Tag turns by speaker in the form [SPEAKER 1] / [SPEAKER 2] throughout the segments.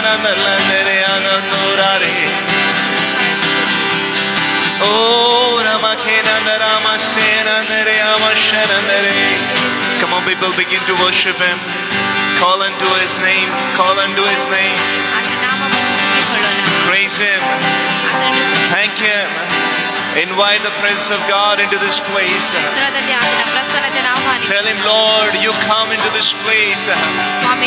[SPEAKER 1] nanandere anandorare. Oh, Ramakena Ramasena Ramashanandere. Come on, people, begin to worship Him. Call unto His name. Call unto His name. Praise Him. Thank Him. Invite the presence of God into this place. Tell Him, Lord, you come into this place. We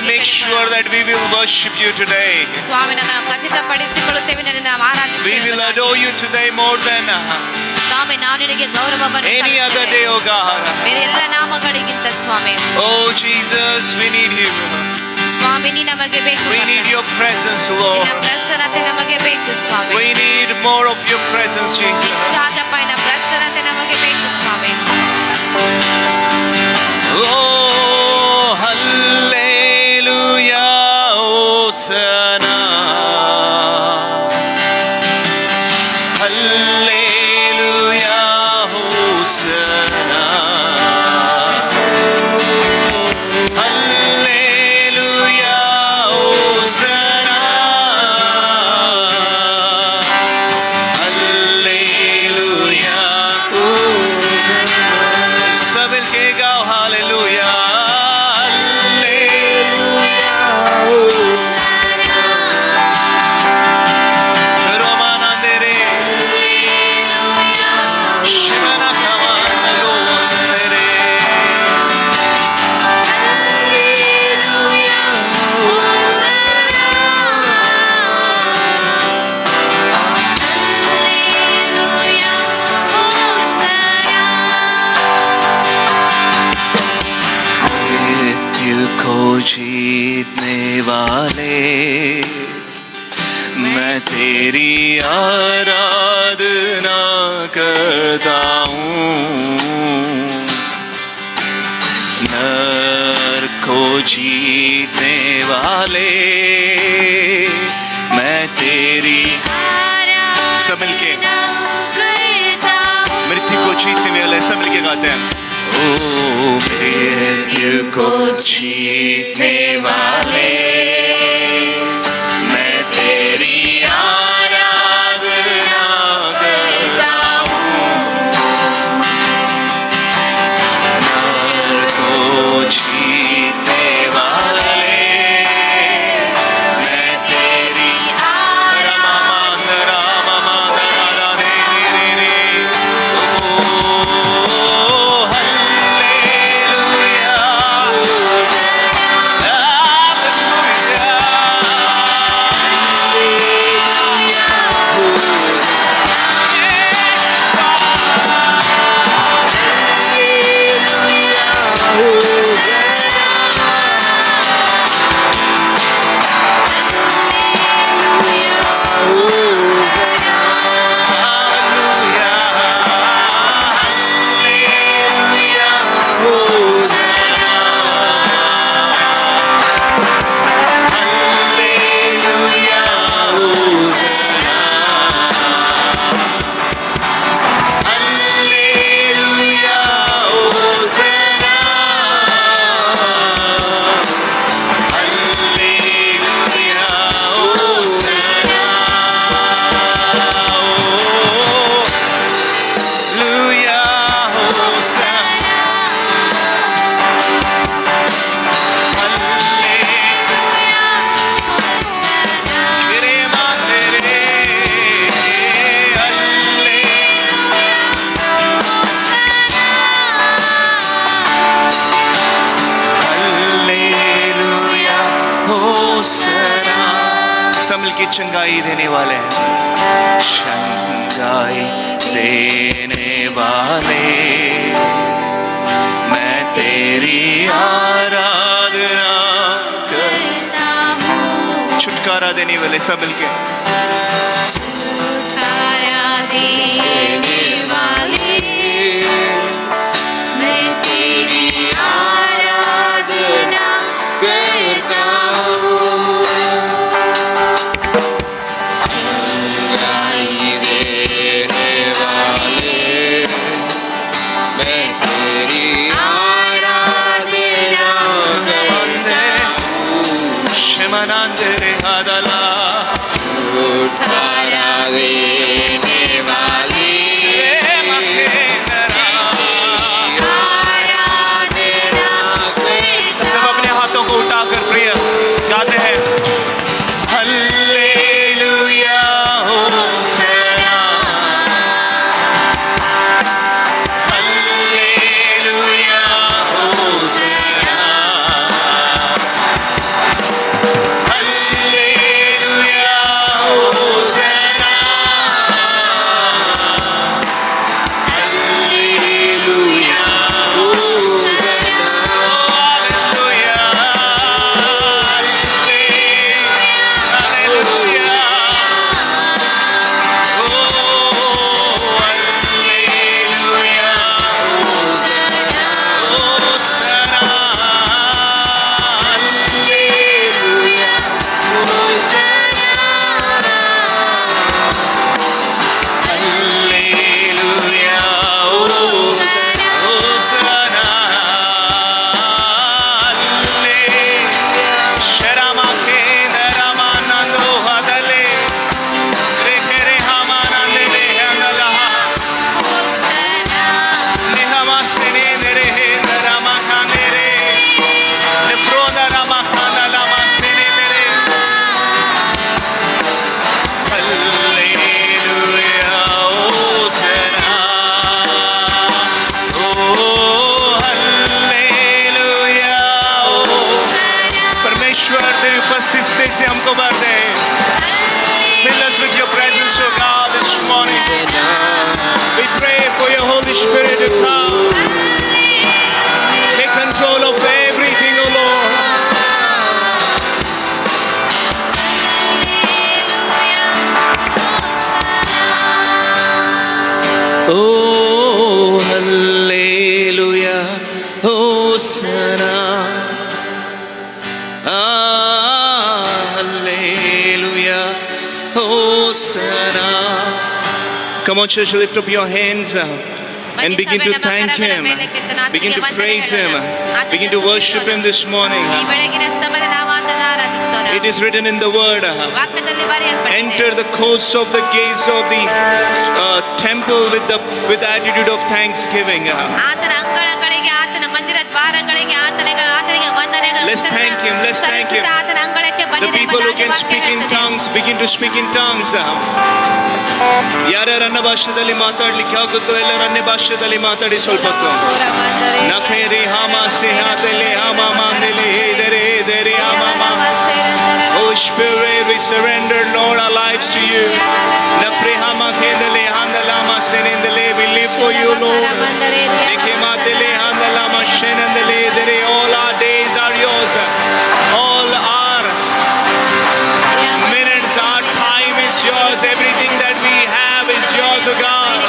[SPEAKER 1] make sure that we will worship you today. We will adore you today more than any other day, oh God. Oh Jesus, we need you. We need your presence, Lord. We need more of your presence, Jesus. Oh, hallelujah, Hosanna. Hallelujah, Hosanna. जीतने वाले मैं तेरी आराधना करता हूँ, नर को जीतने वाले मैं तेरी सब मिलके मृत्यु को जीतने वाले सब मिलके गाते हैं। ओ मृत्यु को जीतने वाले मैं तेरी आराधना करता हूँ, नर को जीतने वाले मैं तेरी चंगाई देने वाले, चंगाई देने वाले मैं तेरी आराधना करता हूँ, छुटकारा देने वाले सब मिलके छुटकारा देने वाले मैं तेरी आराधना करता हूँ, Holy Spirit to come. Take control of everything, O Lord. Oh, hallelujah, Hosanna. Hallelujah, Hosanna. Come on, church, lift up your hands and begin to thank Him. Begin to praise Him. Begin to worship Him this morning. It is written in the Word. Enter the courts of the gates of the temple with the attitude of thanksgiving. Let's thank Him. Let's thank Him. The people who can speak in tongues, begin to speak in tongues. ಯಾರ್ಯಾರ ಅನ್ಯ ಭಾಷೆಯಲ್ಲಿ ಮಾತಾಡ್ಲಿಕ್ಕೆ ಆಗುತ್ತೋ ಎಲ್ಲರ ಅನ್ಯ ಭಾಷೆಯಲ್ಲಿ ಮಾತಾಡಿ ಸ್ವಲ್ಪ ಹೊತ್ತು. ನಖೇರಿ ಹಾಮ ಸಿಹಾದೆಲೆ ಹಾಮ ಮಾಂದೆಲೆ ಹೇದೆರೆ ಹೇದೆರೆ ಹಾಮ. Holy Spirit, we surrender, Lord, our lives to you. Nafri hama kendele handalama senendele, we live for you, Lord. Nekemadele handalama shenendele dere. All our days are yours. All our minutes, our time is yours. Everything that we have is yours, O God.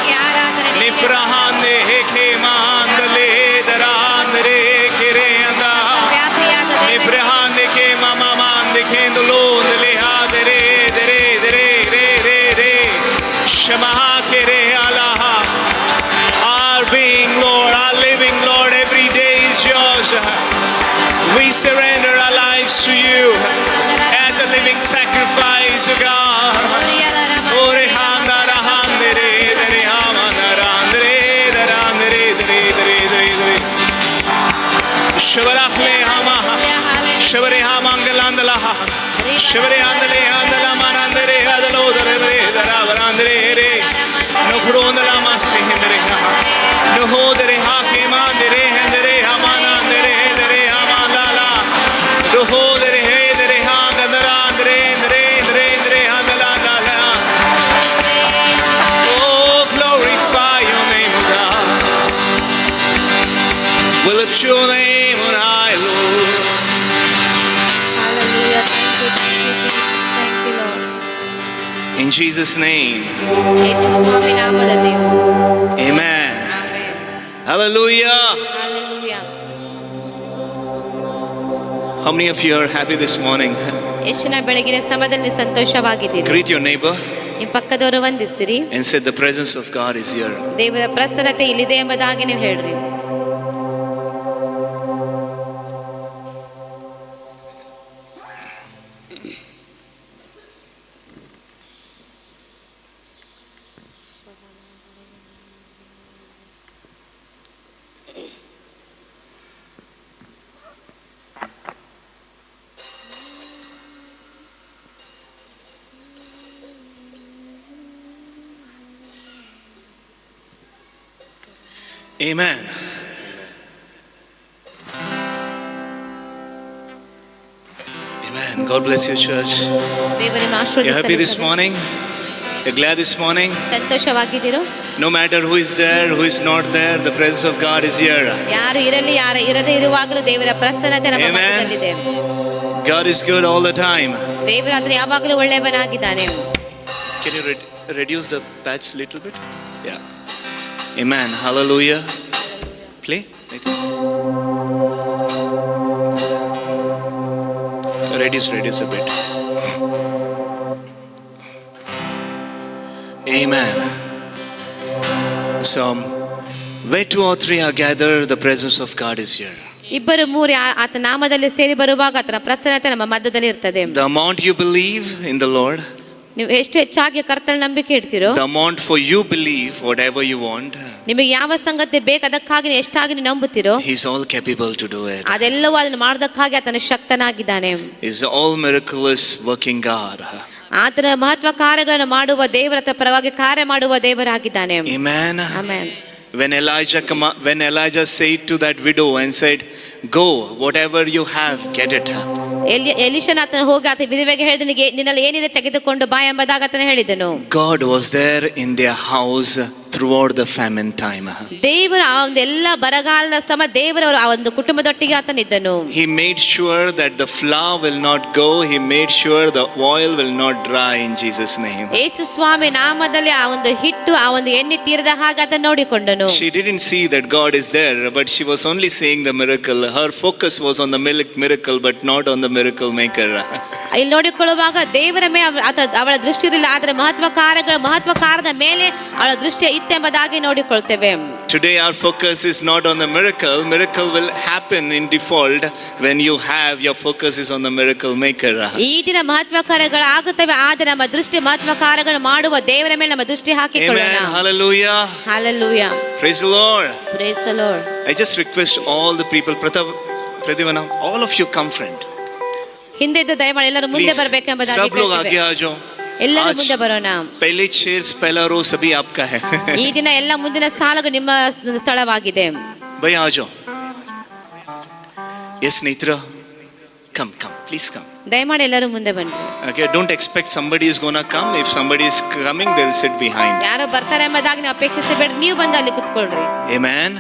[SPEAKER 1] Nifrahande heke mahandale darandere kere anda. Nifrahande ke mama mande kendolo ndele hadere dere dere re re re. Shamaha kere alaha. Our being, Lord, our living, Lord, every day is yours. We surrender our lives to you as a living sacrifice, O God. Ore handara handere dere hamanara andere darandere dere dere dere dere. Shavarachle hama shavare hamangalandala shavare handale handala manandere hadalo dere dere dara varandere re no grondala masendere no hodere hake mandere hendere hamanandere dere hamandala no hodere hedere handara andre andre andre andre handala dala. Oh, glorify your name, O God. We lift your name on high, Lord.
[SPEAKER 2] Hallelujah. Thank you, Jesus. Thank you, Lord.
[SPEAKER 1] In Jesus' name,
[SPEAKER 2] ಯೇಸು ಸ್ವಾಮಿ ನಾಮದಲ್ಲಿ.
[SPEAKER 1] amen. Hallelujah.
[SPEAKER 2] Hallelujah.
[SPEAKER 1] How many of you are happy this morning?
[SPEAKER 2] ಎಷ್ಟು ಜನ ಬೆಳಗಿನ ಸಮಯದಲ್ಲಿ ಸಂತೋಷವಾಗಿದ್ದೀರಿ?
[SPEAKER 1] Greet your neighbor
[SPEAKER 2] ನಿಮ್ಮ ಪಕ್ಕದವರು ವಂದಿಸಿರಿ.
[SPEAKER 1] and say the presence of God is here.
[SPEAKER 2] ದೇವರ ಪ್ರಸನ್ನತೆ ಇಲ್ಲಿದೆ ಎಂಬುದಾಗಿ ನೀವು ಹೇಳ್ರಿ.
[SPEAKER 1] Amen. Amen. God bless you, church.
[SPEAKER 2] ದೇವರನ್ನು
[SPEAKER 1] You're happy this
[SPEAKER 2] ಆಶೀರ್ವದಿಸಲಿ.
[SPEAKER 1] morning? You're glad this morning?
[SPEAKER 2] ಸಂತೋಷವಾಗಿದ್ದೀರೋ?
[SPEAKER 1] No matter who is there, who is not there, the presence of God is here.
[SPEAKER 2] ಯಾರು ಇರಲಿ ಯಾರು ಇರದೇ ಇರುವಾಗಲೂ ದೇವರ ಪ್ರಸನ್ನತೆ ನಮ್ಮ
[SPEAKER 1] Amen.
[SPEAKER 2] ಮಧ್ಯದಲ್ಲಿದೆ.
[SPEAKER 1] God is good all the time.
[SPEAKER 2] ದೇವರಾದ್ರೆ ಯಾವಾಗಲೂ ಒಳ್ಳೆಯವನಾಗಿದ್ದಾನೆ.
[SPEAKER 1] Can you reduce the patch a little bit? Yeah. Amen. Hallelujah. Play. Reduce a bit. Amen. So, where two or three are gathered, the presence of God is here.
[SPEAKER 2] ಇಬ್ಬರು ಮೂರು ಆತ ನಾಮದಲ್ಲಿ ಸೇರಿ ಬರುವಾಗ ಆತನ ಪ್ರಸನ್ನತೆ ನಮ್ಮ ಮಧ್ಯದಲ್ಲಿ ಇರ್ತದೆ.
[SPEAKER 1] The amount you believe in the Lord,
[SPEAKER 2] ನೀವು ಎಷ್ಟು ಹೆಚ್ಚಾಗಿ ಕರ್ತನ ನಂಬಿಕೆ ಇಡ್ತೀರೋ,
[SPEAKER 1] the amount for you believe whatever you want,
[SPEAKER 2] ನಿಮಗೆ ಯಾವ ಸಂಗತಿ ಬೇಕು ಅದಕ್ಕಾಗಿ ನೀವು ಎಷ್ಟಾಗಿ ನೀವು ನಂಬುತ್ತೀರೋ,
[SPEAKER 1] He's all capable to do it.
[SPEAKER 2] ಅದೆಲ್ಲವೂ ಅದನ್ನು ಮಾಡೋದಕ್ಕಾಗಿ ಆತನ ಶಕ್ತನಾಗಿದ್ದಾನೆ.
[SPEAKER 1] He's all miraculous working God.
[SPEAKER 2] ಆತನ ಮಹತ್ವ ಕಾರ್ಯಗಳನ್ನು ಮಾಡುವ ದೇವರ ಪರವಾಗಿ ಕಾರ್ಯ ಮಾಡುವ ದೇವರಾಗಿದ್ದಾನೆ.
[SPEAKER 1] Amen.
[SPEAKER 2] Amen.
[SPEAKER 1] When Elijah said to that widow and said, "Go, whatever you have, get it."
[SPEAKER 2] ಎಲಿಷನ ಆತನ ಹೋಗಿ ಆತ ವಿಧವೆಗೆ ಹೇಳಿದನಿಗೆ ನಿನ್ನಲ್ಲಿ ಏನಿದೆ ತೆಗೆದುಕೊಂಡು ಬಾ ಎಂಬುದಾಗಿ ಆತನ ಹೇಳಿದನು.
[SPEAKER 1] God was there in their house through throughout the famine time.
[SPEAKER 2] ದೇವರು ಆ ಒಂದು ಎಲ್ಲ ಬರಗಾಲದ ಸಮ ದೇವರು ಆ ಒಂದು ಕುಟುಂಬದೊಟ್ಟಿಗೆ ಆತನಿದ್ದನು.
[SPEAKER 1] He made sure that the flour will not go. He made sure the oil will not dry in Jesus name.
[SPEAKER 2] ಯೇಸು ಸ್ವಾಮಿ ನಾಮದಲ್ಲಿ ಆ ಒಂದು ಹಿಟ್ಟು ಆ ಒಂದು ಎಣ್ಣೆ ತೀರದ ಹಾಗೆ ಆತ ನೋಡಿಕೊಂಡನು.
[SPEAKER 1] She didn't see that God is there, but she was only seeing the miracle. Her focus was on the miracle but not on the miracle maker.
[SPEAKER 2] ಇಲ್ಲಿ ನೋಡಿಕೊಳ್ಳುವಾಗ ದೇವರ ಮೇಲೆ ಅವಳ ದೃಷ್ಟಿ ಇರಲಿಲ್ಲ, ಆದರೆ ಮಹತ್ವಕಾರದ ಮೇಲೆ ಅವಳ ದೃಷ್ಟಿ ಇತ್ತೆಂಬುದಾಗಿ ನೋಡಿಕೊಳ್ತೇವೆ.
[SPEAKER 1] Today our focus is not on the miracle. Miracle will happen in default when you have your focus is on the miracle maker.
[SPEAKER 2] ಈ ದಿನ ಮಹತ್ವಕಾರಗಳು ಆಗುತ್ತವೆ, ಆದರೆ ನಮ್ಮ ದೃಷ್ಟಿ ಮಹತ್ವಕಾರಗಳು ಮಾಡುವ ದೇವರ ಮೇಲೆ ನಮ್ಮ ದೃಷ್ಟಿ ಹಾಕಿಕೊಳ್ಳೋಣ.
[SPEAKER 1] Amen. Hallelujah.
[SPEAKER 2] Hallelujah.
[SPEAKER 1] Praise the Lord.
[SPEAKER 2] Praise the Lord.
[SPEAKER 1] I just request all the people, Pradivana, all of you come friend.
[SPEAKER 2] ಹಿಂದೆ ಇದ್ದ ದಯಮಾಡಿ ಎಲ್ಲರೂ ಮುಂದೆ ಬರಬೇಕೆಂಬುದಾಗಿ
[SPEAKER 1] सब लोग आगे आ जाओ.
[SPEAKER 2] ಎಲ್ಲರೂ ಮುಂದೆ ಬರೋಣ.
[SPEAKER 1] पहले चेयर्स पहला रो सभी आपका है.
[SPEAKER 2] ಈ ದಿನ ಎಲ್ಲ ಮುಂದಿನ ಸಾಲುಗಳು ನಿಮ್ಮ ಸ್ಥಳವಾಗಿದೆ.
[SPEAKER 1] भैया आ जाओ. Yes Neitra, come please come.
[SPEAKER 2] ದಯಮಾಡಿ ಎಲ್ಲರೂ ಮುಂದೆ ಬನ್ನಿ.
[SPEAKER 1] Okay, don't expect somebody is gonna come. If somebody is coming, they'll sit behind.
[SPEAKER 2] ಯಾರೋ ಬರ್ತಾರೆ ಎಂಬುದಾಗಿ ನೀವು ಅಪೇಕ್ಷಿಸಬೇಡಿ, ನೀವು ಬಂದು ಅಲ್ಲಿ ಕೂತ್ಕೊಳ್ಳ್ರಿ.
[SPEAKER 1] Amen.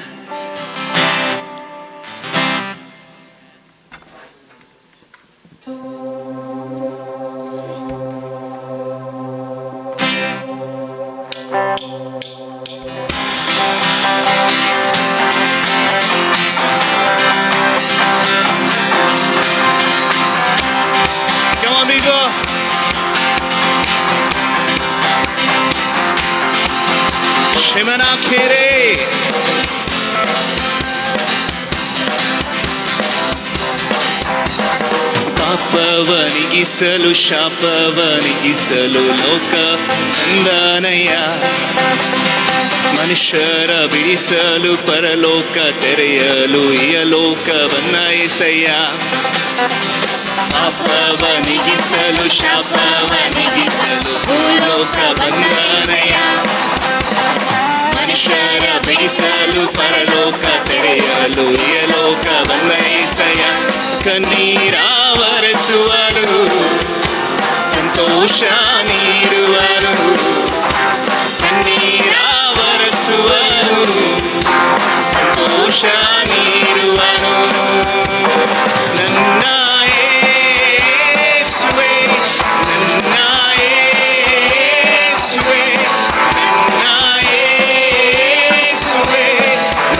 [SPEAKER 1] ಶಿವನ ಖೇರೆ ಪಾಪವನಿಗಿಸಲು ಶಾಪವನಿಗಿಸಲು ಲೋಕ ಬಂದನಯ್ಯ, ಮನುಷ್ಯರ ಬಿಡಿಸಲು ಪರಲೋಕ ತೆರೆಯಲು ಇಯಲೋಕ ಬಂದ ಏಸಯ್ಯ. ಪಾಪವನಿಗಿಸಲು ಶಾಪವನಿಗಿಸಲು ಭೂಲೋಕ ಬಂದನಯ್ಯ, ಮನುಷ್ಯರ ಬಿಡಿಸಲು ಪರಲೋಕ ತೆರೆಯಲು ಇಯಲೋಕ ಬಂದ ಏಸಯ್ಯ. ಕಣ್ಣೀರಾವರಿಸುವನು, ಸಂತೋಷ ನೀಡುವನು, ಕಣ್ಣೀರಾವರಿಸುವನು, ಸಂತೋಷ ನೀಡುವನು. ನನ್ನ ಯೇಸುವೇ, ನನ್ನ ಯೇಸುವೇ, ನನ್ನ ಯೇಸುವೇ,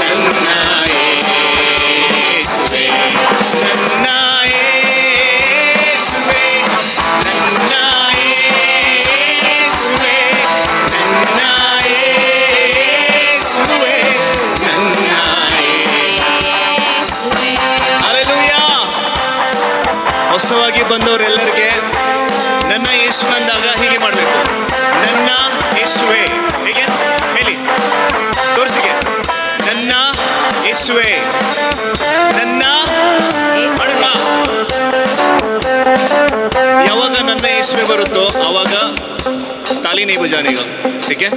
[SPEAKER 1] ನನ್ನ ಯೇಸುವೇ, ನನ್ನ ಯೇಸುವೇ, ನನ್ನ ಯೇಸುವೇ, ನನ್ನ ಯೇಸುವೇ, ನನ್ನ ಯೇಸುವೇ. ಹಲ್ಲೆಲೂಯಾ. ಹೊಸವಾಗಿ ಬಂದವರೆಲ್ಲರಿಗೆ ನನ್ನ ಯೇಸು ಅಂದಾಗ ಹೀಗೆ ಮಾಡಬೇಕು. ನನ್ನ ಯೇಸುವೇ, ಹೀಗೆ ಹೇಳಿ, ತೋರಿಸಿಗೆ. ನನ್ನ ಯೇಸುವೇ, ನನ್ನ ಮಾಡಲ್ಲ. ಯಾವಾಗ ನನ್ನ ಯೇಸುವೆ ಬರುತ್ತೋ ಆವಾಗ ತಾಲಿ ನೀ ಬಜಾನೆಗ. ठीक है?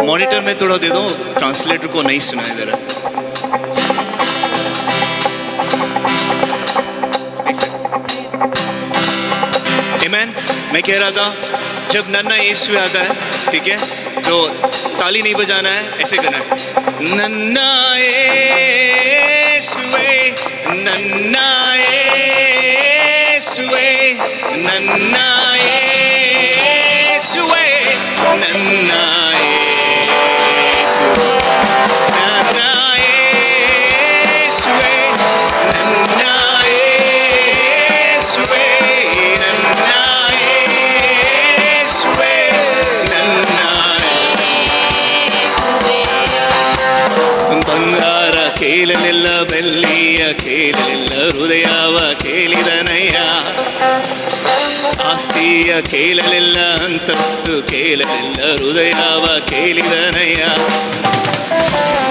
[SPEAKER 1] मॉनिटर में थोड़ा दे दो, ट्रांसलेटर को नहीं सुना इधर. Amen. मैं कह रहा था जब नन्ना यीशु आता है, ठीक है, तो ताली नहीं बजाना है, ऐसे करना है. नन्ना यीशुवे, नन्ना यीशुवे, नन्ना यीशुवे, नन्ना यीशुवे, नन्ना यीशुवे, नन्ना यीशुवे, नन्ना यीशुवे, नन्ना यीशुवे. ಬಂಗಾರ ಕೇಳಲಿಲ್ಲ, ಬೆಳ್ಳಿಯ ಕೇಳಲಿಲ್ಲ, ಹೃದಯವ ಕೇಳಿದನಯ್ಯ. ಆಸ್ತಿಯ ಕೇಳಲಿಲ್ಲ, ಅಂತಸ್ತು ಕೇಳಲಿಲ್ಲ, ಹೃದಯವ ಕೇಳಿದನಯ್ಯ.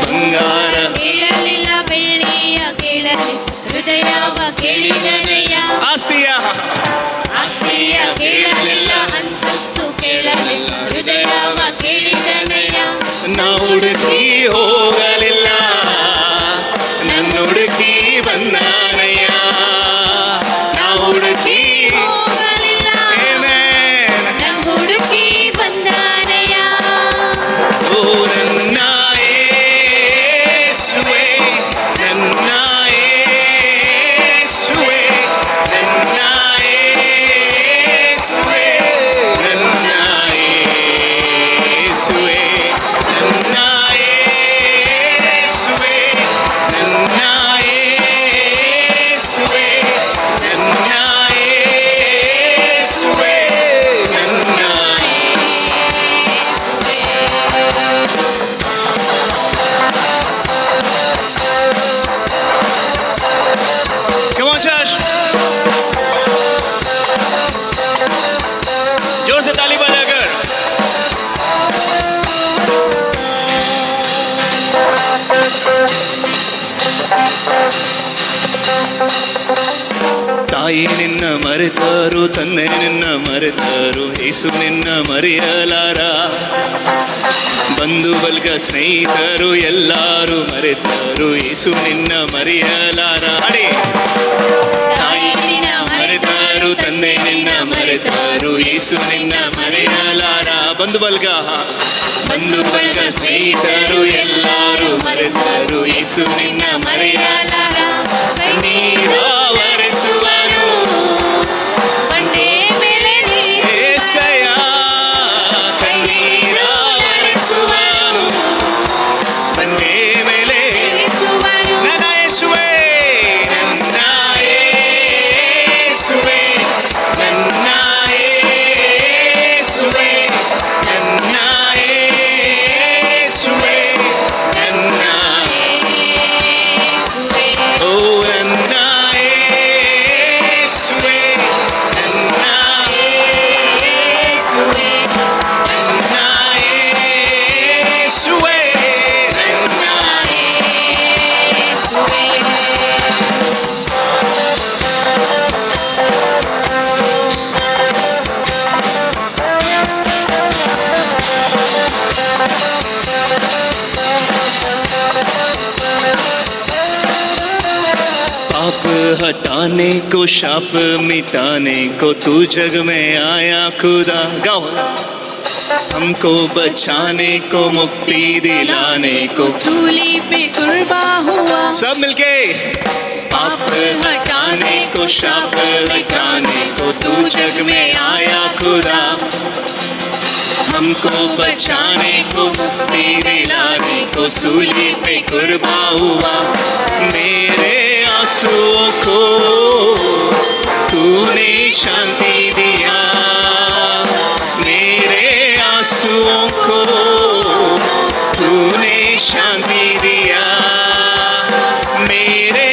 [SPEAKER 1] ಬಂಗಾರ
[SPEAKER 2] ಕೇಳಲಿಲ್ಲ, ಬೆಳ್ಳಿಯ ಕೇಳಲಿಲ್ಲ, ಹೃದಯವ ಕೇಳಿದನಯ್ಯ.
[SPEAKER 1] ಆಸ್ತಿಯ
[SPEAKER 2] ಕೇಳಲಿಲ್ಲ, ಅಂತಸ್ತು ಕೇಳಲಿಲ್ಲ, ಹೃದಯವ ಕೇಳಿದನಯ್ಯ.
[SPEAKER 1] ನಾ ಹುಡುಕಿ ಹೋಗಲಿಲ್ಲ, ನನ್ನ ಹುಡುಕಿ ಬಂದಾನಯ್ಯ. ತಾಯಿ ನಿನ್ನ ಮರೆತರು, ತಂದೆ ನಿನ್ನ ಮರೆತರು, ಯೇಸು ನಿನ್ನ ಮರೆಯಲಾರ. ಬಂಧು ಬಲ್ಗ ಸ್ನೇಹಿತರು ಎಲ್ಲರೂ ಮರೆತರು, ಯೇಸು ನಿನ್ನ ಮರೆಯಲಾರ. ಅಡಿ ತಾಯಿ ನಿನ್ನ ಮರೆತರು, ತಂದೆ ನಿನ್ನ ಮರೆತರು, ಯೇಸು ನಿನ್ನ ಮರೆಯಲಾರ. ಬಂಧು ಬಲ್ಗ ಸ್ನೇಹಿತರು ಎಲ್ಲರೂ ಮರೆತರು, ಯೇಸು ನಿನ್ನ ಮರೆಯಲಾರ. ಕಣ್ಣೀರು ಒರೆಸುವನು,
[SPEAKER 2] ಬಂಡೆ ಮೇಲೆ
[SPEAKER 1] ಏಸಯ್ಯ. ಕಣ್ಣೀರು ಒರೆಸುವನು, ಬಂಡೆ ಮೇಲೆ
[SPEAKER 2] ನಿಲ್ಲಿಸುವನು.
[SPEAKER 1] ನನ್ನ ಯೇಸುವೇ, ನನ್ನ ಯೇಸುವೇ, ನನ್ನ ಯೇಸುವೇ, ನನ್ನ ಯೇಸುವೇ, ನನ್ನ
[SPEAKER 2] ಯೇಸುವೇ,
[SPEAKER 1] ಓ ನನ್ನ ಯೇಸುವೇ, ನನ್ನ
[SPEAKER 2] ಯೇಸುವೇ,
[SPEAKER 1] ನನ್ನ ಯೇಸುವೇ, ನನ್ನ
[SPEAKER 2] ಯೇಸುವೇ.
[SPEAKER 1] पाप हटाने को, शाप मिटाने को तू जग में आया खुदा. गाओ. हमको बचाने को, मुक्ति दिलाने को,
[SPEAKER 2] सूली पे कुर्बा हुआ,
[SPEAKER 1] सब मिलके. पाप हटाने को, शाप मिटाने को तू जग में आया खुदा. हमको बचाने को, मुक्ति दिलाने को सूली पे कुर्बा हुआ. मेरे आंसुओं को तूने शांति दिया, मेरे आंसुओं को तूने शांति दिया. मेरे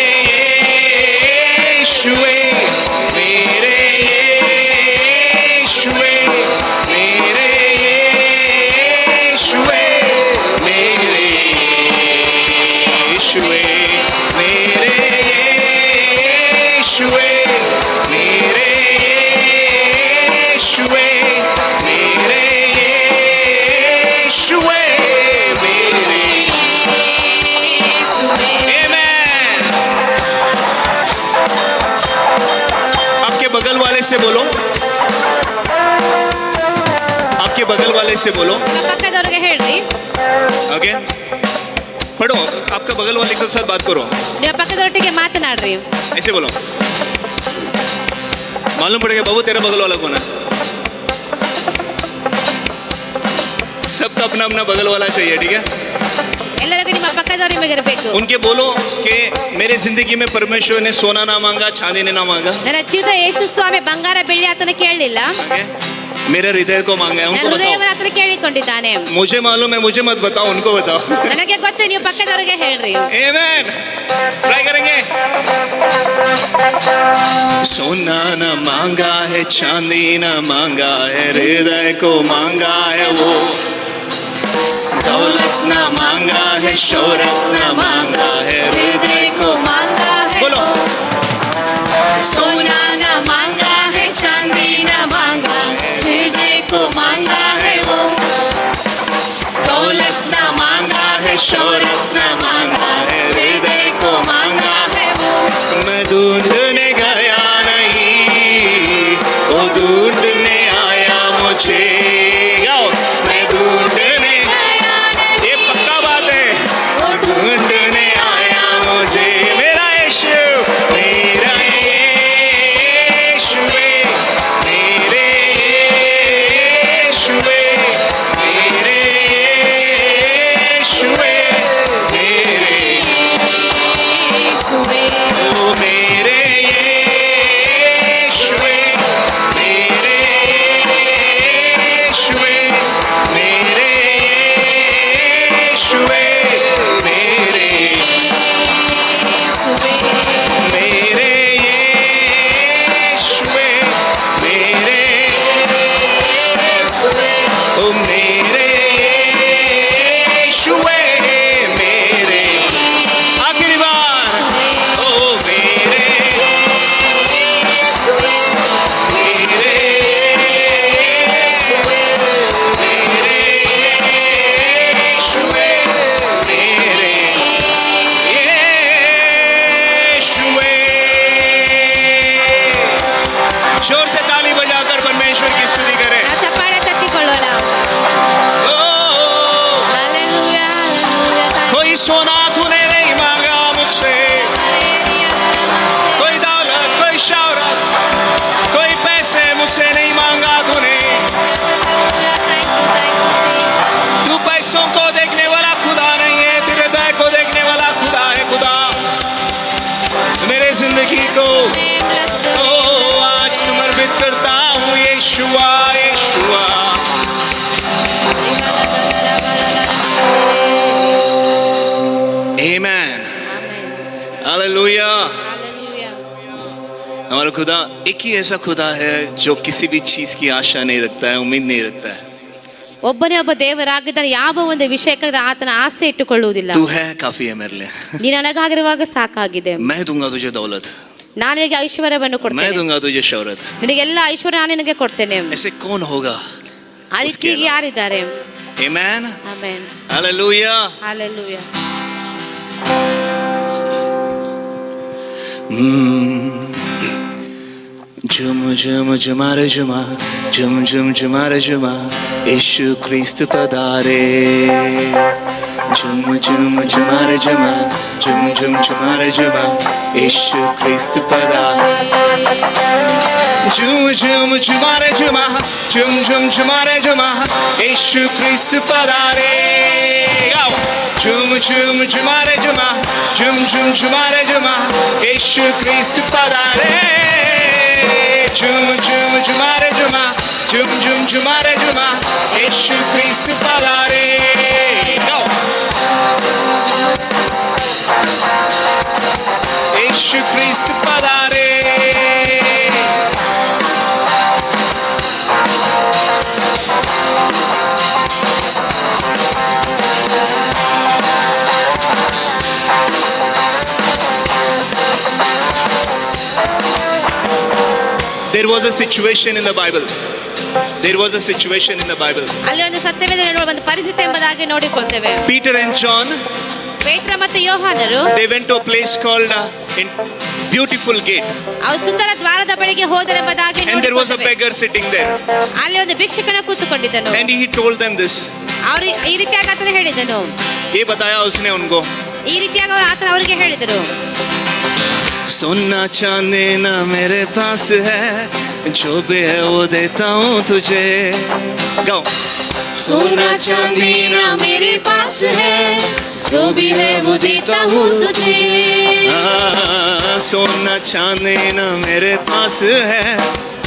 [SPEAKER 1] यीशुए, मेरे यीशुए, मेरे यीशुए, मेरे यीशुए, मेरे यीशुए, मेरे यीशुए, मेरे यीशुए, मेरे
[SPEAKER 2] यीशुवे.
[SPEAKER 1] आमेन. आपके बगल वाले से बोलो, आपके बगल वाले से बोलो.
[SPEAKER 2] ನಿಮ್ಮ ಪಕ್ಕದವ್ರಿಗೆ ಹೇಳ್ರಿ,
[SPEAKER 1] ओके, पढ़ो. आपका बगल वाले के साथ बात करो.
[SPEAKER 2] ನಿಮ್ಮ ಪಕ್ಕದೊಟ್ಟಿಗೆ ಮಾತನಾಡ್ರಿ.
[SPEAKER 1] ऐसे बोलो. मालूम पड़ेगा बाबू तेरा बगल वाला कौन है. सबका अपना अपना बगल वाला चाहिए, ठीक है.
[SPEAKER 2] ಎಲ್ಲರಿಗೂ ನಿಮ್ಮ ಪಕ್ಕದವ್ರು ನಿಮಗಿರಬೇಕು.
[SPEAKER 1] उनके बोलो कि मेरे जिंदगी में परमेश्वर ने सोना ना मांगा, चांदी ने ना मांगा.
[SPEAKER 2] ನನ್ನ ಜೀವಿತ ಯೇಸು ಸ್ವಾಮಿ ಬಂಗಾರ ಬೆಳ್ಳಿ ಆತನ ಕೇಳಲಿಲ್ಲ,
[SPEAKER 1] Okay? मेरे हृदय को मांगा है.
[SPEAKER 2] ನನ್ನ
[SPEAKER 1] उनको बताओ.
[SPEAKER 2] ಹೃದಯವನ್ನು ಆತನ ಕೇಳಿಕೊಂಡಿದ್ದಾನೆ.
[SPEAKER 1] मुझे मालूम है, मुझे मत बताओ, उनको बताओ.
[SPEAKER 2] ನನಗೆ ಗೊತ್ತು, ನೀವು ಪಕ್ಕದವ್ರಿಗೆ ಹೇಳ್ರಿ.
[SPEAKER 1] Amen. ट्राई करेंगे. सोना न मांगा है, चांदी न मांगा है, हृदय को मांगा है वो. दौलत न मांगा है, शोहरत न मांगा है, हृदय को
[SPEAKER 2] मांगा है
[SPEAKER 1] बोलो.
[SPEAKER 2] वो. सोना न मांगा है, चांदी न मांगा है, हृदय को मांगा है वो. दौलत न मांगा है, शोहरत न मांगा है, हृदय को मांगा है वो.
[SPEAKER 1] मैं ढूंढने गया नहीं, वो ढूंढने आया मुझे. गाओ. मैं ढूंढने, ये पक्का बात है. वो ढूंढने आया मुझे, मेरा यीशु, हमारा खुदा एक ही ऐसा खुदा है जो किसी भी चीज की आशा नहीं रखता है, उम्मीद नहीं रखता है।
[SPEAKER 2] ಒಬ್ಬನೇ ಒಬ್ಬ ದೇವರಾಗಿದ್ದಾನೆ, ಯಾವ ಒಂದು ವಿಷಯಕ್ಕೆ ಆತನ ಆಸೆ ಇಟ್ಟುಕೊಳ್ಳುವುದಿಲ್ಲ.
[SPEAKER 1] तू है काफी है मेरे लिए,
[SPEAKER 2] ನೀನು ನನಗಾಗಿರುವಾಗ ಸಾಕಾಗಿದೆ.
[SPEAKER 1] मैं दूंगा तुझे दौलत,
[SPEAKER 2] ನಾನು ನಿನಗೆ ಐಶ್ವರ್ಯವನ್ನು
[SPEAKER 1] मैं
[SPEAKER 2] ಕೊಡ್ತೇನೆ,
[SPEAKER 1] दूंगा तुझे शौहरत।
[SPEAKER 2] ನಿನಗೆಲ್ಲ ಐಶ್ವರ್ಯ ನಾನು ನಿನಗೆ ಕೊಡ್ತೇನೆ.
[SPEAKER 1] ऐसे कौन होगा?
[SPEAKER 2] ಆ ರೀತಿಯಾಗಿ ಯಾರಿದ್ದಾರೆ?
[SPEAKER 1] आमेन,
[SPEAKER 2] ಆಮೆನ್,
[SPEAKER 1] हालेलुया।
[SPEAKER 2] ಹಲ್ಲೆಲೂಯಾ.
[SPEAKER 1] झुम झुम झुमारे झुमा, झुम झुम झुमारे झुमा, यीशु ख्रिस्त पधारे। झुम झुम झुमारे झुमा, झुम झुम झुमारे झुमा, यीशु ख्रिस्त पधारे। झुम झुम झुमारे झुमा, झुम झुम झुमारे झुमा, यीशु ख्रिस्त पधारे। झुम झुम झुमारे झुमा, झुम झुम झुमारे झुमा, यीशु ख्रिस्त पधारे। झुम झुम झुमारे झुमा, झुम झुम झुमारे झुमा, यीशु ख्रिस्त पधारे। यीशु ख्रिस्त पधारे। There was a situation in the Bible. There was a situation in the Bible.
[SPEAKER 2] ಅಲ್ಲಿ ಒಂದು ಸತ್ಯವೇದ ಒಂದು ಪರಿಸ್ಥಿತಿ ಎಂಬುದಾಗಿ ನೋಡಿಕೊಳ್ತೇವೆ.
[SPEAKER 1] Peter and John,
[SPEAKER 2] ಪೇತ್ರ ಮತ್ತು ಯೋಹಾನರು,
[SPEAKER 1] they went to a place called Beautiful Gate.
[SPEAKER 2] ಅವರು ಸುಂದರ ದ್ವಾರದ ಬಳಿಗೆ ಹೋದರೆಂಬುದಾಗಿ
[SPEAKER 1] And there was a
[SPEAKER 2] ನೋಡಿಕೊಳ್ತೇವೆ.
[SPEAKER 1] beggar sitting there.
[SPEAKER 2] ಅಲ್ಲಿ ಒಂದು ಭಿಕ್ಷುಕನ ಕೂತುಕೊಂಡಿದ್ದನು.
[SPEAKER 1] And he told them this.
[SPEAKER 2] ಅವರು ಈ ರೀತಿಯಾಗಿ ಆತನ ಹೇಳಿದನು.
[SPEAKER 1] ये बताया उसने उनको,
[SPEAKER 2] ಈ ರೀತಿಯಾಗಿ ಆತನ ಅವರಿಗೆ ಹೇಳಿದರು,
[SPEAKER 1] सोना चांदी ना मेरे पास है, जो भी है वो देता हूँ तुझे। गाओ।
[SPEAKER 2] सोना चांदी ना मेरे पास है, जो भी है वो देता हूँ तुझे।
[SPEAKER 1] सोना चांदी ना मेरे पास है,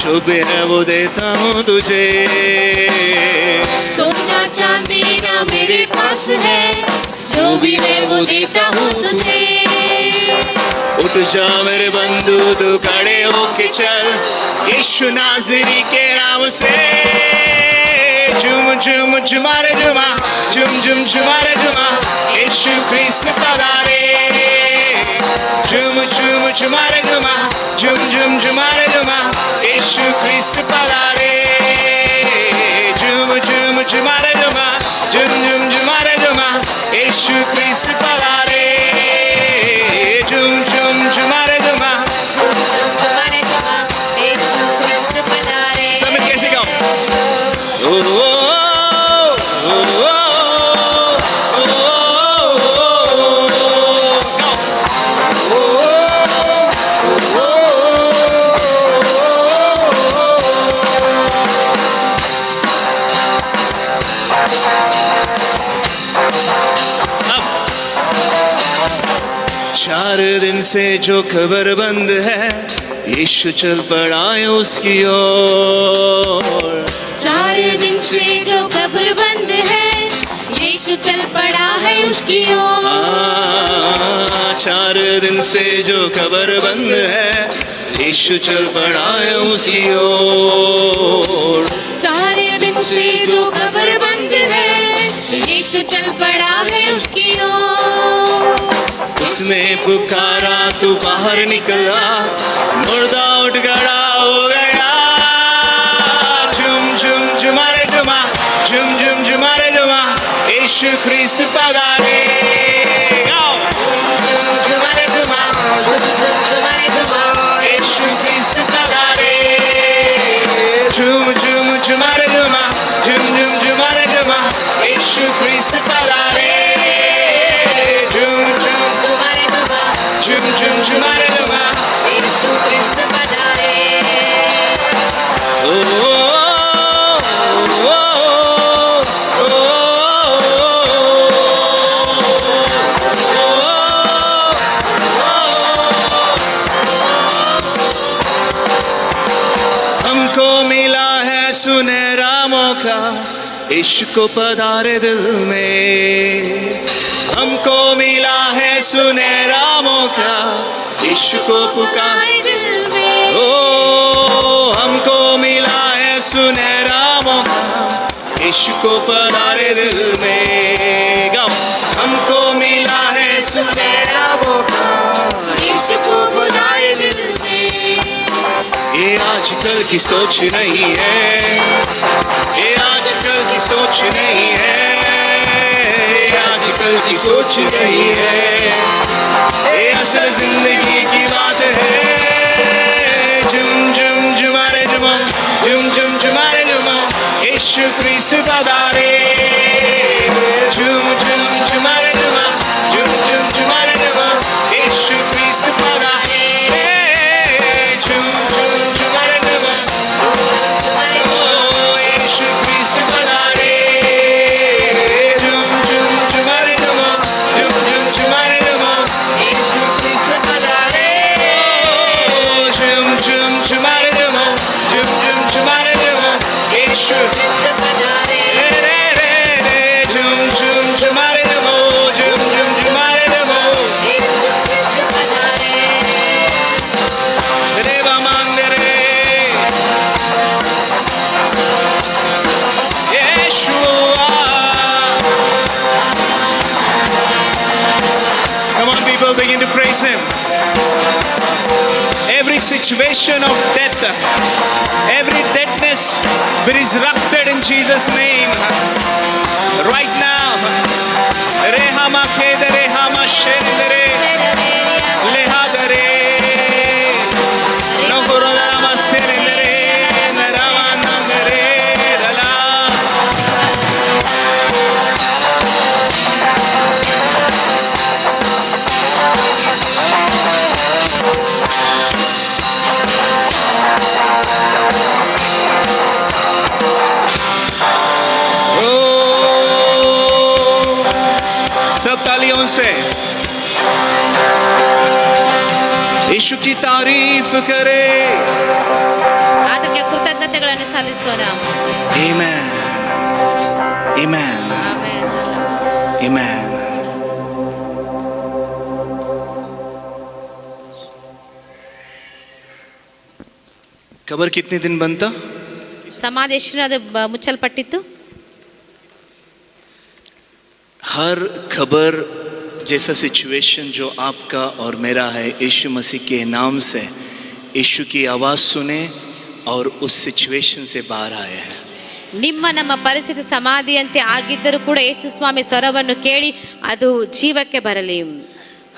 [SPEAKER 1] जो भी है वो देता हूँ तुझे।
[SPEAKER 2] सोना चांदी ना मेरे पास है, जो भी है वो देता हूँ तुझे।
[SPEAKER 1] उठ जा मेरे बंधु तू खड़े होके चल, यीशु नाज़री के नाम से। झुम झुम झुमारे झुमा, झुम झुम झुमारे झुमा, यीशु ख्रिस्त पधारे। झुम झुम झुमारे झुमा, झुम झुम झुमारे झुमा, यीशु ख्रिस्त पधारे। झुम झुम झुमारे झुमा, झुम झुम झुमारे झुमा, यीशु ख्रिस्त पधारे। झुम झुम झुमारे झुमा,
[SPEAKER 2] तुम्हारे जुमा, यीशु ख्रिस्त पधारे।
[SPEAKER 1] सब में कैसे गाओ? ओ ओ ओ ओ चार दिन से जो खबर बंद है, यीशु चल पड़ा है उसकी ओर।
[SPEAKER 2] 4 दिन से जो कब्र बंद है, यीशु चल पड़ा है उसकी ओर।
[SPEAKER 1] 4 दिन से जो खबर बंद है, यीशु चल पड़ा है उसकी ओर।
[SPEAKER 2] 4 दिन से जो कब्र बंद है, यीशु चल पड़ा है उसकी ओर।
[SPEAKER 1] उसने पुकारा तू बाहर निकला, मुर्दा उठ खड़ा हो गया। झुम झुम झुमारे झुमा, झुम झुम झुमारे झुमा, यीशु ख्रिस्त पधारे। झुम झुमारे झुमा, झुम झुम झुमारे झुमा, यीशु ख्रिस्त पधारे। झुम झुम झुमारे झुमा, झुम झुम झुमारे झुमा, यीशु ख्रिस्त पधारे। झुम झुम
[SPEAKER 2] तुम्हारे जुमा,
[SPEAKER 1] झुम झुम झुमारे झुमा,
[SPEAKER 2] यीशु ख्रिस्त पधारे।
[SPEAKER 1] ओ ओ ओ हमको मिला है सुनहरा मौका, इश्क को पधारे दिल में। हमको मिला है सुनहरा मौका, इश्क को पुकारे
[SPEAKER 2] दिल में।
[SPEAKER 1] ओ यीशु को पधारे दिल में। गाओ। हमको मिला है सुनहरा मौका,
[SPEAKER 2] यीशु को बुलाए दिल में।
[SPEAKER 1] ये आजकल की सोच नहीं है, ये आजकल की सोच नहीं है, ये आजकल की सोच नहीं है, ये असल जिंदगी की बात है। झुम झुम झुमारे झुमा, झुम झुम झुमारे झुमा, यीशु क्रिस्त पधारे। झुम झुम झुमारे झुमा, झुम झुम झुमारे झुमा, यीशु क्रिस्त पधारे। झुम झुम झुमारे झुमा, ओ यीशु क्रिस्त पधारे। झुम झुम झुमारे झुमा, झुम झुम झुमारे झुमा, यीशु क्रिस्त पधारे। झुम झुम झुमारे झुमा, झुम झुम झुमारे झुमा, यीशु
[SPEAKER 2] क्रिस्त पधारे।
[SPEAKER 1] रे रे रे। झुम झुम झुमारे झुमा, झुम झुम झुमारे झुमा,
[SPEAKER 2] यीशु क्रिस्त पधारे।
[SPEAKER 1] रे बामांदरे। Yeshua. Come on, people, begin to praise Him. Every situation of death, every deadness be resurrected in Jesus' name. Right now. Rehama khede rehama shendere lehadare. Nogorama serendere naramanandere lala. सब तालियों से यीशु की तारीफ करे।
[SPEAKER 2] ಆತನಿಗೆ ಕೃತಜ್ಞತೆಗಳನ್ನು ಸಲ್ಲಿಸೋಣ.
[SPEAKER 1] Amen. Amen.
[SPEAKER 2] Amen.
[SPEAKER 1] Amen. Cover कितने दिन बनता?
[SPEAKER 2] ಸಮಾಧಿ ಎಷ್ಟು ದಿನ ಅದು ಮುಚ್ಚಲ್ಪಟ್ಟಿತ್ತು?
[SPEAKER 1] हर खबर जैसा सिचुएशन जो आपका और मेरा है, यीशु मसीह के नाम से यीशु की आवाज़ सुने और उस सिचुएशन से बाहर आए हैं।
[SPEAKER 2] ನಿಮ್ಮ ನಮ್ಮ ಪರಿಸ್ಥಿತಿ ಸಮಾಧಿಯಂತೆ ಆಗಿದ್ದರೂ ಕೂಡ ಯೇಸು ಸ್ವಾಮಿ ಸ್ವರವನ್ನು ಕೇಳಿ ಅದು ಜೀವಕ್ಕೆ ಬರಲಿ.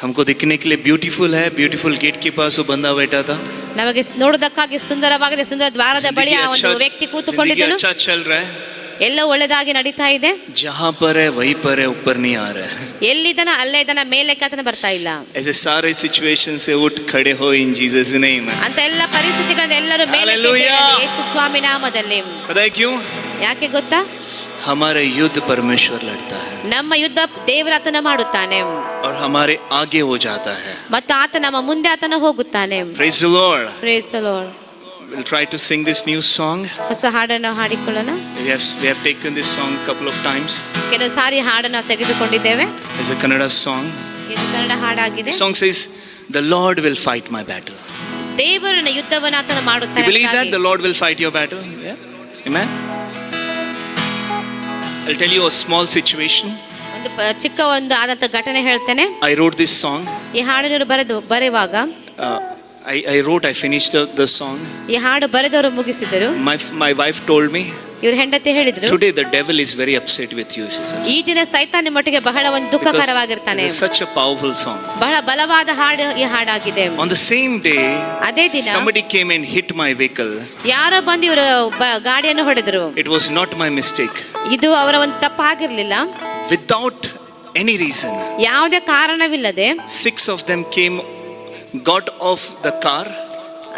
[SPEAKER 1] हमको दिखने के लिए ब्यूटीफुल है, ब्यूटीफुल गेट के पास वो बंदा बैठा था।
[SPEAKER 2] ನಮಗೆ ನೋಡುವುದಕ್ಕಾಗಿ ಸುಂದರವಾಗಿದೆ, ಸುಂದರ ದ್ವಾರದ ಬಳಿ ಆ ಒಂದು ವ್ಯಕ್ತಿ
[SPEAKER 1] जिंदगी
[SPEAKER 2] ಕೂತುಕೊಂಡಿದ್ದನು.
[SPEAKER 1] अच्छा चल रहा है,
[SPEAKER 2] ಎಲ್ಲ ಒಳ್ಳೆದಾಗಿ ನಡೀತಾ ಇದೆ.
[SPEAKER 1] जहाँ पर है वहीं पर है, ऊपर नहीं आ रहा है।
[SPEAKER 2] ಎಲ್ಲಿದನ ಅಲ್ಲೇ ಇದನ ಮೇಲೆ ಆತನ ಬರ್ತಾ ಇಲ್ಲ.
[SPEAKER 1] ऐसे सारे सिचुएशन से उठ खड़े हो इन जीसस नेम।
[SPEAKER 2] ಅಂತ ಎಲ್ಲ ಪರಿಸ್ಥಿತಿಗಳಿಂದ ಎಲ್ಲರೂ ಮೇಲೆ
[SPEAKER 1] Hallelujah.
[SPEAKER 2] ಯೇಸು ಸ್ವಾಮಿ ನಾಮದಲ್ಲಿ.
[SPEAKER 1] पता है क्यों?
[SPEAKER 2] ಯಾಕೆ ಗೊತ್ತಾ?
[SPEAKER 1] हमारा युद्ध परमेश्वर लड़ता है
[SPEAKER 2] ನಮ್ಮ ಯುದ್ಧ ದೇವರಾತನ ಮಾಡುತ್ತಾನೆ
[SPEAKER 1] और हमारे आगे हो जाता है।
[SPEAKER 2] ಮತ್ತು ಆತ ನಮ್ಮ ಮುಂದೆ ಆತನ ಹೋಗುತ್ತಾನೆ.
[SPEAKER 1] Praise the Lord.
[SPEAKER 2] Praise the Lord.
[SPEAKER 1] We'll try to sing this new song.
[SPEAKER 2] ಹೊಸ ಹಾಡನ್ನು ಹಾಡಿಕೊಳ್ಳೋಣ.
[SPEAKER 1] We have taken this song a couple of times.
[SPEAKER 2] ಕೆಲವು ಸಾರಿ ಹಾಡನ್ನು ನಾವು ತೆಗೆದುಕೊಂಡಿದ್ದೇವೆ.
[SPEAKER 1] It's a Kannada song.
[SPEAKER 2] ಇದು Kannada ಹಾಡಾಗಿದೆ.
[SPEAKER 1] The song says, "The Lord will fight my battle."
[SPEAKER 2] ದೇವರನ್ನ ಯುದ್ಧವನ್ನು ಆತನ
[SPEAKER 1] You
[SPEAKER 2] ಮಾಡುತ್ತಾನೆ.
[SPEAKER 1] believe that the Lord will fight your battle? Yeah. Amen. I'll tell you a small situation.
[SPEAKER 2] ಒಂದು ಚಿಕ್ಕ ಒಂದು ಆದಂತ ಘಟನೆ ಹೇಳ್ತೇನೆ.
[SPEAKER 1] I wrote this song.
[SPEAKER 2] ಈ ಹಾಡನ್ನು ಬರೆಯುವಾಗ
[SPEAKER 1] I finished the song.
[SPEAKER 2] ಈ ಹಾಡು ಬರೆದವರು ಮುಗಿಸಿದರು.
[SPEAKER 1] My wife told me,
[SPEAKER 2] ಇವ್ರ ಹೆಂಡತಿ ಹೇಳಿದ್ರು,
[SPEAKER 1] today the devil is very upset with you, she said.
[SPEAKER 2] ಈ ದಿನ ಸೈತಾನ ನಿಮ್ಮೊಟ್ಟಿಗೆ ಬಹಳ ಒಂದು ದುಃಖಕರವಾಗಿರ್ತಾನೆ.
[SPEAKER 1] It's such a powerful song.
[SPEAKER 2] ಬಹಳ ಬಲವಾದ ಹಾಡು ಈ ಹಾಡಾಗಿದೆ.
[SPEAKER 1] On the same day,
[SPEAKER 2] ಅದೇ ದಿನ
[SPEAKER 1] somebody came and hit my vehicle.
[SPEAKER 2] ಯಾರೋ ಬಂದು ಇವರು ಗಾಡಿಯನ್ನು ಹೊಡೆದರು.
[SPEAKER 1] It was not my mistake.
[SPEAKER 2] ಇದು ಅವರ ಒಂದು ತಪ್ಪಾಗಿರ್ಲಿಲ್ಲ.
[SPEAKER 1] Without any reason,
[SPEAKER 2] ಯಾವುದೇ ಕಾರಣವಿಲ್ಲದೆ
[SPEAKER 1] 6 of them came, got off the car.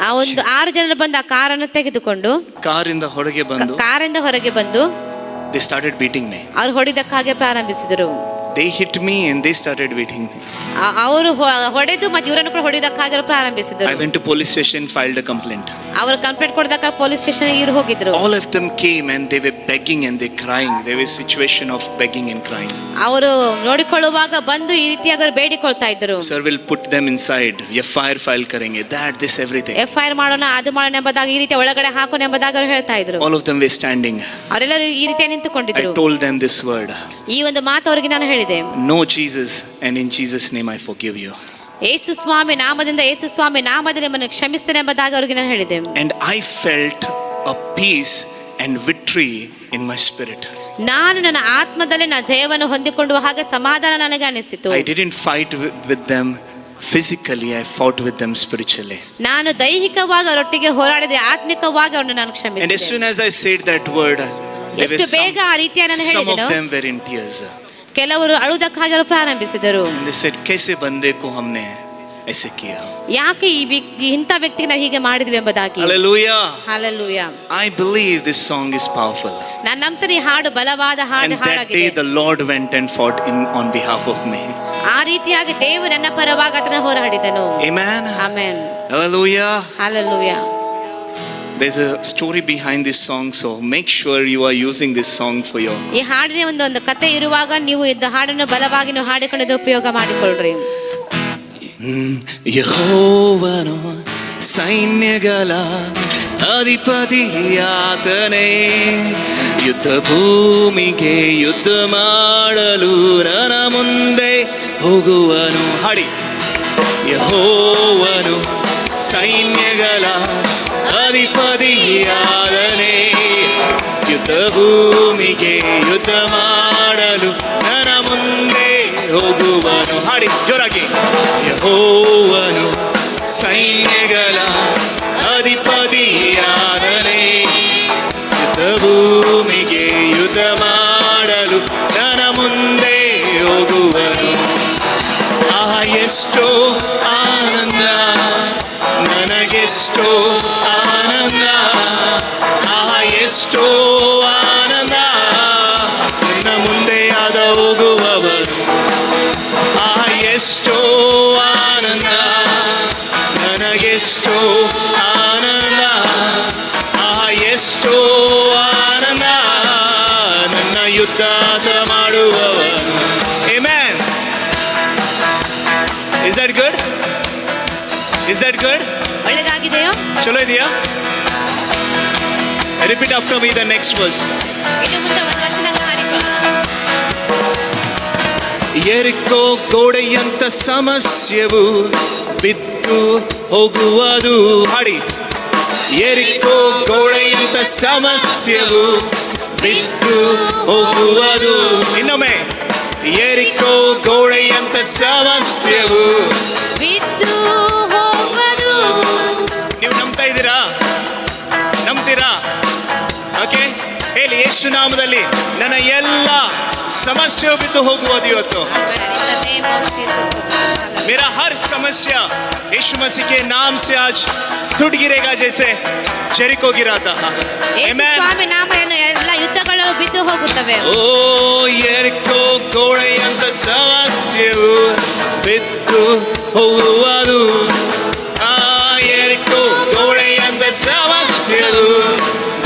[SPEAKER 2] ಆ ಒಂದು 6 ಜನರು ಬಂದು ಆ ಕಾರನ್ನು ತೆಗೆದುಕೊಂಡು
[SPEAKER 1] ಕಾರಿಂದ ಹೊರಗೆ ಬಂದು
[SPEAKER 2] ಕಾರಿಂದ ಹೊರಗೆ ಬಂದು
[SPEAKER 1] they started beating me.
[SPEAKER 2] ಅವ್ರು ಹೊಡಿದಕ್ಕಾಗಿ ಪ್ರಾರಂಭಿಸಿದರು.
[SPEAKER 1] they hit me and they started beating me.
[SPEAKER 2] ಅವರು ಹೊಡೆದು ಮತ್ತೆ ಇವರನ್ನು ಕೂಡ ಹೊಡೆಯೋದಕ್ಕಾಗಿ ಪ್ರಾರಂಭಿಸಿದರು.
[SPEAKER 1] I went to police station, filed a complaint.
[SPEAKER 2] ಅವರು ಕಂಪ್ಲೇಂಟ್ ಕೊಡೋದಕ್ಕೆ ಪೊಲೀಸ್ ಸ್ಟೇಷನ್ ಇವರು ಹೋಗಿದ್ರು.
[SPEAKER 1] All of them came and they were begging and they crying. There was a situation of begging and crying.
[SPEAKER 2] ಅವರು ನೋಡಿಕೊಳ್ಳುವಾಗ ಬಂದು ಈ ರೀತಿಯಾಗಿ ಅವರು ಬೇಡಿಕೊಳ್ತಾ ಇದ್ರು.
[SPEAKER 1] Sir will put them inside. FIR file करेंगे. That this everything.
[SPEAKER 2] FIR ಮಾಡೋಣ, ಅದು ಮಾಡೋಣ ಎಂಬುದಾಗಿ ಈ ರೀತಿ ಒಳಗಡೆ ಹಾಕೋಣ ಎಂಬುದಾಗಿ ಅವರು ಹೇಳ್ತಾ ಇದ್ರು.
[SPEAKER 1] All of them were standing.
[SPEAKER 2] ಅವರೆಲ್ಲರೂ ಈ ರೀತಿ ನಿಂತುಕೊಂಡಿದ್ರು.
[SPEAKER 1] I told them this word.
[SPEAKER 2] ಈ ಒಂದು ಮಾತು ಅವರಿಗೆ ನಾನು ಹೇಳಿದೆ.
[SPEAKER 1] Know Jesus and in Jesus name I forgive you.
[SPEAKER 2] ಯೇಸು ಸ್ವಾಮಿ ನಾಮದಿಂದ, ಯೇಸು ಸ್ವಾಮಿ ನಾಮದಲ್ಲಿ ನಿಮ್ಮನ್ನು ಕ್ಷಮಿಸ್ತೇನೆ ಎಂಬುದಾಗಿ ಅವರಿಗೆ ನಾನು ಹೇಳಿದೆ.
[SPEAKER 1] And I felt a peace and victory in my spirit.
[SPEAKER 2] ನಾನು ನನ್ನ ಆತ್ಮದಲ್ಲಿ ನಾನು ಜಯವನ್ನು ಹೊಂದಿಕೊಳ್ಳುವ ಹಾಗೆ ಸಮಾಧಾನ ನನಗೆ ಅನಿಸಿತು.
[SPEAKER 1] I didn't fight with them physically, I fought with them spiritually.
[SPEAKER 2] ನಾನು ದೈಹಿಕವಾಗಿ ಅವರೊಟ್ಟಿಗೆ ಹೋರಾಡಿದೆ, ಆತ್ಮಿಕವಾಗಿ ಅವರನ್ನು ನಾನು ಕ್ಷಮಿಸಿದೆ.
[SPEAKER 1] And as soon as I said that word,
[SPEAKER 2] ಎಷ್ಟು ಬೇಗ ಆ ರೀತಿಯಾಗಿ ನಾನು
[SPEAKER 1] some
[SPEAKER 2] ಹೇಳಿದೆನೋ,
[SPEAKER 1] of them were in tears.
[SPEAKER 2] ಕೆಲವರು ಅಳುವುದಕ್ಕಾಗಿ ಅವರು ಪ್ರಾರಂಭಿಸಿದರು.
[SPEAKER 1] And they said, कैसे बंदे को हमने ऐसे किया?
[SPEAKER 2] ಯಾಕೆ ಈ ವ್ಯಕ್ತಿ, ಇಂಥ ವ್ಯಕ್ತಿಗೆ ನಾವು ಹೀಗೆ ಮಾಡಿದ್ವಿ ಎಂಬುದಾಗಿ.
[SPEAKER 1] Hallelujah.
[SPEAKER 2] Hallelujah.
[SPEAKER 1] I believe this song is powerful.
[SPEAKER 2] ನಾನು ನಂಬ್ತೀನಿ ಈ ಹಾಡು ಬಲವಾದ
[SPEAKER 1] And that day
[SPEAKER 2] ಹಾಡಾಗಿದೆ.
[SPEAKER 1] the Lord went and fought on behalf of me.
[SPEAKER 2] ಆ ರೀತಿಯಾಗಿ ದೇವರು ನನ್ನ ಪರವಾಗಿ ಆತನ ಹೋರಾಡಿದನು.
[SPEAKER 1] Amen.
[SPEAKER 2] Amen.
[SPEAKER 1] Hallelujah.
[SPEAKER 2] Hallelujah.
[SPEAKER 1] There's a story behind this song, so make sure you are using this song for your.
[SPEAKER 2] ಈ ಹಾಡಿನ ಒಂದು ಕತೆ ಇರುವಾಗ ನೀವು ಇದ್ದ ಹಾಡನ್ನು ಬಲವಾಗಿ ನೀವು ಹಾಡಿಕೊಂಡು ಉಪಯೋಗ ಮಾಡಿಕೊಳ್ಳ್ರಿ.
[SPEAKER 1] ಯೆಹೋವನು ಸೈನ್ಯಗಳ ಅಧಿಪತಿಯಾತನೇ, ಯುದ್ಧ ಭೂಮಿಗೆ ಯುದ್ಧ ಮಾಡಲು ನನ್ನ ಮುಂದೆ ಹೋಗುವನು. ಹಾಡಿ. ಯೆಹೋವನು ಸೈನ್ಯಗಳ ಅಧಿಪತಿಯಾದನೇ, ಯುದ್ಧ ಭೂಮಿಗೆ ಯುದ್ಧ ಮಾಡಲು ನನ್ನ ಮುಂದೆ ಹೋಗುವನು. ಹಾಡಿ ಜೋರಾಗಿ. ಯೆಹೋವನು ಸೈನ್ಯಗಳ ಅಧಿಪತಿಯಾದನೇ, ಯುದ್ಧ ಭೂಮಿಗೆ ಯುದ್ಧ ಮಾಡಲು ನನ್ನ ಮುಂದೆ ಹೋಗುವನು. ಆಹಾ ಎಷ್ಟೋ ಆನಂದ, ನನಗೆಷ್ಟೋ ಆನಂದ, ಆಹಾ ಎಷ್ಟೋ ಆನಂದ, ನನ್ನ ಮುಂದೆ ಆದ ಹೋಗುವವರು. ಆಹಾ ಎಷ್ಟೋ ಆನಂದ, ನನಗೆಷ್ಟೋ ಆನಂದ, ಆಹಾ ಎಷ್ಟೋ ಆನಂದ, ನನ್ನ ಯುದ್ಧ ಮಾಡುವವರು. Amen. Is that good? Is that good?
[SPEAKER 2] ಒಳ್ಳೆದಾಗಿದೆಯೋ?
[SPEAKER 1] ಚಲೋ ಇದೆಯಾ? Repeat after me the next verse.
[SPEAKER 2] ಇನ್ನು ಮುಂದೆ ಒಂದು ವಚನಗಳನ್ನು ಹಾಡಿಕೊಳ್ಳೋಣ.
[SPEAKER 1] ಯೆರಿಕೋ ಗೋಡೆಯಂತ ಸಮಸ್ಯೆವು ಬಿದ್ದು ಹೋಗುವುದು. ಹಾಡಿ. ಯೆರಿಕೋ ಗೋಡೆಯಂತ ಸಮಸ್ಯೆವು ಬಿದ್ದು ಹೋಗುವುದು. ಇನ್ನೊಮ್ಮೆ. ಯೆರಿಕೋ ಗೋಡೆಯಂತ ಸಮಸ್ಯೆವು
[SPEAKER 2] ಬಿದ್ದು ಹೋಗುವುದು.
[SPEAKER 1] ನೀವು ನಂಬ್ತಾ ಇದ್ದೀರಾ? ನಂಬ್ತೀರಾ? ಓಕೆ, ಹೇಳಿ. ಯೇಸು ನಾಮದಲ್ಲಿ ನನ್ನ ಎಲ್ಲ ಸಮಸ್ಯೆ ಬಿದ್ದು ಹೋಗುವುದು ಇವತ್ತು.
[SPEAKER 2] In the name of Jesus.
[SPEAKER 1] मेरा हर समस्या यीशु मसीह के नाम से आज टूट गिरेगा, जैसे जेरिको गिरा था.
[SPEAKER 2] ಯೇಸು ಸ್ವಾಮಿ ನಾಮವನ್ನು ಎಲ್ಲ ಯುದ್ಧಗಳು ಬಿದ್ದು ಹೋಗುತ್ತವೆ.
[SPEAKER 1] ಓ ಯೆರಿಕೋ ಗೋಡೆಯಂತ ಸಮಸ್ಯೆವು ಬಿದ್ದು ಹೋಗುವುದು. ಆ ಯೆರಿಕೋ ಗೋಡೆಯಂತ ಸಮಸ್ಯೆವು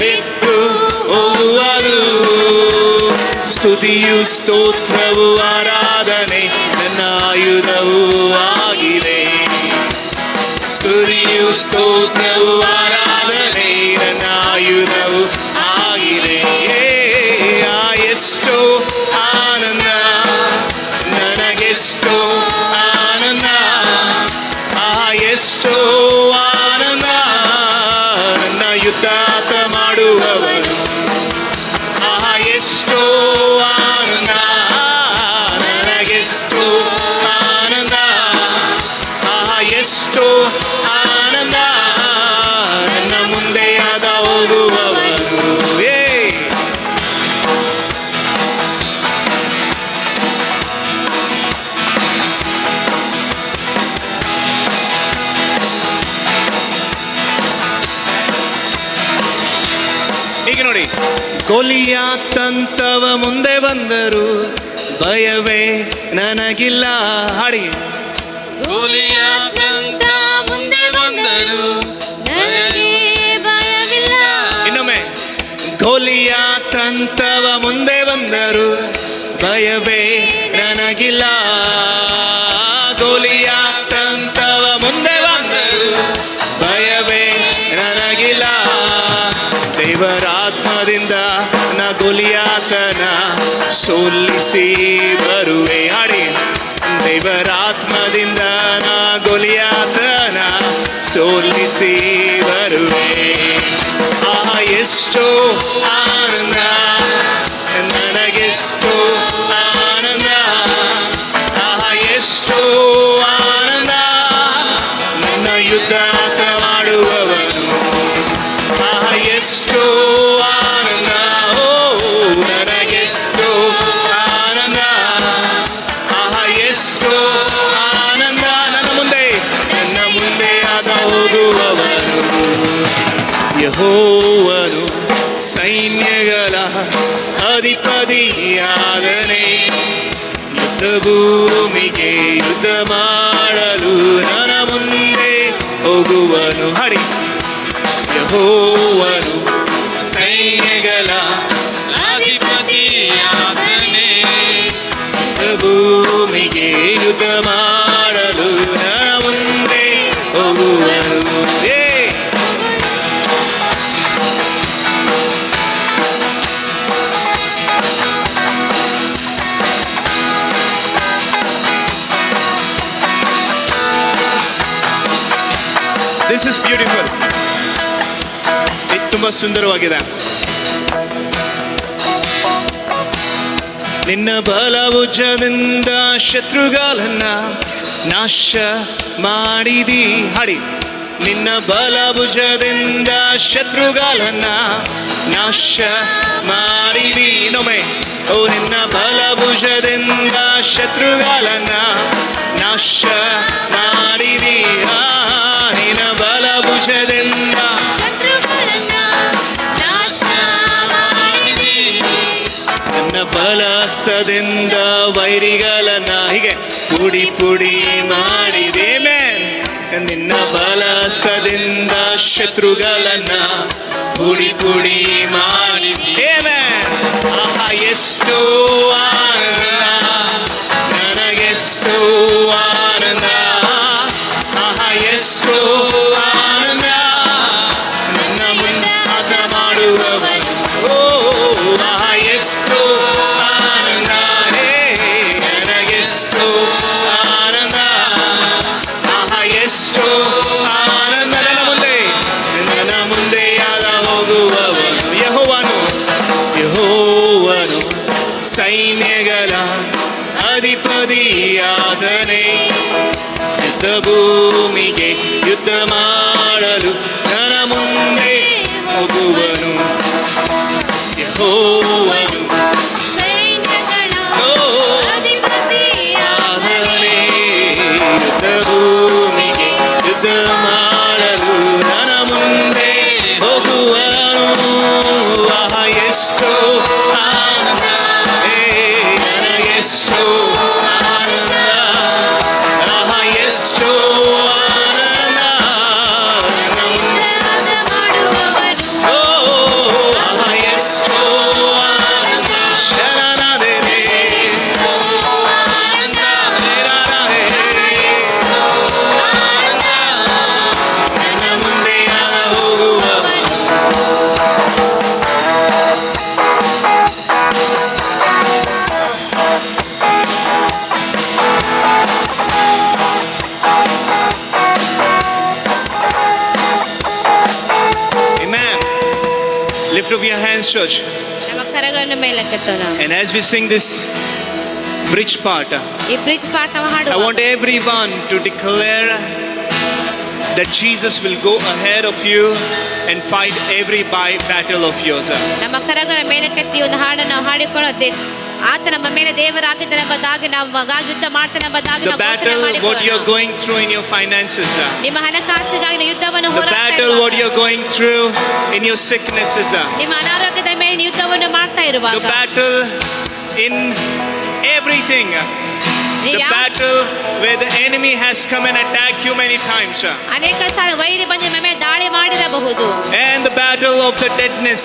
[SPEAKER 1] ಬಿದ್ದು ಹೋಗುವುದು. ಸ್ತುತಿಯು ಸ್ತೋತ್ರವು ಆರಾಧನೆ ನನ್ನ ಆಯುಧವೂ ಆಗಿದೆ. ಸ್ತುತಿಯು ಸ್ತೋತ್ರವು ಆರಾಧನೆ ನನ್ನ ಆಯುಧವು ಆಗಿದೆ. ಎಷ್ಟೋ ಆನಂದ, ನನಗೆಷ್ಟೋ ಆನಂದ, ಎಷ್ಟೋ ಆನಂದ, ನನ್ನ ಯುದ್ಧ ಮಾಡುವವರು. ಎಷ್ಟೋ ಆನಂದ, ನನಗೆಷ್ಟೋ ಆನಂದ, ಎಷ್ಟೋ ಆನಂದ, ನನ್ನ ಮುಂದೆಯಾದ ಹೋಗುವವರು. ಈಗ ನೋಡಿ. ಗೊಲಿಯಾತಂತವ ಮುಂದೆ ಬಂದರು, ಭಯವೇ ನನಗಿಲ್ಲ. ಹಾಡಿ.
[SPEAKER 2] ಗೋಲಿಯಾತಂತ ಮುಂದೆ ಬಂದರು ನನಗೆ ಭಯವಿಲ್ಲ.
[SPEAKER 1] ಇನ್ನೊಮ್ಮೆ. ಗೋಲಿಯಾತಂತವ ಮುಂದೆ ಬಂದರು ಭಯವೇ ನನಗಿಲ್ಲ. ಗೋಲಿಯಾತಂತವ ಮುಂದೆ ಬಂದರು ಭಯವೇ ನನಗಿಲ್ಲ. ದೇವರಾತ್ಮದಿಂದ ನ ಗೋಲಿಯಾತನ ಸೋಲಿಸಿ ಬರುವೆ. ಹಾಡಿ. ದೇವರಾತ್ಮದಿಂದ ನಾ ಗೋಲಿಯಾತನ ಸೋಲಿಸಿ ಬರುವೆ. ಆಹಾ ಎಷ್ಟೋ ಆನಂದ ನನಗೆಷ್ಟೋ ಆನಂದ. ಆಹಾ ಎಷ್ಟೋ ಆನಂದ ನನ್ನ ಯುದ್ಧ ಮಾಡುವವನು. ಆಹಾ ಎಷ್ಟೋ ಆನಂದ ಓ ನನಗೆಷ್ಟೋ ಆನಂದ. ಆಹಾ ಎಷ್ಟೋ ಆನಂದ ನನ್ನ ಮುಂದೆ ಆದ ಹೋಗುವವನು. ಯೆಹೋವನು ಸೈನ್ಯಗಳ ಅಧಿಪತಿಯಾದನೆ. ಯುದ್ಧ ಭೂಮಿಗೆ ಯುದ್ಧ ಮಾಡಲು ನನ್ನ ಮುಂದೆ ಹೋಗುವನು. ಹಾಡಿ. ಯೆಹೋವನು ಸೈನ್ಯಗಳ
[SPEAKER 2] ಅಧಿಪತಿಯಾದನೆ.
[SPEAKER 1] ಯುದ್ಧ ಭೂಮಿಗೆ ಯುದ್ಧ ಮಾಡಲು ನನ್ನ ಮುಂದೆ ಹೋಗುವನು. This is beautiful. ಇದು ತುಂಬಾ ಸುಂದರವಾಗಿದೆ. ನಿನ್ನ ಬಲಭುಜದಿಂದ ಶತ್ರುಗಳನ್ನ ನಾಶ ಮಾಡಿದಿ. ಹಾಡಿ. ನಿನ್ನ ಬಲಭುಜದಿಂದ ಶತ್ರುಗಳನ್ನ ನಾಶ ಮಾಡಿದಿ. ಇನ್ನೊಮ್ಮೆ. ಓ ನಿನ್ನ ಬಲಭುಜದಿಂದ ಶತ್ರುಗಳನ್ನ ನಾಶ ಮಾಡಿದಿ. ನಿನ್ನ ಬಲಭುಜದಿಂದ
[SPEAKER 2] ಶತ್ರುಗಳನ್ನ ನಾಶ ಮಾಡಿದಿ.
[SPEAKER 1] ನನ್ನ ಬಲಹಸ್ತದಿಂದ ವೈರಿಗಳನ್ನ ಹೀಗೆ ಪುಡಿ ಪುಡಿ ಮಾಡಿದೆ. ಆಮೆನ್. ನಿನ್ನ ಬಲಹಸ್ತದಿಂದ ಶತ್ರುಗಳನ್ನ ಪುಡಿ ಪುಡಿ ಮಾಡಿದೆ. ಆಮೆನ್. ಆಹಾ ಎಷ್ಟೋ ಆನಂದ ನನಗೆಷ್ಟೋ ಆನಂದ. ಆಹಾ ಎಷ್ಟೋ ಆನಂದ ನನ್ನ ಮುಂದೆ ಆತ ಮಾಡುವವನು. ಓ ಆಹಾ ಎಷ್ಟೋ ಆನಂದ ನನಗೆಷ್ಟೋ ಆನಂದ. ಆಹಾ ಎಷ್ಟೋ ಆನಂದ ನನ್ನ ಮುಂದೆ ಆದ ಹೋಗುವವನು. ಯೆಹೋವನು ಸೈನ್ಯಗಳ ಅಧಿಪತಿಯಾದನೆ. ಯುದ್ಧ ಭೂಮಿಗೆ ಯುದ್ಧ ಮಾಡಲು ನನ್ನ ಮುಂದೆ ಹೋಗುವನು. ಯೆಹೋವನು
[SPEAKER 2] ಸೈನ್ಯಗಳ
[SPEAKER 1] ಆದನೆ. ಯುದ್ಧ ಭೂಮಿಗೆ ಯುದ್ಧ ಮಾಡಲು ನನ್ನ ಮುಂದೆ ಹೋಗುವನು. ಆಹಾ ಎಷ್ಟೋ ಆನಂದ ನನಗೆಷ್ಟೋ ಆನಂದ. ಆಹಾ ಎಷ್ಟೋ ಆನಂದ ನನ್ನ ಮುಂದೆ
[SPEAKER 2] ಮಾಡುವವನು.
[SPEAKER 1] ಓ ಆಹಾ ಎಷ್ಟೋ ಆನಂದ. ಶರಣಾದೆ
[SPEAKER 2] ಎಷ್ಟೋ ಆನಂದ. ಆನಂದ ನನ್ನ ಮುಂದೆ ಹೋಗುವವನು.
[SPEAKER 1] Amen. Lift up your hands, church.
[SPEAKER 2] ನಮ್ಮ ಕರಗಳನ್ನು ಮೇಲಕ್ಕೆತ್ತೋಣ.
[SPEAKER 1] And as we sing this bridge part,
[SPEAKER 2] ಈ ಬ್ರಿಡ್ಜ್ ಪಾಠವ
[SPEAKER 1] I
[SPEAKER 2] ಹಾಡುವ.
[SPEAKER 1] want everyone to declare that Jesus will go ahead of you and fight every battle of yours.
[SPEAKER 2] ನಮ್ಮ ಕರಗಳ ಮೇಲಕ್ಕೆತ್ತಿ ಒಂದು ಹಾಡನ್ನು ಹಾಡಿಕೊಳ್ಳುತ್ತೆ. ಆತ ನಮ್ಮ ಮೇಲೆ ದೇವರಾಗಿದ್ದನೆಂಬುದಾಗಿ ನಮಗಾಗಿ ಯುದ್ಧ ಮಾಡ್ತಾನೆಂಬುದಾಗಿ
[SPEAKER 1] The
[SPEAKER 2] ನಾವು ಘೋಷಣೆ
[SPEAKER 1] battle what
[SPEAKER 2] ಮಾಡಿಕೊಳ್ಳೋಣ.
[SPEAKER 1] you're going through in your finances,
[SPEAKER 2] ನಿಮ್ಮ ಹಣಕಾಸಿಗಾಗಿ ನೀವು ಯುದ್ಧವನ್ನು
[SPEAKER 1] the
[SPEAKER 2] ಹೋರಾಡ್ತಾ
[SPEAKER 1] battle what
[SPEAKER 2] ಇರುವಾಗ,
[SPEAKER 1] you're going through in your sicknesses,
[SPEAKER 2] ನಿಮ್ಮ ಅನಾರೋಗ್ಯದ ಮೇಲೆ ನೀವು ಯುದ್ಧವನ್ನು ಮಾಡ್ತಾ
[SPEAKER 1] the
[SPEAKER 2] ಇರುವಾಗ,
[SPEAKER 1] battle in every everything. The battle where the enemy has come and attacked you many times.
[SPEAKER 2] ಅನೇಕ ಸಾಲ ವೈರಿ ಬಂದು ನಮ್ಮ ಮೇಲೆ ದಾಳಿ ಮಾಡಿರಬಹುದು.
[SPEAKER 1] And the battle of the deadness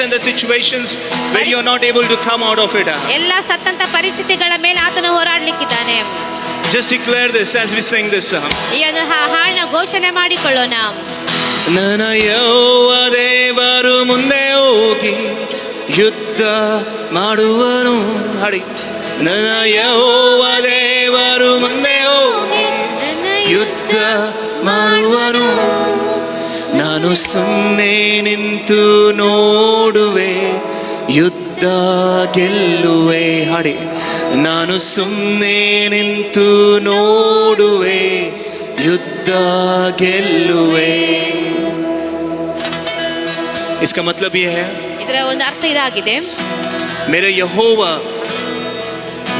[SPEAKER 1] and the situations where you are not able to come out of it.
[SPEAKER 2] ಎಲ್ಲ ಸತ್ತಂತ ಪರಿಸ್ಥಿತಿಗಳ ಮೇಲೆ ಆತನು ಹೋರಾಡಲಿಕ್ಕಿದ್ದಾನೆ.
[SPEAKER 1] Just declare this as we sing this.
[SPEAKER 2] ಈ ಒಂದು ಹಾಡನ್ನ ಘೋಷಣೆ ಮಾಡಿಕೊಳ್ಳೋಣ.
[SPEAKER 1] ನನ್ನ ಯೆಹೋವ ದೇವರು ಮುಂದೆ ಹೋಗಿ ಯುದ್ಧ ಮಾಡುವನು. ಹಾಡಿ. ನನ್ನ ಯೆಹೋವ ದೇವರು ಮುಂದೆ ಹೋಗಿ ಯುದ್ಧ ಮಾಡುವನು. ನಾನು ಸುಮ್ಮನೆ ನಿಂತು ನೋಡುವೆ ಯುದ್ಧ ಗೆಲ್ಲುವೆ. ಹಾಡಿ. ನಾನು ಸುಮ್ಮನೆ ನಿಂತು ನೋಡುವೆ ಯುದ್ಧ ಗೆಲ್ಲುವೆ. इसका मतलब ये है,
[SPEAKER 2] ಇದರ ಒಂದು ಅರ್ಥ ಇದಾಗಿದೆ,
[SPEAKER 1] मेरे यहोवा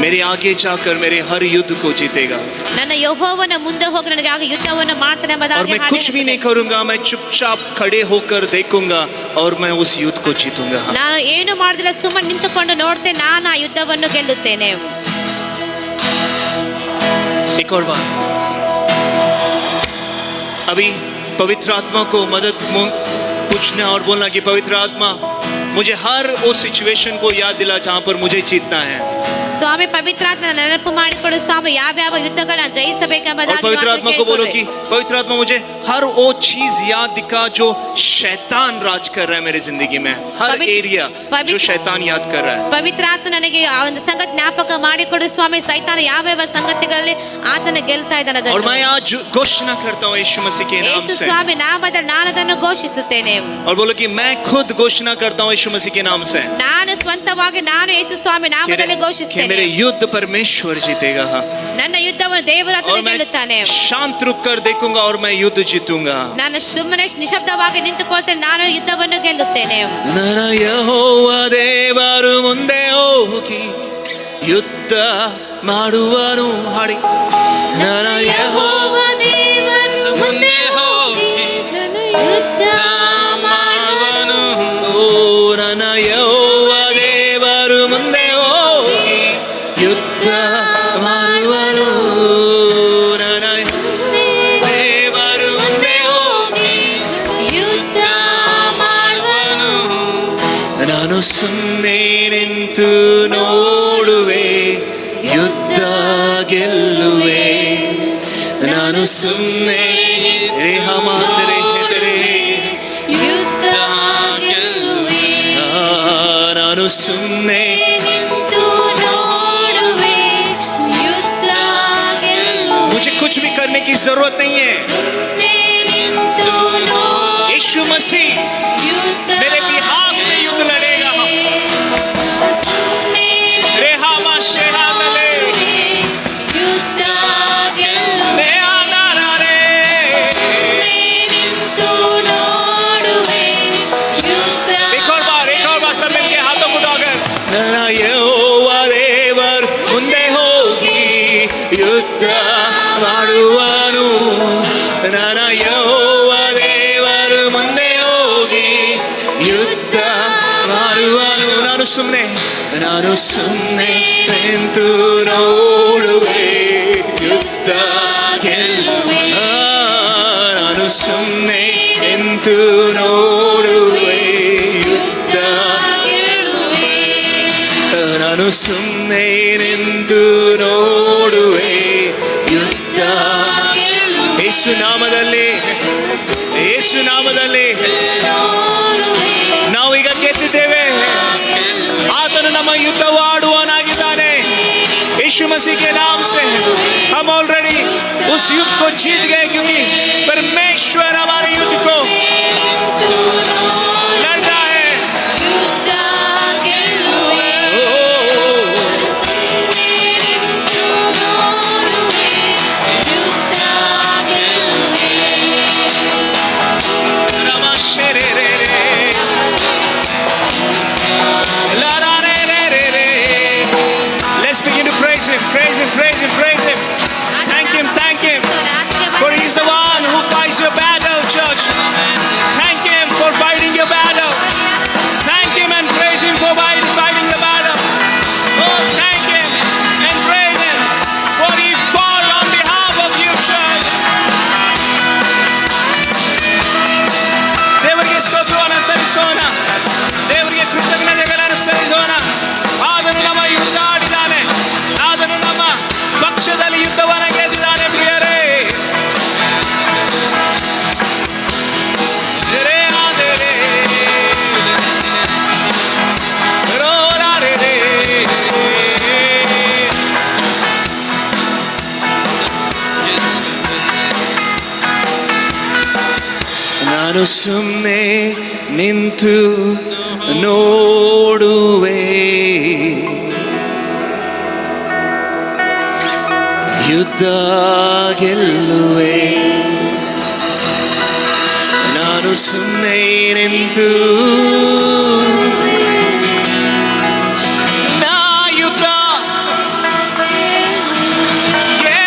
[SPEAKER 1] मेरे आगे जाकर मेरे हर युद्ध को जीतेगा.
[SPEAKER 2] ನನ್ನ ಯೆಹೋವನ ಮುಂದೆ ಹೋಗಿ ನನಗೆ ಆಗ ಯುದ್ಧವನ್ನು ಮಾಡ್ತಾನೆ
[SPEAKER 1] और मैं कुछ भी नहीं करूंगा, मैं चुपचाप खड़े होकर देखूंगा और मैं उस युद्ध को जीतूंगा.
[SPEAKER 2] ನಾನು ಏನು ಮಾಡೋದಿಲ್ಲ, ಸುಮ್ಮನೆ ನಿಂತುಕೊಂಡು ನೋಡ್ತೇನೆ, ನಾನು ಆ ಯುದ್ಧವನ್ನು ಗೆಲ್ಲುತ್ತೇನೆ.
[SPEAKER 1] एक और बात, अभी पवित्र आत्मा को मदद पूछना और बोलना कि पवित्र आत्मा मुझे हर उस सिचुएशन को याद दिला जहां पर मुझे जीतना है.
[SPEAKER 2] स्वामी पवित्रात्मा ನೆನಪು ಮಾಡಿಕೊಡು ಸ್ವಾಮಿ, ಯಾವ ಯುದ್ಧಗಳನ್ನು ಜಯಿಸಬೇಕೆಂಬುದಾಗಿ.
[SPEAKER 1] पवित्र आत्मा को बोलो कि पवित्र आत्मा मुझे हर वो चीज याद दिखा जो शैतान राज कर रहा है मेरी जिंदगी में. हर एरिया जो शैतान याद कर रहा है.
[SPEAKER 2] ಪವಿತ್ರ ಆತ್ಮ ನನಗೆ ಆ ಒಂದು ಸಂಗತಿ ಜ್ಞಾಪಕ ಮಾಡಿಕೊಡು ಸ್ವಾಮಿ, ಸೈತಾನ ಯಾವ ಸಂಗತಿಗಳಲ್ಲಿ ಆತನ ಗೆಲ್ತಾ ಇದ್ದಾನೆ.
[SPEAKER 1] और मैं आज घोषणा करता हूं यीशु मसीह के नाम
[SPEAKER 2] ಯೇಸು
[SPEAKER 1] से.
[SPEAKER 2] ಸ್ವಾಮಿ ನಾಮದಲ್ಲಿ ನಾನು ಅದನ್ನು ಘೋಷಿಸುತ್ತೇನೆ.
[SPEAKER 1] और बोलो कि मैं खुद घोषणा करता हूं यीशु मसीह के नाम से.
[SPEAKER 2] ನಾನು ಸ್ವಂತವಾಗಿ ನಾನು ಯೇಸು ಸ್ವಾಮಿ ನಾಮದಲ್ಲಿ ಘೋಷಿಸುತ್ತೇನೆ.
[SPEAKER 1] मेरे युद्ध परमेश्वर जीतेगा.
[SPEAKER 2] ನನ್ನ ಯುದ್ಧವನ್ನು ದೇವರು ಆತನು ಗೆಲ್ಲುತ್ತಾನೆ.
[SPEAKER 1] शांत रुक कर देखूंगा और मैं युद्ध जीतूंगा.
[SPEAKER 2] ನಾನು ಸುಮ್ಮನೆ ನಿಶಬ್ದವಾಗಿ ನಿಂತುಕೊಳ್ತೇನೆ, ನಾನು ಯುದ್ಧವನ್ನು ಗೆಲ್ಲುತ್ತೇನೆ.
[SPEAKER 1] ನನ್ನ ಯೆಹೋವ ದೇವರು ಮುಂದೆ ಹೋಗಿ ಯುದ್ಧ ಮಾಡುವನು. ಹಾಡಿ. ನನ್ನ ಯೆಹೋವ
[SPEAKER 2] ದೇವರು ಮುಂದೆ ಹೋಗಿ ಯುದ್ಧ ಮಾಡುವನು.
[SPEAKER 1] ಓ ನನ್ನ ಯೆಹೋವ ದೇವರು ಮುಂದೆ ಹೋಗಿ ಯುದ್ಧ ಮಾಡುವನು. ನನ್ನ ದೇವರು ಮುಂದೆ ಹೋಗಿ
[SPEAKER 2] ಯುದ್ಧ ಮಾಡುವನು.
[SPEAKER 1] ನಾನು ಸುಮ್ಮನೆ ನಿಂತು ನೋಡುವೆ ಯುದ್ಧ ಗೆಲ್ಲುವೆ. ನಾನು ಸುಮ್ಮನೆ
[SPEAKER 2] ಯುದ್ಧ ಗೆಲ್ಲುವೆ.
[SPEAKER 1] ನಾನು ಸುಮ್ಮನೆ
[SPEAKER 2] ನಿಂತು ನೋಡುವೆ ಯುದ್ಧ ಗೆಲ್ಲುವೆ.
[SPEAKER 1] मुझे कुछ भी करने की जरूरत नहीं है.
[SPEAKER 2] ಸುಮ್ಮನೆ ನಿಂತು
[SPEAKER 1] यीशु मसीह
[SPEAKER 2] ಯುದ್ಧ
[SPEAKER 1] मेरे बिहाफ में युद्ध लड़ेगा.
[SPEAKER 2] ಸುಮ್ಮನೆ
[SPEAKER 1] रेहामा शेहादले
[SPEAKER 2] ಯುದ್ಧ ಗೆಲ್ಲುವೆ.
[SPEAKER 1] नेहादारे.
[SPEAKER 2] ಸುಮ್ಮನೆ ನಿಂತು ನೋಡುವೆ ಯುದ್ಧ.
[SPEAKER 1] एक और बार सब मिलके हाथों को उठाकर ನನ್ನ ಯೆಹೋವ ದೇವರು ಮುಂದೆ ಹೋಗಿ ಯುದ್ಧ ಮಾಡುವನು. ನನ್ನ ಯೆಹೋವ ದೇವರು ಮುಂದೆ ಹೋಗಿ ಯುದ್ಧ ಮಾಡುವನು. ನಾನು ಸುಮ್ಮನೆ ನಿಂತು ನೋಡುವೆ ಯುದ್ಧ ಗೆಲ್ಲುವೆ. ನಾನು ಸುಮ್ಮನೆ ನಿಂತು ನೋಡುವೆ ಯುದ್ಧ
[SPEAKER 2] ಗೆಲ್ಲುವೆ.
[SPEAKER 1] ನಾನು ಸುಮ್ಮನೆ ನಿಂತು ನೋಡುವೆ ಯುದ್ಧ. ಯೇಸು ನಾಮದಲ್ಲಿ ನಾವೀಗ ಗೆದ್ದಿದ್ದೇವೆ. ಆತನು ನಮ್ಮ ಯುದ್ಧವಾಡುವನಾಗಿದ್ದಾನೆ. यीशु मसीह के नाम से हम ऑलरेडी उस युद्ध को जीत गए, क्योंकि परमेश्वर हमारे युद्ध को लड़ता है. Let's begin to praise him. Thank him. For he's the one ನಾನು ಸುಮ್ಮನೆ ನಿಂತು ನೋಡುವೆ, ಯುದ್ಧ ಗೆಲ್ಲುವೆ. ನಾನು ಸುಮ್ಮನೆ ನಿಂತು ನಾ ಯುದ್ಧ ಗೆಲ್ಲುವೆ.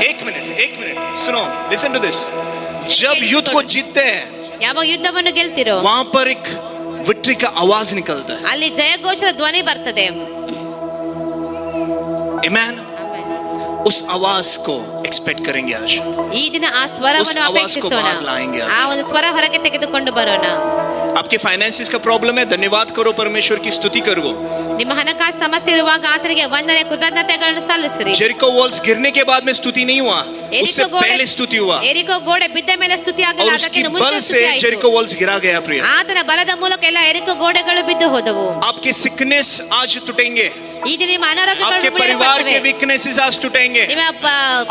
[SPEAKER 1] एक मिनट सुनो, लिसन टू दिस. जब युद्ध को जीतते हैं
[SPEAKER 2] ಯಾವಾಗ ಯುದ್ಧವನ್ನು ಗೆಲ್ತಿರೋ
[SPEAKER 1] वहां पर एक विक्ट्री का आवाज निकलता है.
[SPEAKER 2] ಅಲ್ಲಿ ಜಯಘೋಷದ ಧ್ವನಿ ಬರ್ತದೆ.
[SPEAKER 1] आमेन. उस आवाज को एक्सपेक्ट करेंगे आज.
[SPEAKER 2] ಈ ದಿನ ಆ ಸ್ವರವನ್ನು ಅಪೇಕ್ಷಿಸೋಣ. ಆ ಒಂದು ಸ್ವರ ಹೊರಗೆ ತೆಗೆದುಕೊಂಡು ಬರೋಣ.
[SPEAKER 1] आपके फाइनेंसेस का प्रॉब्लम है, धन्यवाद करो, परमेश्वर की स्तुति करो.
[SPEAKER 2] ನಿಮ್ಮ ಹಣಕಾಸು ಸಮಸ್ಯೆ ಇರುವಾಗ ಆತನಿಗೆ ವಂದನೆ ಕೃತಜ್ಞತೆಗಳನ್ನು ಸಲ್ಲಿಸಿರಿ.
[SPEAKER 1] जेरिको वॉल्स गिरने के बाद में स्तुति नहीं हुआ, उससे पहले स्तुति हुआ.
[SPEAKER 2] ಎರಿಕೋ ಗೋಡೆ ಬಿದ್ದ ಮೇಲೆ ಸ್ತುತಿ ಆಗಲಿಲ್ಲ, ಅದಕ್ಕಿಂತ ಮುಂಚೆ ಸ್ತುತಿ ಆಯಿತು.
[SPEAKER 1] जेरिको वॉल्स गिरा गया प्रिय.
[SPEAKER 2] ಆತನ ಬಲದ ಮೂಲಕ ಎಲ್ಲ ಎರಿಕೋ ಗೋಡೆಗಳು ಬಿದ್ದು ಹೋದವು.
[SPEAKER 1] आपके सिकनेस आज टूटेंगे.
[SPEAKER 2] ಈ ದಿನ ನಿಮ್ಮ ಅನಾರೋಗ್ಯಗಳು
[SPEAKER 1] आपके परिवार के वीकनेसेस आज टूटेंगे.
[SPEAKER 2] ನಿಮ್ಮ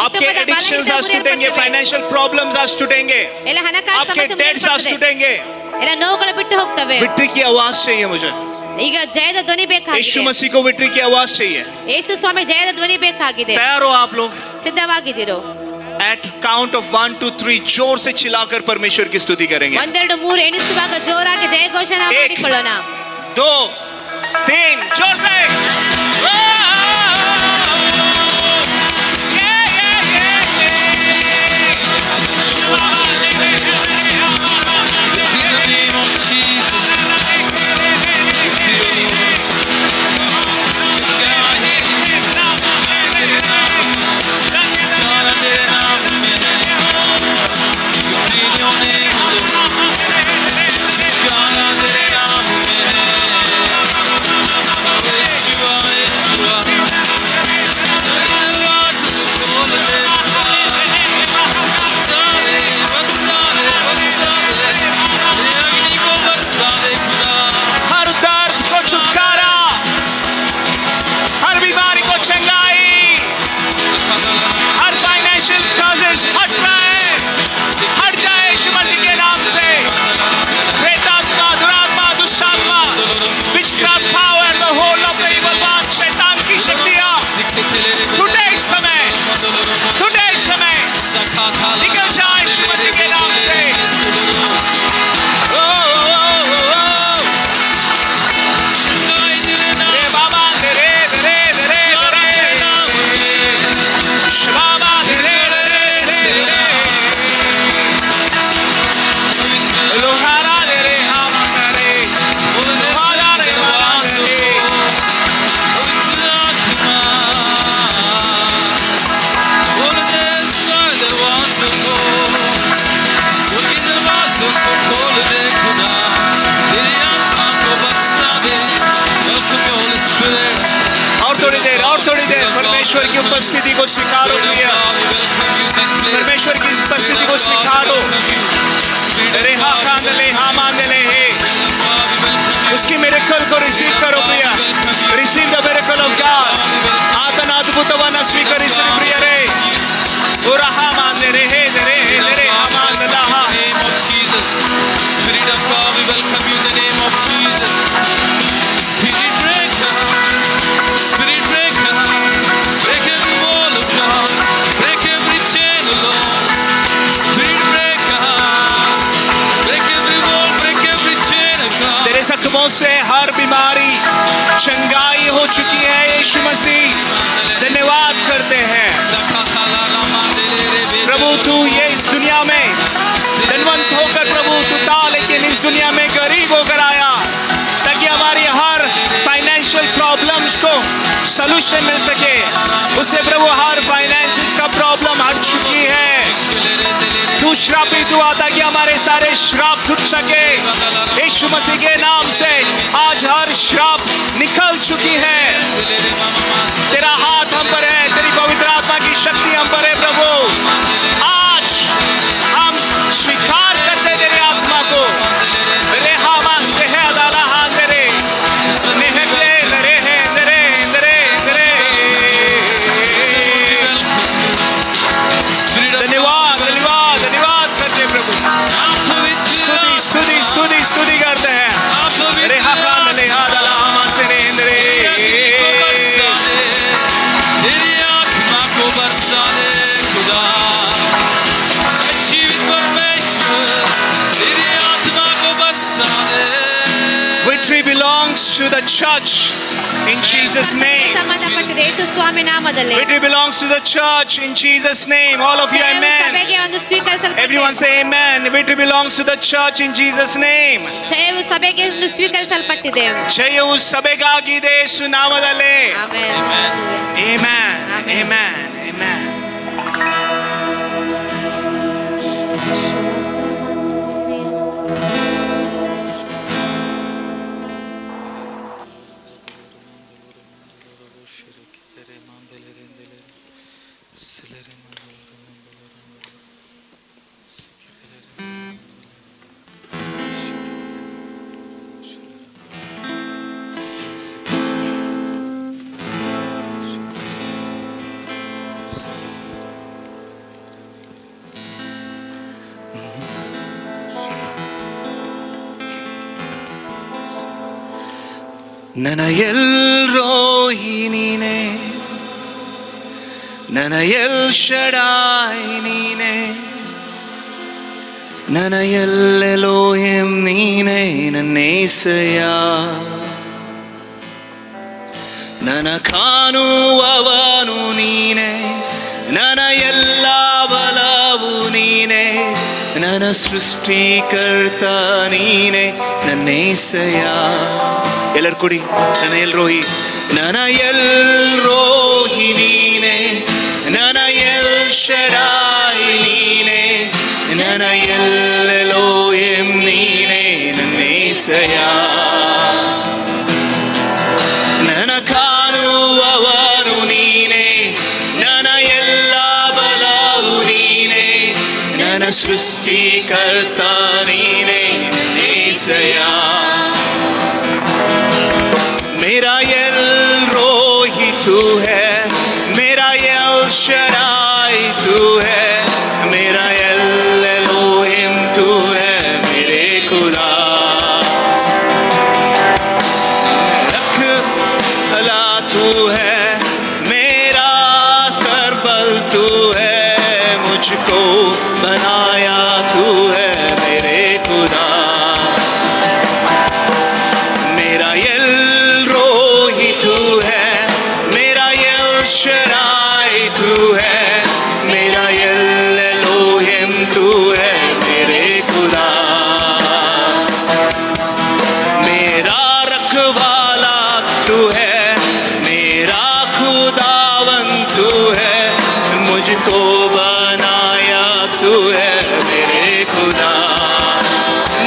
[SPEAKER 1] आपके एडिक्शंस आज टूटेंगे. फाइनेंशियल प्रॉब्लम्स आज टूटेंगे.
[SPEAKER 2] ಎಲ್ಲ ಹಣಕಾಸು
[SPEAKER 1] आपके
[SPEAKER 2] ಸಮಸ್ಯೆ
[SPEAKER 1] डेट्स आज टूटेंगे.
[SPEAKER 2] ಎಲ್ಲ ನೋವುಗಳು ಬಿಟ್ಟು ಹೋಗ್ತವೆ.
[SPEAKER 1] विक्ट्री की आवाज चाहिए मुझे.
[SPEAKER 2] ಈಗ ಜಯದ ಧ್ವನಿ
[SPEAKER 1] यीशु
[SPEAKER 2] ಬೇಕಾಗಿದೆ.
[SPEAKER 1] मसीह को विक्ट्री की आवाज चाहिए.
[SPEAKER 2] ಯೇಸು ಸ್ವಾಮಿ ಜಯದ ಧ್ವನಿ ಬೇಕಾಗಿದೆ.
[SPEAKER 1] तैयार हो आप लोग?
[SPEAKER 2] ಸಿದ್ಧವಾಗಿದ್ದೀರೋ?
[SPEAKER 1] At count of 1 2 3 जोर से चिल्लाकर परमेश्वर की स्तुति करेंगे.
[SPEAKER 2] 1 2 3 ಎಣಿಸುವಾಗ ಜೋರಾಗಿ ಜಯ ಘೋಷಣೆ ಮಾಡಿಕೊಳ್ಳೋಣ.
[SPEAKER 1] 2 3 जोर से. परमेश्वर की उपस्थिति को स्वीकारो भैया. परमेश्वर की उपस्थिति को स्वीकारो. रेहा कांदले हामांदले है. उसकी मिरेकल को रिसीव करो भैया. Receive the miracle of God. ಆತನ ಅದ್ಭುತವನ್ನ ಸ್ವೀಕರಿಸಿರಿ ಪ್ರಿಯರೇ. ಓರಹಾ ಮಾಂದಲೆ ಹೇ ದರೆ ದರೆ ಹಾಮಾಂದಲಹ.
[SPEAKER 3] Spirit of God, we welcome you in the name of Jesus. Spirit breaker, Spirit breaker, break every wall of God, break every chain, Lord. Spirit breaker, break every wall, break every chain of God.
[SPEAKER 1] तेरे जख्मों से हर बीमारी चंगाई हो चुकी है यीशु मसीह. धन्यवाद करते हैं प्रभु. तू ये इस दुनिया में धनवंत होकर प्रभु तू था, लेकिन इस दुनिया में गरीब होकर आया ताकि हमारी हर फाइनेंशियल प्रॉब्लम्स को सलूशन मिल सके. उसे प्रभु हर फाइनेंसिस का प्रॉब्लम हट चुकी है. तू श्रापित हुआ ताकि हमारे सारे श्राप टूट सके. यीशु मसीह के नाम से आज हर श्राप निकल चुकी है. तेरा हाथ हम पर है, तेरी पवित्र आत्मा की शक्ति हम पर है प्रभु. आज हम स्वीकार करते तेरे आत्मा को. स्तुति करते हैं।
[SPEAKER 3] आप पवित्र
[SPEAKER 1] रे हकान ले आदला मासने इंद्रे
[SPEAKER 3] को बरसा दे, तेरी आत्मा को बरसा दे खुदा। जीवित परमेश्वर, तेरी आत्मा को बरसा दे।
[SPEAKER 1] Victory belongs to the church in Jesus' name.
[SPEAKER 2] ಸಂಬಂಧಪಟ್ಟಿದೆ ಯೇಸು ಸ್ವಾಮಿ ನಾಮದಲ್ಲಿ.
[SPEAKER 1] Victory belongs to the church in Jesus' name. All of you,
[SPEAKER 2] ಜಯವು
[SPEAKER 1] amen.
[SPEAKER 2] ಸಭೆಗೆ ಒಂದು ಸ್ವೀಕರಿಸಲ್ಪಟ್ಟಿದೆ.
[SPEAKER 1] Everyone say amen. Victory belongs to the church in Jesus' name.
[SPEAKER 2] ಜಯವು ಸಭೆಗೆ ಒಂದು ಸ್ವೀಕರಿಸಲ್ಪಟ್ಟಿದೆ.
[SPEAKER 1] ಜಯವು ಸಭೆಗಾಗಿದೆ ಯೇಸು ನಾಮದಲ್ಲಿ.
[SPEAKER 2] Amen.
[SPEAKER 1] Amen.
[SPEAKER 2] Amen.
[SPEAKER 1] Amen. Amen. ನನ್ನ ಎಲ್ರೋಹಿ ನೀನೆ, ನನ್ನ ಎಲ್ ಶಡಾಯ್ ನೀನೆ, ನನ್ನ ಎಲ್ಲೆಲೋಹಿಂ ನೀನೆ, ನನ್ನ యేసయ్య. ನನ್ನ ಕಾಣುವವನು ನೀನೆ, ನನ್ನ ಎಲ್ಲ ಬಲವು ನೀನೆ, ನನ್ನ ಸೃಷ್ಟಿಕರ್ತ ನೀನೆ, ನನ್ನ యేసయ్య. ಎಲ್ಲರೂ ಕೊಡಿ, ನನ್ನ ಎಲ್ರೋಹಿ, ನನ್ನ ಎಲ್ರೋಹಿ ನೀನೆ, ನನ್ನ ಎಲ್ ಶಡಾಯ್ ನೀನೆ, ನನ್ನ ಎಲ್ಲೆಲೋಹಿಂ ನೀನೆ, ನನ್ನ యేసయ్య. ನನ್ನ ಕಾಣುವವನು ನೀನೆ, ನನ್ನ ಎಲ್ಲ ಬಲವು ನೀನೆ, ನನ್ನ ಸೃಷ್ಟಿಕರ್ತ ನೀನೆ, ನನ್ನ యేసయ్య. मेरा एल-रोही तू है, मेरा एल-शडाई तू है, मेरा एल-एलोहिम तू है, मेरे खुदा. रखला तू है, मेरा सरबल तू है, मुझको बनाया तू है, मेरे खुदा. मेरा एल-रोही तू है, मेरा एल-शडाई तू है, मेरा एल-एलोहिम तू है, मेरे खुदा. मेरा रखवाला तू है, मेरा खुदावन तू है, मुझको बनाया तू है, मेरे खुदा.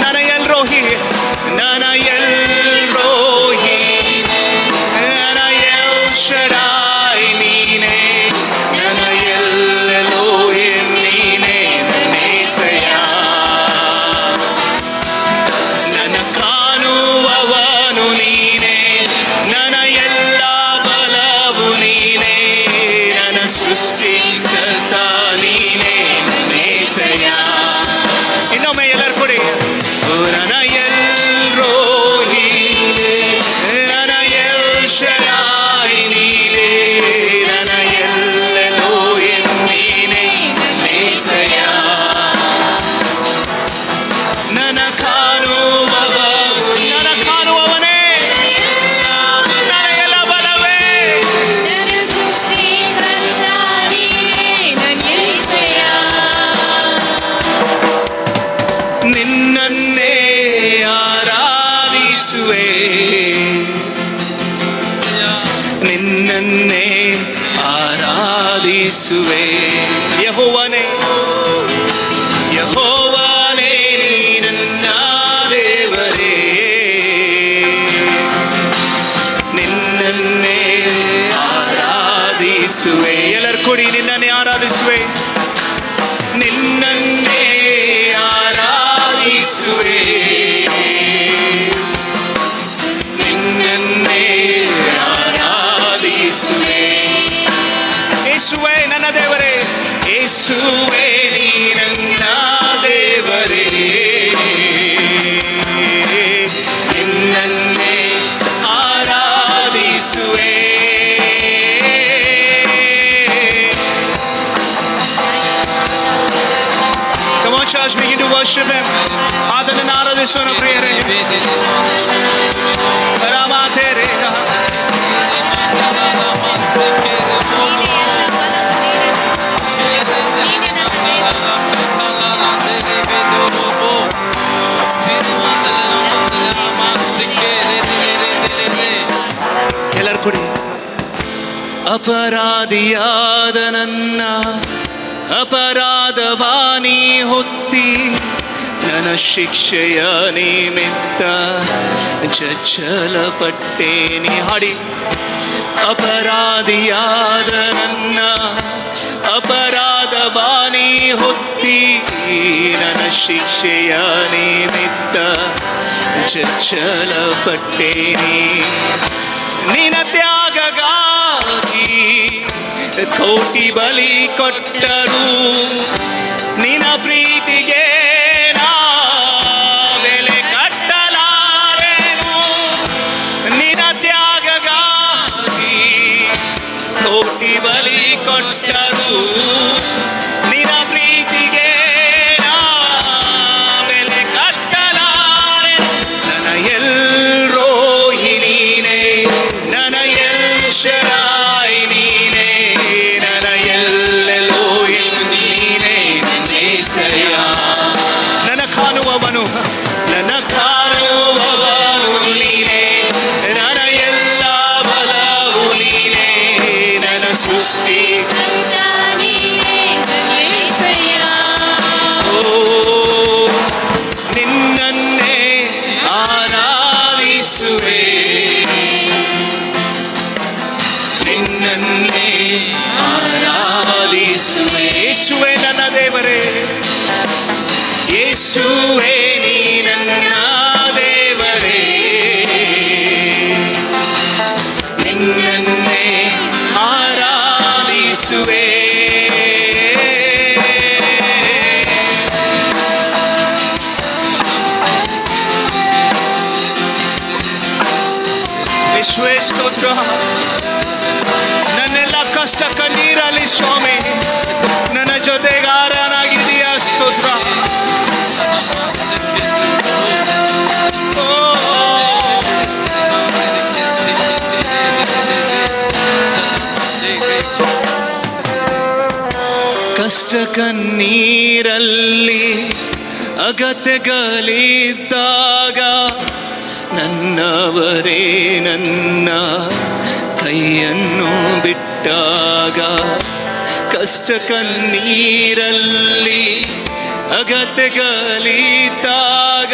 [SPEAKER 1] ನನ್ನ ಎಲ್-ರೋಹಿ, ನನ್ನ ಎಲ್-ರೋಹಿ, ನನ್ನ ಎಲ್-ಶಡಾಯ್ ನೀನೆ, ನನ್ನ ಎಲ್ಲೆಲೋಹಿಂ ನೀನೆ, ನನ್ನ యేసయ్య. ನನ್ನ ಕಾಣುವವನು ನೀನೆ, ನನ್ನ ಎಲ್ಲ ಬಲವು ನೀನೆ, ನನ್ನ ಸೃಷ್ಟಿಕರ್ತ ನೀನೆ, ನನ್ನ యేసయ్య. ಇನ್ನೊಮ್ಮೆ ಎಲ್ಲರೂ ಕೊಡಿ, ನನ್ನ ಎಲ್-ರೋಹಿ, ನನ್ನ ಎಲ್-ಶಡಾಯ್ ನೀನೆ, ನನ್ನ ಎಲ್ಲೆಲೋಹಿಂ ನೀನೆ, ನನ್ನ యేಸయ్ಯ. ನನ್ನ ಕಾಣುವವನೇ, ನನ್ನ ಎಲ್ಲ ಬಲವೇ,
[SPEAKER 2] ನನ್ನ ಸೃಷ್ಟಿಕರ್ತ ನೀನೇ, ನನ್ನ యేసయ్య.
[SPEAKER 1] ನಿನ್ನನ್ನೇ ಆರಾಧಿಸುವೆ, ನಿನ್ನನ್ನೇ ಆರಾಧಿಸುವೆ. ಯೆಹೋವನೇ, ಯೆಹೋವನೇ ನನ್ನ ದೇವರೇ, ನಿನ್ನನ್ನೇ ಆರಾಧಿಸುವೆ. ಎಲ್ಲರೂ ಕೂಡಿ ನಿನ್ನನ್ನೇ ಆರಾಧಿಸುವೆ, ನಿನ್ನನ್ನೇ ಆರಾಧಿಸುವೆ, ನಿನ್ನನ್ನೇ ಆರಾಧಿಸುವೆ. ಯೇಸುವೇ ನನ್ನ ದೇವರೇ, ಆತನನ್ನು ಆರಾಧಿಸೋಣ ಪ್ರಿಯರೇ. ಪರಮಾತೆರೇ ಎಲ್ಲರೂ ಕೊಡಿ. ಅಪರಾಧಿಯಾದ ನನ್ನ ಅಪರಾಧವಾನಿ ಹೊತ್ತಿ ನನ್ನ ಶಿಕ್ಷೆಯ ನಿಮಿತ್ತ ಚಚ್ಚಲಪಟ್ಟೇನಿ. ಹಾಡಿ. ಅಪರಾಧಿಯಾದ ನನ್ನ ಅಪರಾಧವಾನಿ ಹೊತ್ತಿ ನನ್ನ ಶಿಕ್ಷೆಯ ನಿಮಿತ್ತ ಚಚ್ಚಲಪಟ್ಟೇನಿ. ನಿನ್ನ ತ್ಯಾಗಗಾಗಿ ಕೋಟಿ ಬಲಿ ಕೊಟ್ಟರು, ನಿನ್ನ ಪ್ರೀತಿಗೆ ನಾ ಬೆಲೆ ಕಟ್ಟಲಾರೆನು. ನಿನ್ನ ತ್ಯಾಗಗಾಗಿ ಕೋಟಿ ಬಲಿ ಕೊಟ್ಟರು, ನಿನ್ನ ಪ್ರೀತಿಗೆ ನಾ ಬೆಲೆ ಕಟ್ಟಲಾರೆನು. ನನ್ನ ಎಲ್ರೋಹಿ ನೀನೇ, ನನ್ನ ಎಲ್ ಶರಾಯ್ ನೀನೇ, ನನ್ನ ಎಲ್ಲೆಲೋಹಿ ನೀನೇ, ನನ್ನೇಸಯ್ಯ. ನನ್ನ ಕಾಣುವವನು, ನನ್ನ ಕಾಣುವವನು ನೀನೇ, ನನ್ನ ಎಲ್ಲ ಬಲವು ನೀನೇ, ನನ್ನ ಸೃಷ್ಟಿ ನಿನ್ನನ್ನೇ ಆರಾಧಿಸುವೆ, ನಿನ್ನನ್ನೇ ಆರಾಧಿಸುವೆ. ಯೇಸುವೇ ನನ್ನ ದೇವರೇ, ಯೇಸುವೇ ನೀ ನನ್ನ ದೇವರೇ, ನಿನ್ನನ್ನೇ ಆರಾಧಿಸುವೆ. ಯೇಸುವೇ ಸ್ತೋತ್ರ. ನನ್ನೆಲ್ಲ ಕಷ್ಟ ಕಣ್ಣೀರಲ್ಲಿ ಸ್ವಾಮಿ ನನ್ನ ಜೊತೆಗಾರನಾಗಿದೆಯ ಸ್ತೋತ್ರ. ಕಷ್ಟ ಕಣ್ಣೀರಲ್ಲಿ ಅಗತ್ಯಗಳಿದ್ದಾಗ ನನ್ನವರೇ ನನ್ನ ಕೈಯನ್ನು ಬಿಟ್ಟಾಗ, ಕಷ್ಟ ಕಣ್ಣೀರಲ್ಲಿ ಅಗತ್ಯಗಳಿದ್ದಾಗ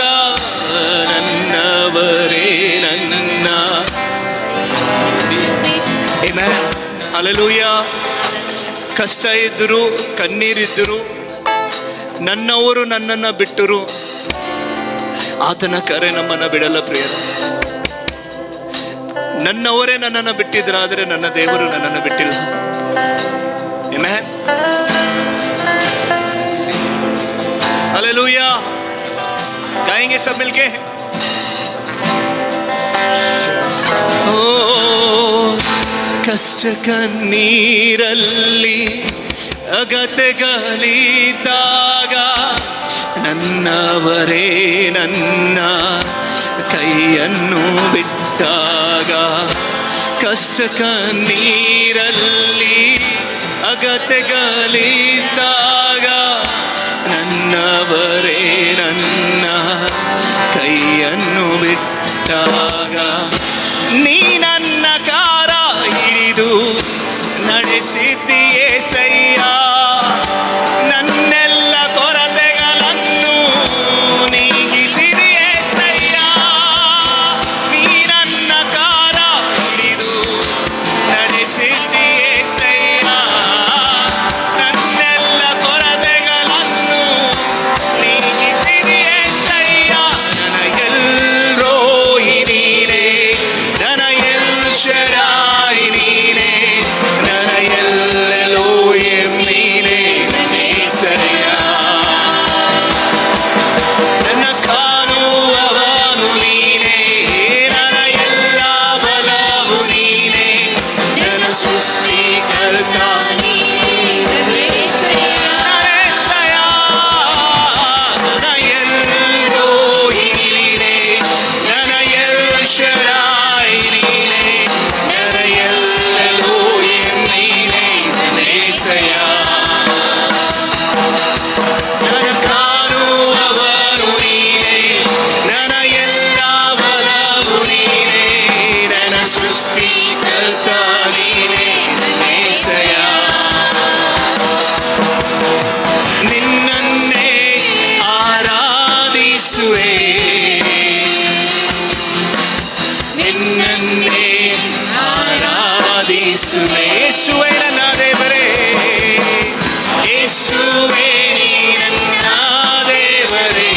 [SPEAKER 1] ನನ್ನವರೇ ನನ್ನ. ಆಮೆನ್. ಹಲ್ಲೆಲೂಯಾ. ಕಷ್ಟ ಇದ್ದರು, ಕಣ್ಣೀರಿದ್ದರು, ನನ್ನವರು ನನ್ನನ್ನು ಬಿಟ್ಟರು, ಆತನ ಕರೆ ನಮ್ಮನ್ನು ಬಿಡಲ್ಲ ಪ್ರಿಯರು. ನನ್ನವರೇ ನನ್ನನ್ನು ಬಿಟ್ಟಿದ್ರಾದರೆ ನನ್ನ ದೇವರು ನನ್ನನ್ನು ಬಿಟ್ಟಿಲ್ಲ. ಆಮೆನ್. हालेलुया. गाएंगे सब मिलके. ओ कष्ट कन्नीरल्ली ಅಗತ್ಯಗಳಿದ್ದಾಗ ನನ್ನವರೇ ನನ್ನ ಕೈಯನ್ನು ಬಿಟ್ಟಾಗ, ಕಷ್ಟ ಕಣ್ಣೀರಲ್ಲಿ ಅಗತ್ಯಗಳಿದ್ದಾಗ ನನ್ನವರೇ ನನ್ನ ಕೈಯನ್ನು ಬಿಟ್ಟಾಗ, ನೀ ನನ್ನ ಕಾರ ಹಿಡಿದು ನಡೆಸಿದ್ದೀಯೇ ಸಯ್ಯ, ನನ್ನೆಲ್ಲ ಕೊರತೆಗಳನ್ನು ನೀಗಿಸಿದೆಯೇ ಸಯ್ಯ. ನೀ ನನ್ನ ಕಾರ ಹಿಡಿದು ನಡೆಸಿದ್ದೀಯೇ ಸಯ್ಯ, ನನ್ನೆಲ್ಲ ಕೊರತೆಗಳನ್ನು ನೀಗಿಸಿದೆಯೇ ಸಯ್ಯ. ನನಗೆಲ್ಲೋ ಹಿರಿಯ ಯೇಸುವೆ ಯೇಸುವೆ ನನ್ನ ದೇವರೇ ಯೇಸುವೆ ನೀ ನನ್ನ ದೇವರೇ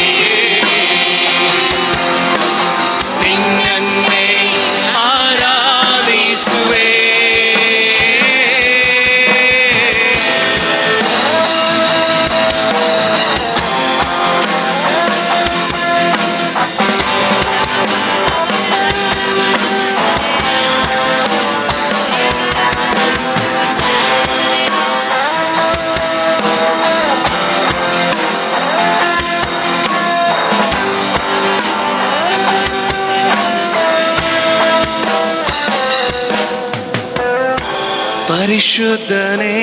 [SPEAKER 1] ನಿನ್ನನ್ನೇ ಆರಾಧಿಸುವೆ ಪರಿಶುದ್ಧನೇ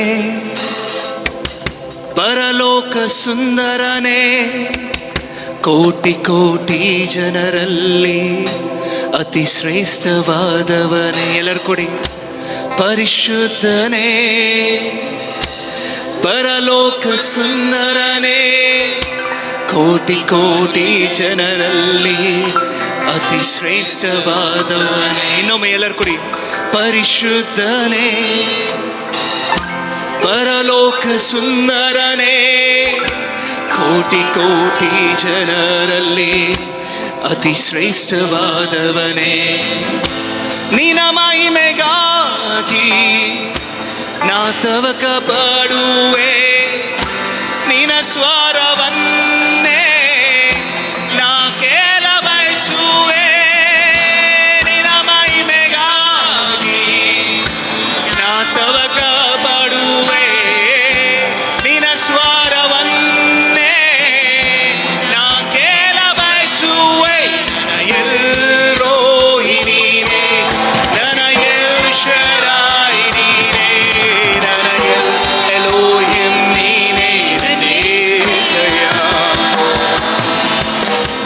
[SPEAKER 1] ಪರಲೋಕ ಸುಂದರನೇ ಕೋಟಿ ಕೋಟಿ ಜನರಲ್ಲಿ ಅತಿ ಶ್ರೇಷ್ಠವಾದವನೇ ಎಲ್ಲರೂ ಕೊಡಿ ಪರಿಶುದ್ಧನೇ ಪರಲೋಕ ಸುಂದರನೇ ಕೋಟಿ ಕೋಟಿ ಜನರಲ್ಲಿ ಅತಿ ಶ್ರೇಷ್ಠವಾದವನೇ ಇನ್ನೊಮ್ಮೆ ಎಲ್ಲರೂ ಕೊಡಿ ಪರಿಶುದ್ಧನೇ ಪರಲೋಕ ಸುಂದರನೇ ಕೋಟಿ ಕೋಟಿ ಜನರಲ್ಲಿ ಅತಿ ಶ್ರೇಷ್ಠವಾದವನೇ ನಿನ್ನ ಮಹಿಮೆಗಾಗಿ ನಾ ತವಕ ಪಡುವೆ ನಿನ್ನ ಸ್ವರವನ್ನೇ ನಾ ಕೇಳ ಬಯಸುವೆ ನಿನ್ನ ಮಹಿಮೆಗಾಗಿ ನಾ ತವಕ ಪಡುವೆ ನಿನ್ನ ಸ್ವರವನ್ನೇ ನಾ ಕೇಳ ಬಯಸುವೆ ನನ್ನ ಎಲ್ರೋಹಿ ನೀನೇ ನನ್ನ ಎಲ್ ಶರಾಯಿ ನೀನೇ ನನ್ನ ಎಲ್ ಎಲೋಹಿಂ ನೀನೇ ನನ್ನೇಸಯ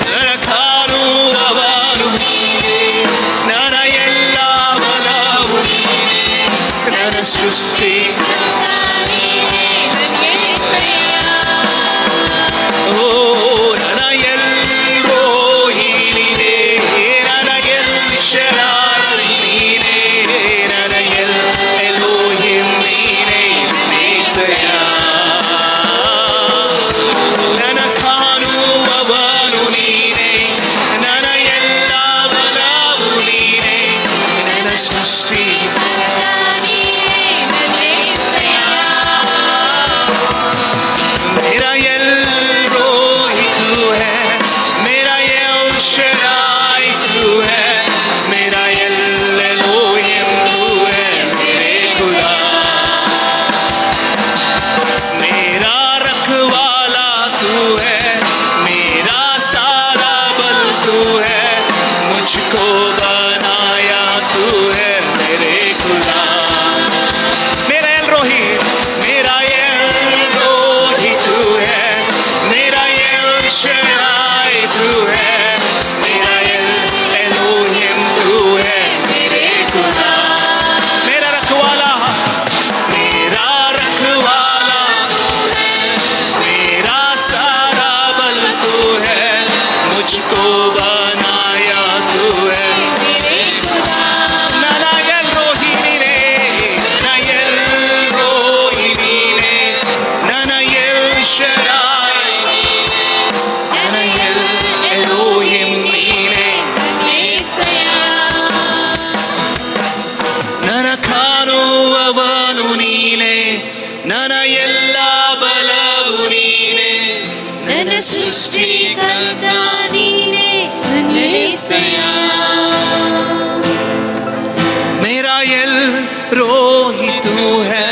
[SPEAKER 1] ನನ್ನ ಕಾಣುವವನು ನನ್ನ ಎಲ್ಲ ಬಲವು ನನ್ನ ಸೃಷ್ಟಿ ಓ ನನ್ನ ಎಲ್ರೋಹಿ ನೀನೇ ನನ್ನ ಎಲ್ ಶರಾಯಿ ನೀನೇ ನನ್ನ ಎಲ್ ಎಲೋಹಿಂ ನೀನೇ ನನ್ನೇಸಯ ನನ್ನ ಕಾಣುವವನು ನೀನೇ ನನ್ನ ಎಲ್ಲ ಬಲವು ನೀನೇ ನನ್ನ ಸೃಷ್ಟಿ मेरा एल रोही तू है मेरा एल शराई तू है मेरा एल एलोहिम तू है मेरे खुदा मेरा रखवाला तू है मेरा सारा बल तू है मुझको बनाया तू है मेरे खुदा मेरा एल रोही मेरा एल रोही तू है मेरा एल शराई तू है मेरा एल एलोहिम तू है मेरे खुदा मेरा रखवाला मेरा मेरा सारा बल तू है मुझको बनाया तू है ನನ್ನ ಎಲ್ ರೋಹಿ ನೀನೇ ನನ್ನ ಎಲ್ ರೋಹಿ ನೀನೇ ನನ್ನ ಎಲ್ ಶರಾಯಿ ನನ್ನ ಎಲ್ ಎಲೋಹಿಂ ನೀನೇ ನನ್ನ ಕಾಣುವವನು ನೀನೇ ನನ್ನ ಎಲ್ಲ ಬಲವು ನೀನೇ ನನ್ನ ಸೃಷ್ಟಿಕರ್ತ
[SPEAKER 2] ನೀನೇ
[SPEAKER 1] मेरा एल रोही तू है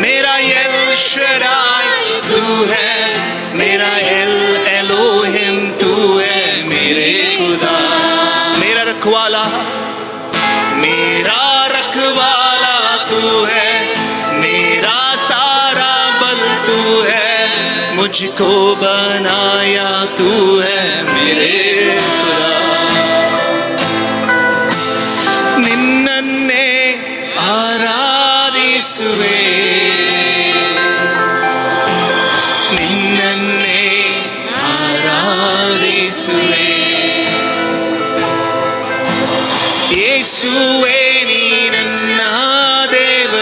[SPEAKER 1] मेरा एल शराई तू है मेरा एल एलोहिम तू है मेरे खुदा मेरा रखवाला तू है मेरा सारा बल तू है मुझको बनाया तू है मेरे खुदा ನಿನ್ನನ್ನೇ ಆರಾಧಿಸುವೆ ನಿನ್ನನ್ನೇ ಆರಾಧಿಸುವೆ ಯೇಸುವೇ ನೀ ನನ್ನ ದೇವ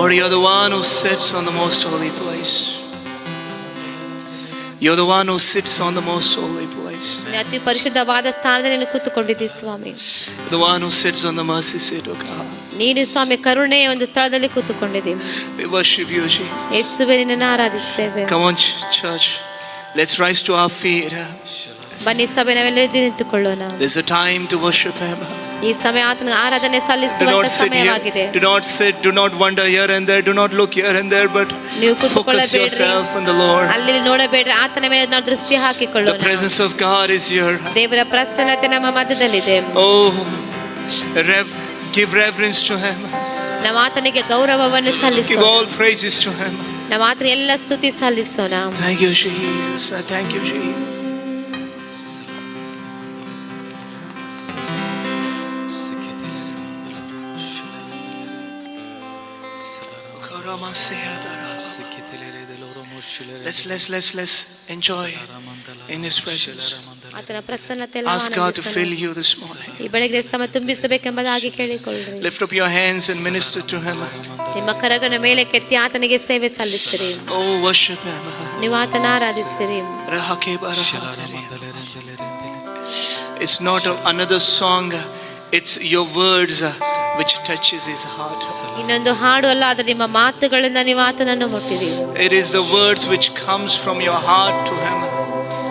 [SPEAKER 1] Lord, you're the one who sits on the most holy place. You're the one who sits on the most holy place.
[SPEAKER 2] ಅತಿ ಪರಿಶುದ್ಧವಾದ ಸ್ಥಾನದಲ್ಲಿ ನೀನು ಕೂತುಕೊಂಡಿದ್ದೀ ಸ್ವಾಮಿ.
[SPEAKER 1] The one who sits on the mercy seat, oh God.
[SPEAKER 2] ನೀನು ಸ್ವಾಮಿ ಕರುಣೆಯ ಒಂದು ಸ್ಥಳದಲ್ಲಿ ಕೂತುಕೊಂಡಿದ್ದೀ.
[SPEAKER 1] We worship you, Jesus.
[SPEAKER 2] ಯೇಸುವೇ ನಿನ್ನನ್ನು ಆರಾಧಿಸುತ್ತೇವೆ.
[SPEAKER 1] Come on, church. Let's rise to our feet.
[SPEAKER 2] ಬನ್ನಿ ಸಭೆ ನಾವೆಲ್ಲ ಎದ್ದು ನಿಂತುಕೊಳ್ಳೋಣ.
[SPEAKER 1] There's a time to worship Him.
[SPEAKER 2] ಈ ಸಮಯ ಆತನ ಆರಾಧನೆ ಸಲ್ಲಿಸುವಂತ ಸಮಯವಾಗಿದೆ.
[SPEAKER 1] Do not sit, do not wander here and there, do not look here and there, but focus yourself on the Lord.
[SPEAKER 2] ಅಲ್ಲಿ ನೋಡಬೇಡ್ರಿ, ಆತನ ಮೇಲೆ ನಾವು ದೃಷ್ಟಿ ಹಾಕಿಕೊಳ್ಳೋಣ.
[SPEAKER 1] The presence of God is here.
[SPEAKER 2] ದೇವರ ಪ್ರಸನ್ನತೆ ನಮ್ಮ ಮಧ್ಯದಲ್ಲಿದೆ.
[SPEAKER 1] Oh, give reverence to Him.
[SPEAKER 2] ನಾವು ಆತನಿಗೆ ಗೌರವವನ್ನು ಸಲ್ಲಿಸೋಣ.
[SPEAKER 1] Give all praises to Him.
[SPEAKER 2] ನಾವು ಆತನ ಎಲ್ಲ ಸ್ತುತಿ ಸಲ್ಲಿಸೋಣ.
[SPEAKER 1] Thank you, Jesus. Thank you, Jesus. Let's enjoy in His presence. Ask God to fill you this morning.
[SPEAKER 2] ಈ ಬೆಳಗ್ಗೆ ಸಮ ತುಂಬಿಸಬೇಕೆಂಬುದಾಗಿ ಕೇಳಿಕೊಳ್ಳ್ರಿ.
[SPEAKER 1] Lift up your hands and minister to Him.
[SPEAKER 2] ನಿಮ್ಮ ಕರಗಳ ಮೇಲೆ ಕೆತ್ತಿ ಆತನಿಗೆ ಸೇವೆ ಸಲ್ಲಿಸಿರಿ.
[SPEAKER 1] Oh, worship Him.
[SPEAKER 2] ನೀವು ಆತನ ಆರಾಧಿಸಿರಿ.
[SPEAKER 1] It's not another song, it's your words which touches His heart.
[SPEAKER 2] ಇನ್ನೊಂದು ಹಾಡು ಅಲ್ಲ, ಅದು ನಿಮ್ಮ ಮಾತುಗಳಿಂದ ನೀವು ಆತನನ್ನು ಮುಟ್ಟಿರಿ.
[SPEAKER 1] It is the words which comes from your heart to Him.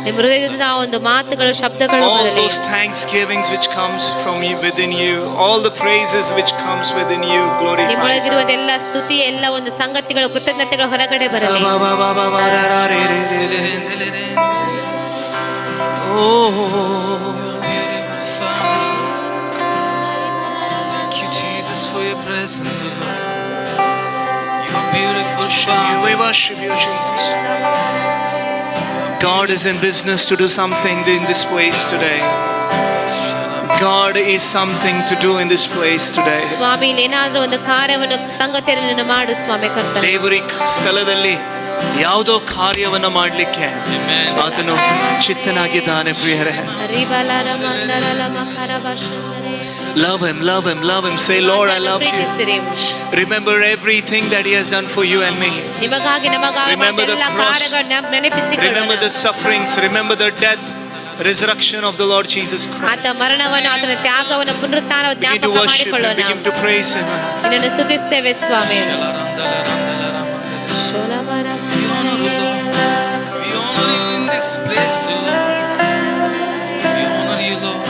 [SPEAKER 2] ನಿಮ್ಮ ಹೃದಯದಿಂದ ಆ ಒಂದು ಮಾತುಗಳು, ಶಬ್ದಗಳು
[SPEAKER 1] all
[SPEAKER 2] ಬರಲಿ.
[SPEAKER 1] those thanksgivings which comes from you, within you, all the praises which comes within you, glorify
[SPEAKER 2] ನಿಮ್ಮೊಳಗಿರುವ ಎಲ್ಲ ಸ್ತುತಿ, ಎಲ್ಲ ಒಂದು ಸಂಗತಿಗಳು, ಕೃತಜ್ಞತೆಗಳು ಹೊರಗಡೆ ಬರಲಿ.
[SPEAKER 1] Oh,
[SPEAKER 3] thank you, Jesus, for your presence, O Lord. You're beautiful, Father.
[SPEAKER 1] we worship you, Jesus. God is in business to do something in this place today. God is something to do in this place today.
[SPEAKER 2] ಸ್ವಾಮಿ, ಏನಾದರೂ ಒಂದು ಕಾರ್ಯವನ್ನು, ಸಂಗತಿಯನ್ನು ಮಾಡು ಸ್ವಾಮಿ ಕರ್ತನೇ.
[SPEAKER 1] ದೇವರ ಸ್ಥಳದಲ್ಲಿ ಯಾವುದೋ ಕಾರ್ಯವನ್ನು ಮಾಡಲಿಕ್ಕೆ ಆತನು ಚಿತ್ತನಾಗಿದ್ದಾನೆ ಪ್ರಿಯರೇ. Love Him, love Him, love Him. Say, Lord, I love you. Remember everything that He has done for you and me. Remember the cross. Remember the sufferings. Remember the death, resurrection of the Lord Jesus Christ.
[SPEAKER 2] ಆತ ಮರಣವನ್ನು, ಆತನ ತ್ಯಾಗವನ್ನು, ಪುನರುತ್ಥಾನವನ್ನು
[SPEAKER 1] Begin to
[SPEAKER 2] ಜ್ಞಾಪಕ
[SPEAKER 1] worship Him.
[SPEAKER 2] ಮಾಡಿಕೊಳ್ಳೋಣ.
[SPEAKER 1] Begin to praise Him.
[SPEAKER 2] ನಿನ್ನನ್ನು ಸ್ತುತಿಸುತ್ತೇವೆ ಸ್ವಾಮಿ.
[SPEAKER 3] We honor you in this place, Lord. We honor you, Lord.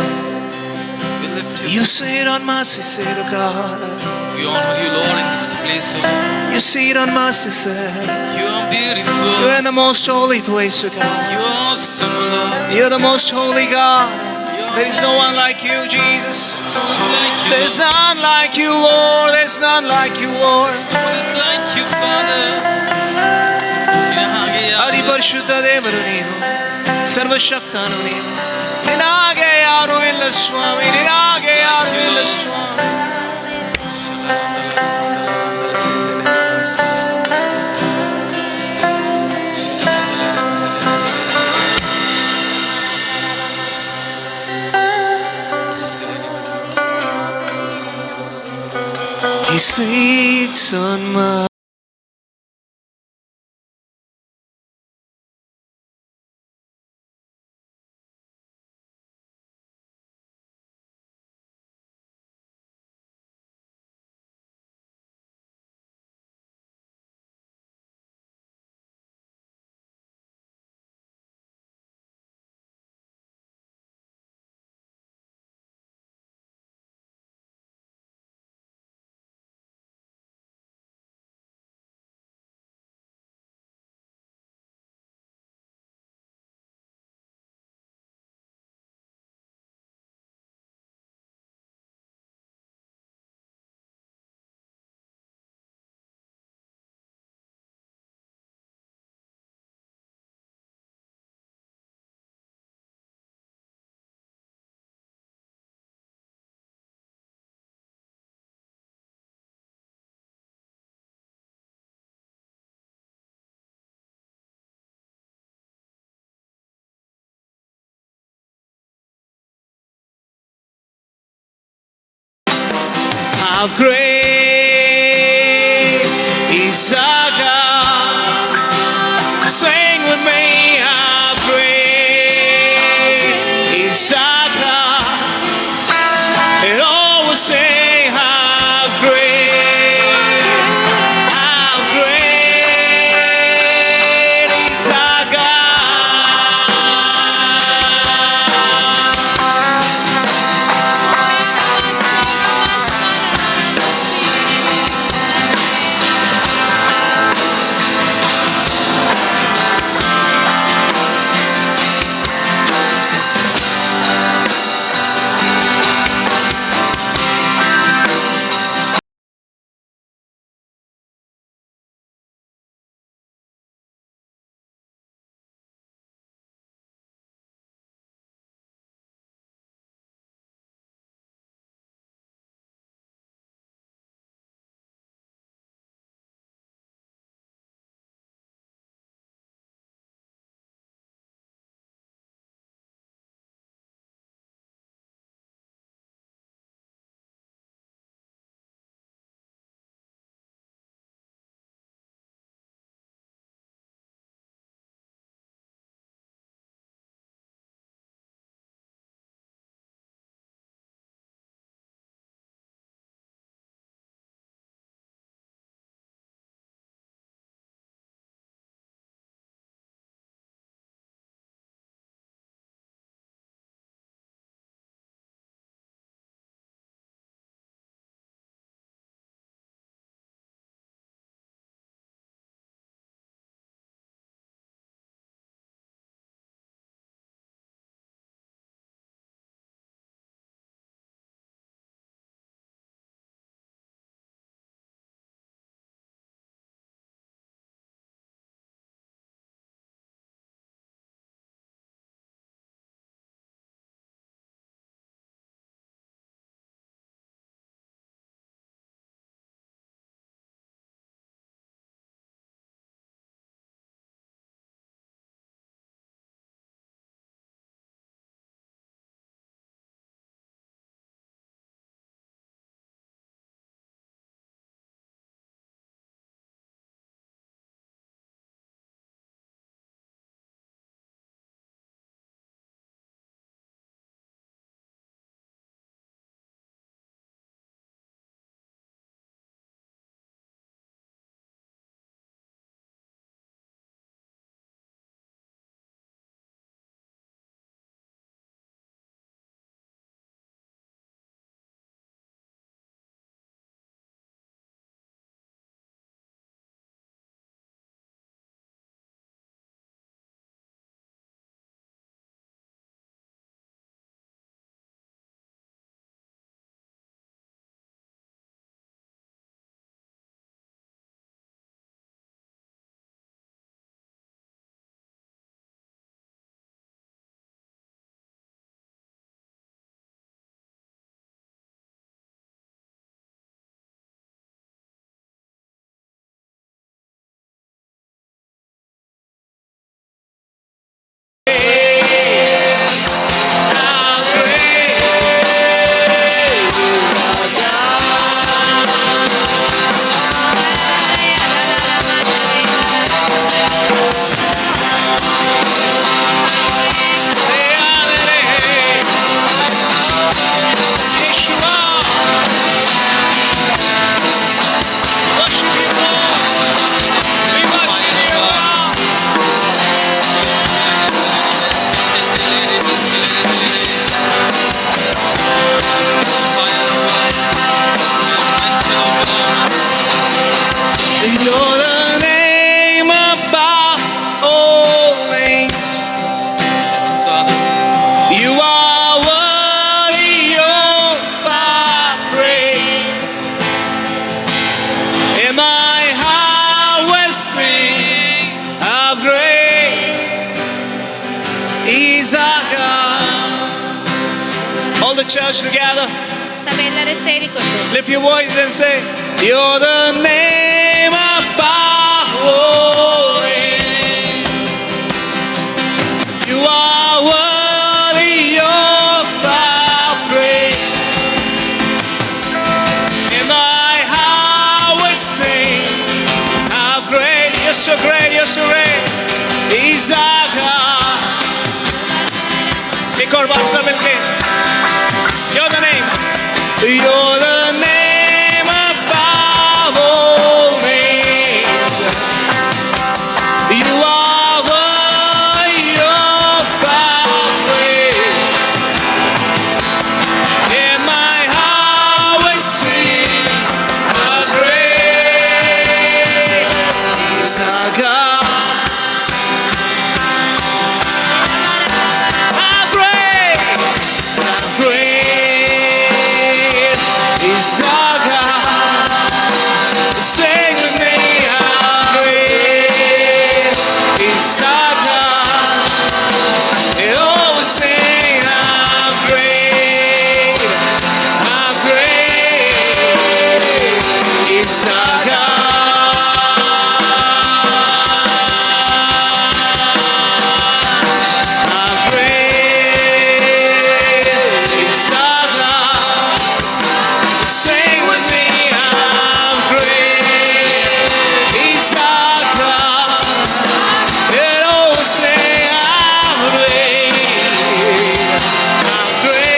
[SPEAKER 3] We lift you.
[SPEAKER 1] You sit on mercy seat, oh God.
[SPEAKER 3] We honor you, Lord, in this place, Lord.
[SPEAKER 1] You sit on mercy seat.
[SPEAKER 3] You are beautiful.
[SPEAKER 1] You're in the most holy place, oh God.
[SPEAKER 3] You are awesome, Lord.
[SPEAKER 1] You're the most holy God. There is no one like you, Jesus.
[SPEAKER 3] Someone's like you.
[SPEAKER 1] There's none like you, Lord. There's none like you, Lord.
[SPEAKER 3] No one is like you, Father.
[SPEAKER 1] ಅತಿ ಪರಿಶುದ್ಧ ದೇವರು ನೀನು, ಸರ್ವಶಕ್ತನು ನೀನು. ನಿನಗೆ ಯಾರು ಇಲ್ಲ ಸ್ವಾಮಿ, ನಿನಗೆ ಯಾರು ಇಲ್ಲ ಸ್ವಾಮಿ. He sits on my How great He's our God. All the church together.
[SPEAKER 2] ಸಭೆ ಎಲ್ಲರೂ ಸೇರಿಕೊಂಡು
[SPEAKER 1] Lift your voice and say, you're the name above all names. You are worthy of our praise. In my heart will sing, how great, you're so great, you're so great. He's our God. एक और बार सब मिलके, you're the name. You're the name above all names. You are worthy of our praise. In my heart we sing, how great is our God. How great is our God. Sing with me, how great is our God. They always sing, how great is our God. How great is our God. Sing with me, how great is our God. Let all sing, how great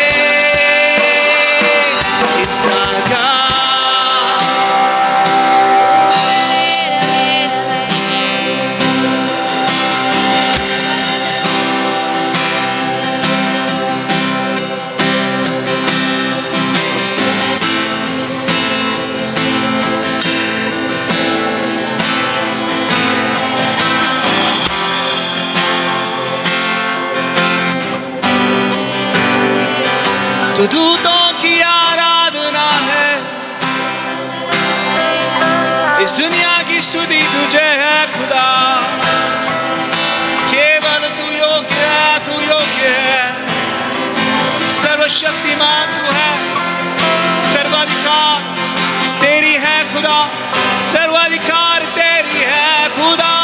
[SPEAKER 1] is our God. तो दूतों की आराधना है, इस दुनिया की स्तुति तुझे है खुदा। केवल तू योग्य है, सर्वशक्तिमान तू है, सर्वाधिकार तेरी है खुदा, सर्वाधिकार तेरी है खुदा।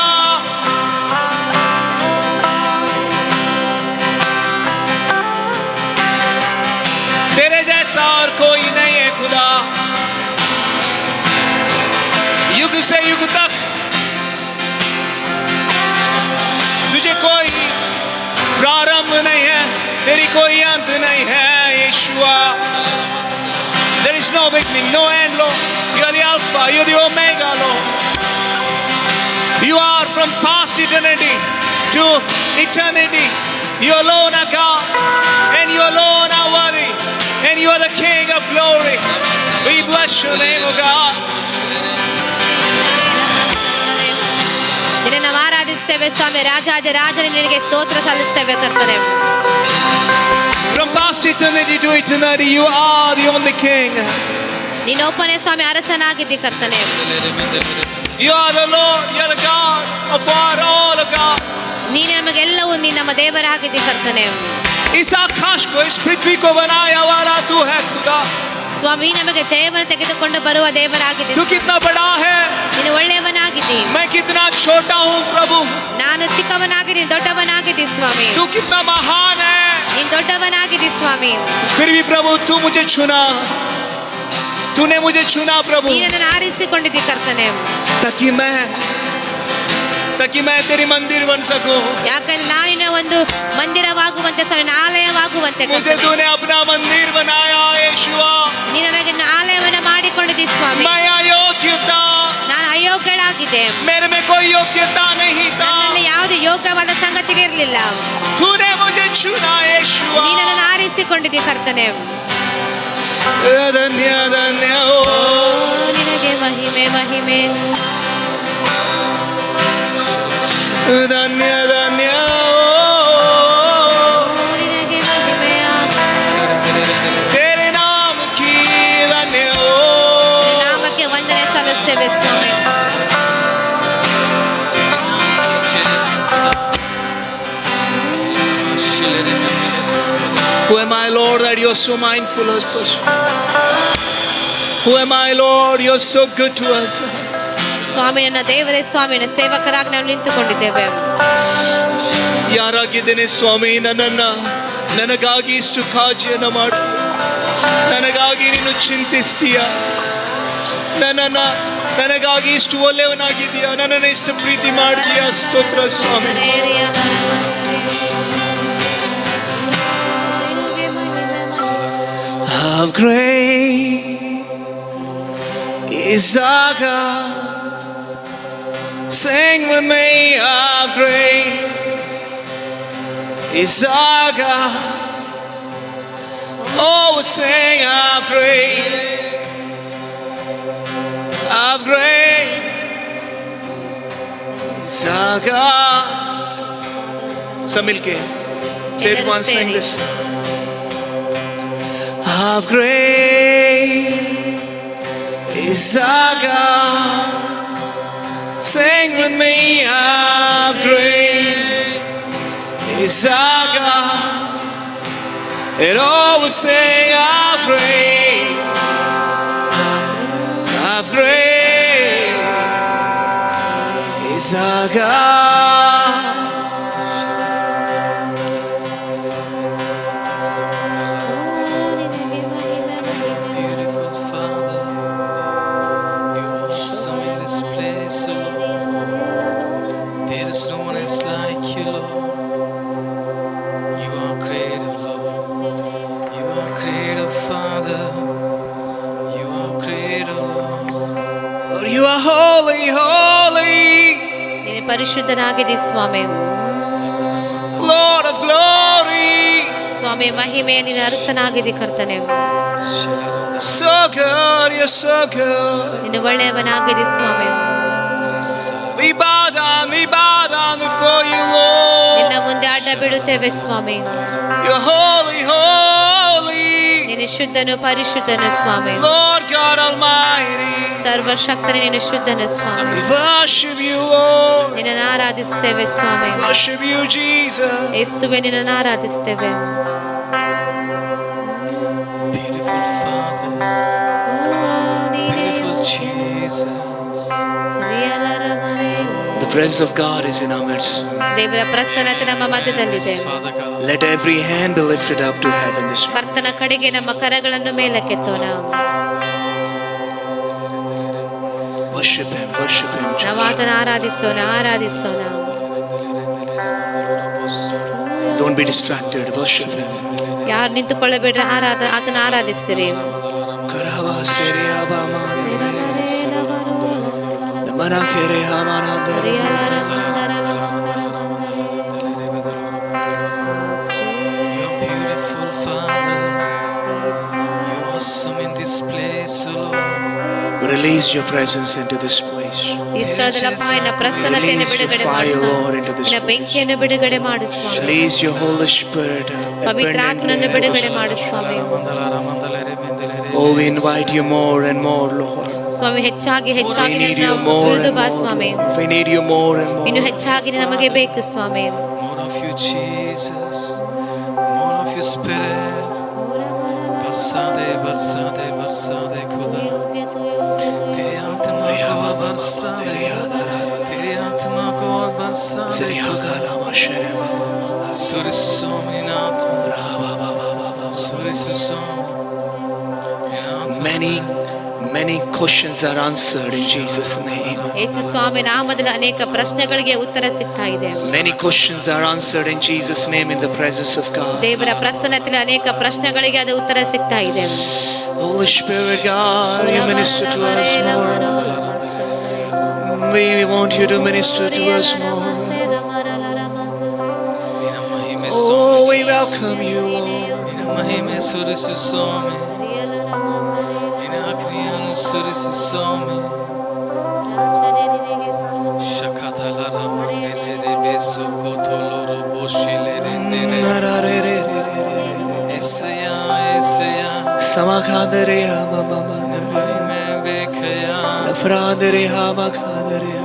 [SPEAKER 1] तेरे जैसा और कोई नहीं है खुदा। युग से युग तक तुझे कोई प्रारंभ नहीं है, तेरी कोई अंत नहीं है यीशुआ। There is no beginning, no end, Lord. You are the Alpha, you are the Omega, Lord. You are from past eternity to eternity. You alone are God, and you alone are worthy, and you are the King of glory. We bless your name, O God.
[SPEAKER 2] ನಿನ್ನನ್ನು ನಾವು ಆರಾಧಿಸ್ತೇವೆ ಸ್ವಾಮಿ, ರಾಜಾದಿ ನಿನಗೆ ಸ್ತೋತ್ರ ಸಲ್ಲಿಸ್ತೇವೆ ಕರ್ತನೇ.
[SPEAKER 1] From past eternity to eternity, you are the only King.
[SPEAKER 2] ನೀನೊಬ್ಬನೇ ಸ್ವಾಮಿ ಅರಸನಾಗಿದ್ದಿ ಕರ್ತನೇ.
[SPEAKER 1] You are the Lord, you are the God of all of God.
[SPEAKER 2] ನೀನು ನಮಗೆಲ್ಲವೂ, ನೀನು ನಮ್ಮ ದೇವರಾಗಿದ್ದಿ ಕರ್ತನೇ.
[SPEAKER 1] इस आकाश को, इस पृथ्वी को बनाया वाला तू है खुदा।
[SPEAKER 2] ಸ್ವಾಮಿ, ನಮಗೆ ಜಯವನ್ನು ತೆಗೆದುಕೊಂಡು ಬರುವ ದೇವರಾಗಿದ್ದಿ.
[SPEAKER 1] तू कितना बड़ा है,
[SPEAKER 2] ನೀನು ಒಳ್ಳೆಯವನಾಗಿದ್ದಿ.
[SPEAKER 1] मैं कितना छोटा हूँ प्रभु।
[SPEAKER 2] ನಾನು ಚಿಕ್ಕವನಾಗಿದ್ದಿ, ದೊಡ್ಡವನಾಗಿದ್ದಿ ಸ್ವಾಮಿ.
[SPEAKER 1] तू कितना महान है,
[SPEAKER 2] ನೀನು ದೊಡ್ಡವನಾಗಿದ್ದಿ ಸ್ವಾಮಿ.
[SPEAKER 1] फिर भी प्रभु तू मुझे चुना, तूने मुझे चुना प्रभु,
[SPEAKER 2] ನೀನು ನನ್ನನ್ನು ಆರಿಸಿಕೊಂಡಿದ್ದಿ ಕರ್ತನೇ.
[SPEAKER 1] ताकि मैं तेरी मंदिर बन सकूं।
[SPEAKER 2] ಯಾಕಂದ್ರೆ ನಾನಿನ ಒಂದು ಮಂದಿರವಾಗುವಂತೆ ಸ್ವಾಮಿ, ಆಲಯವಾಗುವಂತೆ
[SPEAKER 1] मुझे
[SPEAKER 2] ಕರ್ತನೇ.
[SPEAKER 1] तूने अपना मंदिर बनाया यीशुआ।
[SPEAKER 2] ನೀನು ನನಗೆ ಆಲಯವನ್ನು ಮಾಡಿಕೊಂಡಿದ್ದಿ ಸ್ವಾಮಿ.
[SPEAKER 1] मैं अयोग्य था,
[SPEAKER 2] ನಾನು ಅಯೋಗ್ಯಳಾಗಿದ್ದೆ.
[SPEAKER 1] मेरे में कोई योग्यता नहीं था,
[SPEAKER 2] ನನ್ನಲ್ಲಿ ಯಾವುದೇ ಯೋಗ್ಯವಾದ ಸಂಗತಿಗಳಿರಲಿಲ್ಲ.
[SPEAKER 1] तूने मुझे चुना यीशुआ।
[SPEAKER 2] ನೀನು ನನ್ನನ್ನು ಆರಿಸಿಕೊಂಡಿದ್ದಿ ಕರ್ತನೇ.
[SPEAKER 1] धन्य धन्य ओ
[SPEAKER 2] ನಿನಗೆ ಮಹಿಮೆ ಮಹಿಮೆ.
[SPEAKER 1] धन्य धन्य
[SPEAKER 2] ನಿನಗೆ ಮಹಿಮೆಯ.
[SPEAKER 1] तेरे नाम की धन्य
[SPEAKER 2] ನಿನ್ನ ನಾಮಕ್ಕೆ ವಂದನೆ ಸಲ್ಲಿಸ್ತೇವೆ ಸ್ವಾಮಿ.
[SPEAKER 1] Who am I, Lord, that you are so mindful of us? Who am I, Lord? You are so good to us.
[SPEAKER 2] ಸ್ವಾಮಿ ನನ್ನ ದೇವರೇ, ಸ್ವಾಮಿ ನನ್ನ ಸೇವಕರಾಗಿ ನಾವು ನಿಂತುಕೊಂಡಿದ್ದೇವೆ.
[SPEAKER 1] ಯಾರಾಗಿದ್ದೇನೆ ಸ್ವಾಮಿ, ನನಗಾಗಿ ಇಷ್ಟು ಕಾಳಜಿಯನ್ನು ಮಾಡು, ನನಗಾಗಿ ನೀನು ಚಿಂತಿಸ್ತೀಯ, ನನಗಾಗಿ ಇಷ್ಟು ಒಳ್ಳೆಯವನಾಗಿದೆಯಾ, ನನ್ನನ್ನು ಇಷ್ಟು ಪ್ರೀತಿ ಮಾಡಿದೀಯ. ಸ್ತೋತ್ರ ಸ್ವಾಮಿ. How great is our God? Sing with me, how great is our God? Oh, sing, how great, how great is our God. सब मिलके say it once, sing this. How great is our God? Sing with me, how great is our God? And all will sing, how great is our God.
[SPEAKER 3] Beautiful Father, you are awesome in this place, O Lord. There is no one else like you, Lord. You are greater, Lord. You are greater, Father. You are greater, Lord.
[SPEAKER 1] Lord, you are holy, holy,
[SPEAKER 2] ನೀನು ಪರಿಶುದ್ಧನಾಗಿದ್ದೀ ಸ್ವಾಮಿ.
[SPEAKER 1] Lord of glory.
[SPEAKER 2] ಸ್ವಾಮಿ ಮಹಿಮೆ, ನೀನು ಅರಸನಾಗಿದ್ದೀ ಕರ್ತನೆ.
[SPEAKER 1] So good, you're so good.
[SPEAKER 2] ನೀನು ಒಳ್ಳೆಯವನಾಗಿದ್ದೀ ಸ್ವಾಮಿ.
[SPEAKER 1] We bow down before you, Lord.
[SPEAKER 2] ನಿನ್ನ ಮುಂದೆ ಅಡ್ಡ ಬೀಳುತ್ತೇವೆ ಸ್ವಾಮಿ.
[SPEAKER 1] You're holy, holy,
[SPEAKER 2] ನೀನು ಶುದ್ಧನು, ಪರಿಶುದ್ಧನು ಸ್ವಾಮಿ.
[SPEAKER 1] Lord God Almighty.
[SPEAKER 2] ಸರ್ವಶಕ್ತನೇ, ನೀನು ಶುದ್ಧನು ಸ್ವಾಮಿ.
[SPEAKER 1] We worship you, Lord.
[SPEAKER 2] ನಿನ್ನನ್ನು ಆರಾಧಿಸ್ತೇವೆ ಸ್ವಾಮಿ.
[SPEAKER 1] Worship you, Jesus.
[SPEAKER 2] ಯೇಸುವೆ, ನಿನ್ನನ್ನು ಆರಾಧಿಸ್ತೇವೆ.
[SPEAKER 3] Beautiful Father, beautiful Jesus.
[SPEAKER 1] The presence of God is in our midst.
[SPEAKER 2] ದೇವರ ಪ್ರಸನ್ನತೆ ನಮ್ಮ ಮಧ್ಯದಲ್ಲಿದೆ.
[SPEAKER 3] Yes, Father God.
[SPEAKER 1] Let every hand be lifted up to heaven this morning.
[SPEAKER 2] ಕರ್ತನ ಕಡೆಗೆ ನಮ್ಮ ಕರಗಳನ್ನು ಮೇಲಕ್ಕೆತ್ತೋಣ.
[SPEAKER 1] Worship Him,
[SPEAKER 2] ನಾವು ಆತನ ಆರಾಧಿಸೋಣ.
[SPEAKER 1] Don't be distracted, worship Him.
[SPEAKER 2] ಯಾರು ನಿಂತುಕೊಳ್ಳಬೇಡ್ರಿ, ಆತನ ಆರಾಧಿಸಿರಿ.
[SPEAKER 1] Karava Seria Bama Namana Kere Hamana
[SPEAKER 3] You are beautiful, Father. You are awesome in this place, O Lord.
[SPEAKER 1] Release your presence into this place.
[SPEAKER 2] ಈ ಸ್ಥಳದಲ್ಲಪ್ಪ ನಿನ್ನ ಪ್ರಸನ್ನತೆಯನ್ನು ಬಿಡುಗಡೆ ಮಾಡು ಸ್ವಾಮಿ. ನಿನ್ನ ಬೆಂಕಿಯನ್ನು ಬಿಡುಗಡೆ ಮಾಡು ಸ್ವಾಮಿ.
[SPEAKER 1] Release your Holy Spirit.
[SPEAKER 2] ಪವಿತ್ರಾತ್ಮನನ್ನು ಬಿಡುಗಡೆ ಮಾಡು ಸ್ವಾಮಿ.
[SPEAKER 1] Oh, we invite you more and more, Lord.
[SPEAKER 2] ಸ್ವಾಮಿ, ಹೆಚ್ಚಾಗಿ
[SPEAKER 1] We need you
[SPEAKER 2] ನಾವು
[SPEAKER 1] more
[SPEAKER 2] ಕುಡಿದು
[SPEAKER 1] and
[SPEAKER 2] ಬಾ ಸ್ವಾಮಿ.
[SPEAKER 1] more. We need you more and
[SPEAKER 2] ಇನ್ನು
[SPEAKER 1] more.
[SPEAKER 2] ಹೆಚ್ಚಾಗಿ ನಮಗೆ ಬೇಕು ಸ್ವಾಮಿ.
[SPEAKER 3] More of you, Jesus. More of your Spirit. Barsade, barsade, barsade, Khuda. Tere आत्मा को बरसाने. Tere आत्मा को बरसाने. Suris Sominat. Suris Sominat.
[SPEAKER 1] Many questions are answered in Jesus' name.
[SPEAKER 2] ಯೇಸು ಸ್ವಾಮಿ ನಾಮದಲ್ಲಿ ಅನೇಕ ಪ್ರಶ್ನೆಗಳಿಗೆ ಉತ್ತರ ಸಿಗ್ತಾ ಇದೆ.
[SPEAKER 1] Many questions are answered in Jesus' name in the presence of God.
[SPEAKER 2] ದೇವರ ಪ್ರಸನ್ನತೆಯಲ್ಲಿ ಅನೇಕ ಪ್ರಶ್ನೆಗಳಿಗೆ ಅದು ಉತ್ತರ ಸಿಗ್ತಾ ಇದೆ.
[SPEAKER 1] Holy Spirit, God, you minister to us more. We want you to minister to us more. Oh, we welcome you, Lord.
[SPEAKER 3] Mahime Suris Somi. Suris Somi. Shakatala Ramangele Beso Kotoloro Boshile. Esaya
[SPEAKER 1] Samakadere Mama
[SPEAKER 3] Bekaya
[SPEAKER 1] Fradere Hamakadere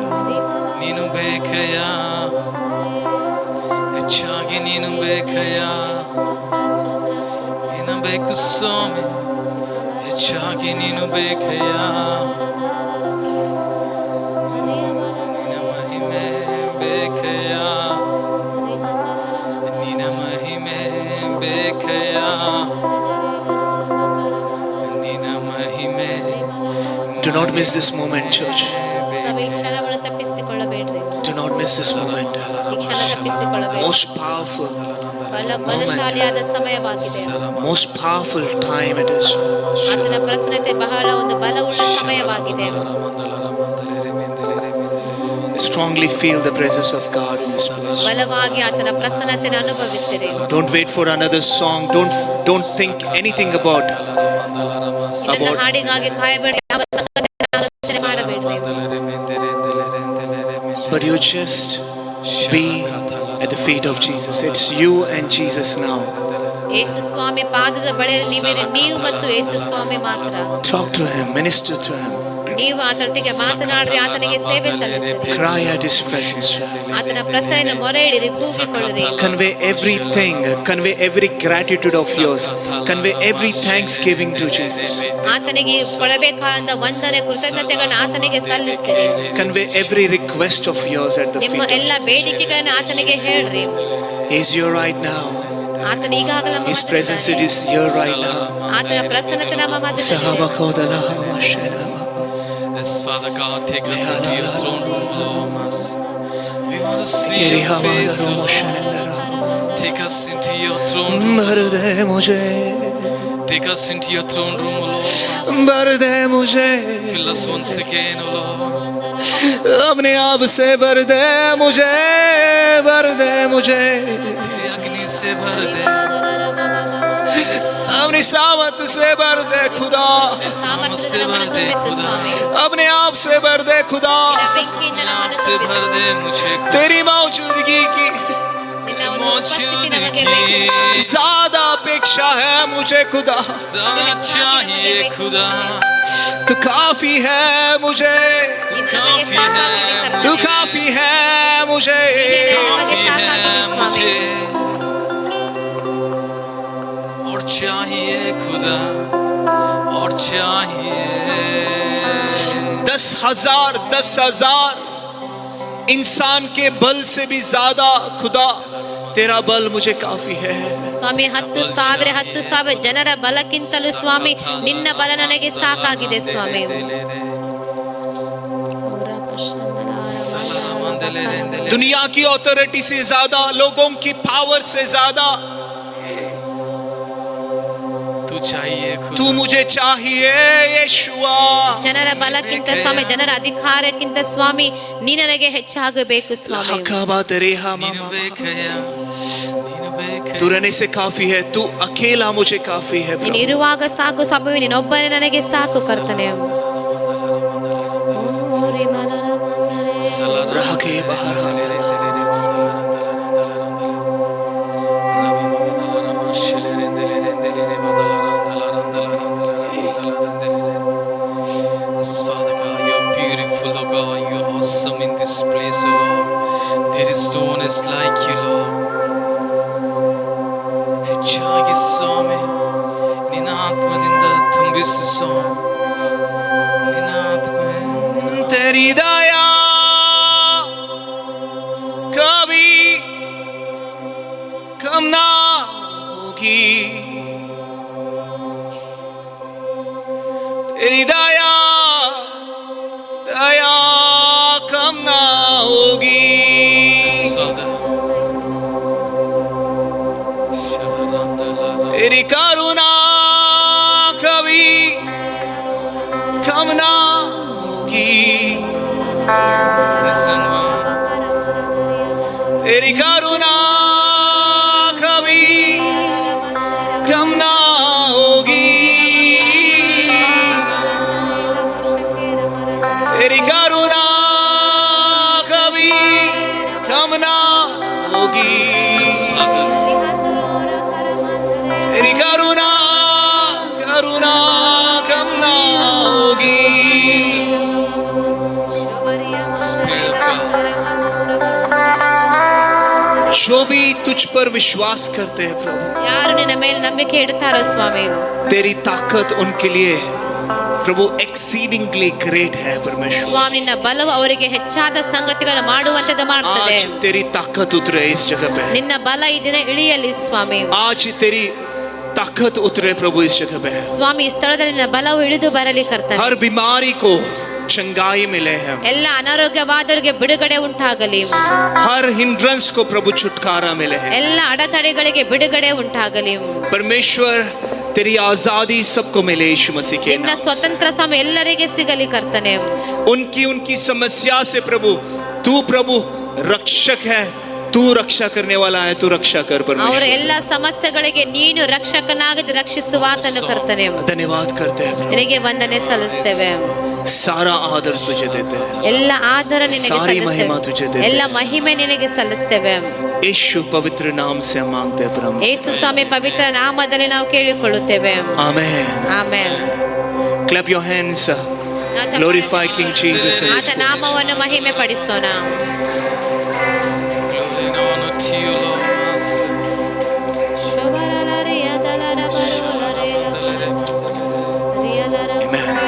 [SPEAKER 3] Ninu Bekaya Echagi ಹೆಚ್ಚಾಗಿ ನೀನು ಬೇಕಯ್ಯ, ನೀನು ಬೇಕು ಸ್ವಾಮಿ, ಹೆಚ್ಚಾಗಿ ನೀನು ಬೇಕಯ್ಯ. ನಿನ್ನ ಮಹಿಮೆ ಬೇಕಯ್ಯ, ನಿನ್ನ ಮಹಿಮೆ ಬೇಕಯ್ಯ, ನಿನ್ನ ಮಹಿಮೆ.
[SPEAKER 1] Do not miss this moment, church.
[SPEAKER 2] ಸಭೆ ಈ ಕ್ಷಣವನ್ನು ತಪ್ಪಿಸಿಕೊಳ್ಳಬೇಡ್ರಿ.
[SPEAKER 1] Do not miss this moment.
[SPEAKER 2] ಈ ಕ್ಷಣ ತಪ್ಪಿಸಿಕೊಳ್ಳಬೇಡ್ರಿ.
[SPEAKER 1] Most powerful,
[SPEAKER 2] ಬಲಶಾಲಿಯಾದ ಸಮಯವಾಗಿದೆ.
[SPEAKER 1] most powerful time it is.
[SPEAKER 2] ಆತನ ಪ್ರಸನ್ನತೆ ಬಹಳ ಒಂದು ಬಲವುಳ್ಳ ಸಮಯವಾಗಿದೆ.
[SPEAKER 1] Strongly feel the presence of God in this place.
[SPEAKER 2] ಬಲವಾಗಿ ಆತನ ಪ್ರಸನ್ನತೆಯನ್ನು ಅನುಭವಿಸಿರಿ.
[SPEAKER 1] Don't wait for another song. Don't think anything about
[SPEAKER 2] ಇನ್ನೊಂದು ಹಾಡಿಗಾಗಿ ಕಾಯಬೇಡಿ. ಯಾವ ಸಂಗತಿಯನ್ನು ಆಲೋಚನೆ ಮಾಡಬೇಡ್ರಿ.
[SPEAKER 1] but you just be at the feet of Jesus. It's you and Jesus now.
[SPEAKER 2] ಯೇಸು ಸ್ವಾಮಿ ಪಾದದ ಬಳಿ ನೀವಿರಿ. ನೀವು ಮತ್ತು ಯೇಸು ಸ್ವಾಮಿ ಮಾತ್ರ.
[SPEAKER 1] Talk to him, minister to him.
[SPEAKER 2] ನೀವು ಆತನೊಟ್ಟಿಗೆ ಮಾತನಾಡ್ರಿ, ಆತನಿಗೆ ಸೇವೆ ಸಲ್ಲಿಸಿರಿ.
[SPEAKER 1] Cry at his presence.
[SPEAKER 2] ಆತನ ಪ್ರಸನ್ನ ಮೊರೆ ಇಡಿರಿ, ಕೂಗಿಕೊಳ್ಳಿರಿ.
[SPEAKER 1] Convey everything, convey every gratitude of yours, convey every thanksgiving to Jesus.
[SPEAKER 2] ಆತನಿಗೆ ಕೊಡಬೇಕಾದ ವಂದನೆ ಕೃತಜ್ಞತೆಗಳನ್ನು ಆತನಿಗೆ ಸಲ್ಲಿಸಿರಿ.
[SPEAKER 1] Convey every request of yours at the
[SPEAKER 2] ನಿಮ್ಮ
[SPEAKER 1] feet.
[SPEAKER 2] ಎಲ್ಲ ಬೇಡಿಕೆಗಳನ್ನು ಆತನಿಗೆ ಹೇಳ್ರಿ.
[SPEAKER 1] He is here right now.
[SPEAKER 2] ಆತನ ಈಗಾಗಲೇ ನಮ್ಮ
[SPEAKER 1] His presence it is here right now.
[SPEAKER 2] ಆತನ ಪ್ರಸನ್ನತೆ ನಮ್ಮ ಮಧ್ಯದಲ್ಲಿದೆ.
[SPEAKER 3] Yes, Father God, take us into your throne room, Lord. We want to see your face, Lord. Take us into your throne room. Take us into your throne room, Lord. Fill us once again, Lord.
[SPEAKER 1] अपने आप से भर दे मुझे, भर दे मुझे,
[SPEAKER 3] तेरी अग्नि से भर दे,
[SPEAKER 1] अपनी सामत से भर दे खुदा,
[SPEAKER 3] से भर दे खुदा,
[SPEAKER 1] अपने आप से भर दे खुदा,
[SPEAKER 3] आप से भर दे मुझे खुदा।
[SPEAKER 1] तेरी मौजूदगी की ज्यादा अपेक्षा है मुझे खुदा,
[SPEAKER 3] ज्यादा चाहिए खुदा,
[SPEAKER 1] तू काफी है मुझे,
[SPEAKER 3] तू काफी है,
[SPEAKER 1] तू काफी है मुझे,
[SPEAKER 3] काफी है मुझे, और चाहिए खुदा, और चाहिए।
[SPEAKER 1] 10,000 इंसान के बल से भी ज्यादा खुदा तेरा बल मुझे काफी है.
[SPEAKER 2] ಸ್ವಾಮಿ 10,000 ಜನರ ಬಲಕ್ಕಿಂತಲೂ ಸ್ವಾಮಿ ನಿನ್ನ ಬಲ ನನಗೆ ಸಾಕಾಗಿದೆ ಸ್ವಾಮಿ.
[SPEAKER 1] दुनिया की अथॉरिटी से ज्यादा, लोगों की पावर से ज्यादा
[SPEAKER 3] तू चाहिए खुदा,
[SPEAKER 1] तू मुझे चाहिए ಯೇಸುವಾ.
[SPEAKER 2] ಜನರ ಬಲಕ್ಕಿಂತ ಸ್ವಾಮಿ, ಜನರ ಅಧಿಕಾರಕ್ಕಿಂತ ಸ್ವಾಮಿ ನೀ ನನಗೆ ಹೆಚ್ಚಾಗಬೇಕು ಸ್ವಾಮಿ.
[SPEAKER 3] ನೀನು ಬೇಕಯ್ಯ, ನೀನು ಬೇಕಯ್ಯ.
[SPEAKER 1] तू रहने से काफी है, तू अकेला मुझे काफी है.
[SPEAKER 2] ನೀನು ಇರುವಾಗ ಸಾಕು ಸ್ವಾಮಿ, ನೀನೊಬ್ಬನೇ ನನಗೆ ಸಾಕು ಕರ್ತನೆ.
[SPEAKER 1] रह के बाहर
[SPEAKER 3] Father God, you're beautiful, oh God, you're awesome in this place, oh Lord. There is no one else like you, Lord. ಹೆಚ್ಚಾಗಿ ಸ್ವಾಮಿ ನಿನ್ನ ಆತ್ಮದಿಂದ ತುಂಬಿಸು ಸ್ವಾಮಿ, ನಿನ್ನ ಆತ್ಮ.
[SPEAKER 1] तेरी दया कभी कम ना होगी, तेरी दया कम ना होगी. तेरी करुणा कभी कम ना होगी, तेरी करुणा कभी कम ना होगी, तेरी करुणा कभी कम ना होगी, तेरी करुणा कम ना होगी. तुझ पर विश्वास करते हैं प्रभु,
[SPEAKER 2] ಯಾರು ನಿನ್ನ ಮೇಲೆ ನಂಬಿಕೆ ಇಡ್ತಾರೋ ಸ್ವಾಮಿ,
[SPEAKER 1] तेरी ताकत उनके लिए प्रभु एक्सीडिंगली ग्रेट है परमेश्वर।
[SPEAKER 2] ಸ್ವಾಮಿ ನಿನ್ನ ಬಲವು ಅವರಿಗೆ ಹೆಚ್ಚಾದ ಸಂಗತಿಗಳನ್ನು ಮಾಡುವಂತದ್ದು ಮಾಡುತ್ತದೆ।
[SPEAKER 1] आज तेरी ताकत उतरे इस जगह पे,
[SPEAKER 2] ನಿನ್ನ ಬಲ ಈ ದಿನ ಇಳಿಯಲಿ ಸ್ವಾಮಿ।
[SPEAKER 1] आज तेरी ताकत उतरे प्रभु इस जगह पे।
[SPEAKER 2] ಸ್ವಾಮಿ ಈ ಸ್ಥಳದಲ್ಲಿ ನಿನ್ನ ಬಲವು ಇಳಿದು ಬರಲಿ ಕರ್ತನೆ।
[SPEAKER 1] हर बीमारी को चंगाई मिले हैं,
[SPEAKER 2] ಎಲ್ಲ ಅನಾರೋಗ್ಯವಾದವರಿಗೆ ಬಿಡುಗಡೆ ಉಂಟಾಗಲಿ,
[SPEAKER 1] हर हिंड्रेंस को प्रभु छुटकारा मिले हैं।
[SPEAKER 2] ಎಲ್ಲ अड़तड़ेಗಳಿಗೆ ಬಿಡುಗಡೆ ಉಂಟಾಗಲಿ।
[SPEAKER 1] परमेश्वर तेरी आजादी सबको मिले यीशु मसीह के
[SPEAKER 2] ನಿನ್ನ
[SPEAKER 1] नाम से।
[SPEAKER 2] ಸ್ವತಂತ್ರ ಸಮಯ ಎಲ್ಲರಿಗೆ ಸಿಗಲಿ ಕರ್ತನೆ।
[SPEAKER 1] उनकी समस्या से प्रभु तू प्रभु रक्षक है, तू रक्षा करने वाला है, तू रक्षा कर
[SPEAKER 2] ಅವರ
[SPEAKER 1] परमेश्वर।
[SPEAKER 2] ಎಲ್ಲ ಸಮಸ್ಯೆಗಳಿಗೆ ನೀನು ರಕ್ಷಕನಾಗಿ ರಕ್ಷಿಸುವಾತನು ಕರ್ತನೆ।
[SPEAKER 1] धन्यवाद करते हैं प्रभु,
[SPEAKER 2] ನಿನಗೆ ವಂದನೆ ಸಲ್ಲಿಸ್ತೇವೆ,
[SPEAKER 1] सारा आदर तुझे देते हैं,
[SPEAKER 2] ಎಲ್ಲ ಆದರ ನಿನಗೆ
[SPEAKER 1] सारी महिमा तुझे
[SPEAKER 2] ಸಲ್ಲಿಸ್ತೇವೆ,
[SPEAKER 1] देते
[SPEAKER 2] ಎಲ್ಲ
[SPEAKER 1] हैं।
[SPEAKER 2] ಮಹಿಮೆ ನಿನಗೆ ಸಲ್ಲಿಸ್ತೇವೆ।
[SPEAKER 1] यीशु पवित्र नाम से हम मांगते हैं प्रभु,
[SPEAKER 2] ಯೇಸು ಸ್ವಾಮಿ ಪವಿತ್ರ ನಾಮದಲ್ಲಿ ನಾವು ಕೇಳಿಕೊಳ್ಳುತ್ತೇವೆ,
[SPEAKER 1] आमेन।
[SPEAKER 2] Amen.
[SPEAKER 1] Clap your hands, glorify King Jesus in
[SPEAKER 2] ಆತ
[SPEAKER 1] this
[SPEAKER 2] ನಾಮವನ್ನು ಮಹಿಮೆ ಪಡಿಸೋಣ।
[SPEAKER 3] Glory and honor to you, Lord Master.
[SPEAKER 1] Amen.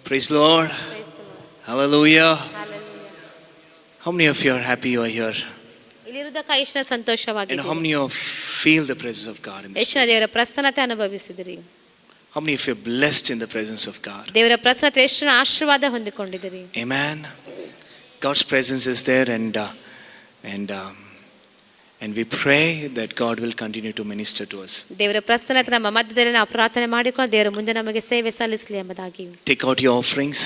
[SPEAKER 1] Praise the Lord. Hallelujah. How many of you are happy you are here?
[SPEAKER 2] ಇಲ್ಲಿರುವುದಕ್ಕೆ ಎಷ್ಟು
[SPEAKER 1] And
[SPEAKER 2] ಸಂತೋಷವಾಗಿದೆ,
[SPEAKER 1] how many of you feel the presence of God in this
[SPEAKER 2] ಎಷ್ಟು
[SPEAKER 1] place?
[SPEAKER 2] ದೇವರ ಪ್ರಸನ್ನತೆ ಅನುಭವಿಸಿದಿರಿ,
[SPEAKER 1] How many of you are blessed in the presence of God?
[SPEAKER 2] ದೇವರ ಪ್ರಸನ್ನತೆ ಎಷ್ಟು ಆಶೀರ್ವಾದ ಹೊಂದಿಕೊಂಡಿದ್ದೀರಿ।
[SPEAKER 1] Amen. God's presence is there, and we pray that God will continue to minister to us.
[SPEAKER 2] ದೇವರ ಪ್ರಸನ್ನತೆ ನಮ್ಮ ಮಧ್ಯದಲ್ಲಿ ನಾವು ಪ್ರಾರ್ಥನೆ ಮಾಡಿಕೊಂಡು ದೇವರ ಮುಂದೆ ನಮಗೆ ಸೇವೆ ಸಲ್ಲಿಸಲಿ ಎಂಬುದಾಗಿ
[SPEAKER 1] Take out your offerings.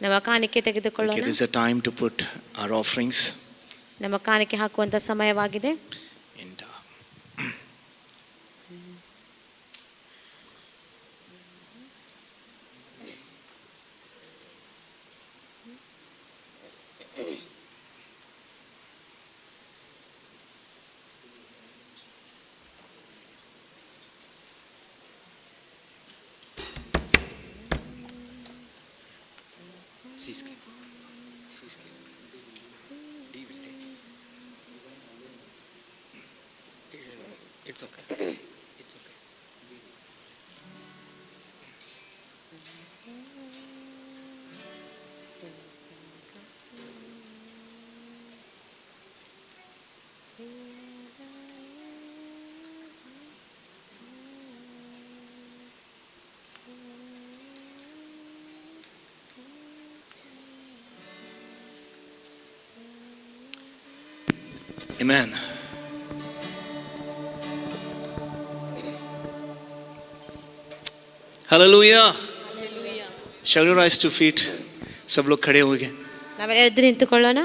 [SPEAKER 2] ನಮ್ಮ ಕಾಣಿಕೆ
[SPEAKER 1] Okay,
[SPEAKER 2] ತೆಗೆದುಕೊಳ್ಳೋಣ।
[SPEAKER 1] this is a time to put our offerings.
[SPEAKER 2] ನಮ್ಮ ಕಾಣಿಕೆ ಹಾಕುವಂತ ಸಮಯವಾಗಿದೆ।
[SPEAKER 1] And
[SPEAKER 3] It's okay. It's okay.
[SPEAKER 1] Amen. Hallelujah. Shall we rise to feet? सब लोग खड़े हो गए
[SPEAKER 2] ನಾವೆಲ್ಲ ಎದ್ದು ನಿಂತುಕೊಳ್ಳೋಣ।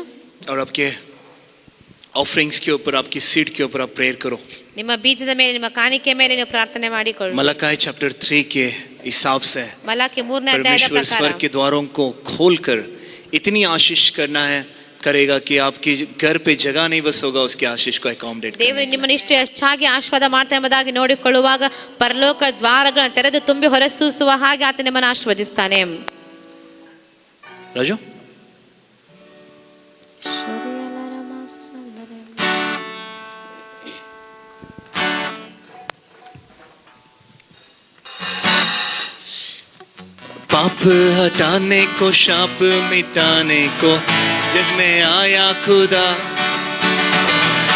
[SPEAKER 1] और आपके ऑफरिंग्स के ऊपर, आपकी सीट के ऊपर आप प्रेयर करो।
[SPEAKER 2] ನಿಮ್ಮ ಬೀಜದ ಮೇಲೆ, ನಿಮ್ಮ ಕಾಣಿಕೆ ಮೇಲೆ ನೀವು ಪ್ರಾರ್ಥನೆ ಮಾಡಿಕೊಳ್ಳಿ।
[SPEAKER 1] मलाकी चैप्टर 3 के हिसाब से
[SPEAKER 2] ಮಲಾಕಿ 3ನೇ ಅಧ್ಯಾಯದ
[SPEAKER 1] परमेश्वर
[SPEAKER 2] ಪ್ರಕಾರ
[SPEAKER 1] स्वर्ग के द्वारों को खोलकर इतनी आशीष करना है करेगा कि आपके घर पे जगह नहीं बस होगा, उसकी आशीष को अकोमोडेट
[SPEAKER 2] ದೇವರು ನಿಮ್ಮನ್ನು ಇಷ್ಟು ಹೆಚ್ಚಾಗಿ ಆಶೀರ್ವಾದ ಮಾಡ್ತಾ ಎಂಬುದಾಗಿ ನೋಡಿಕೊಳ್ಳುವಾಗ ಪರಲೋಕ ದ್ವಾರಗಳನ್ನು ತೆರೆದು ತುಂಬಿ ಹೊರಸೂಸುವ ಹಾಗೆ ಆತ ನಿಮ್ಮನ್ನು ಆಶೀರ್ವದಿಸ್ತಾನೆ।
[SPEAKER 1] राजू पाप हटाने को, शाप मिटाने को जग में आया खुदा,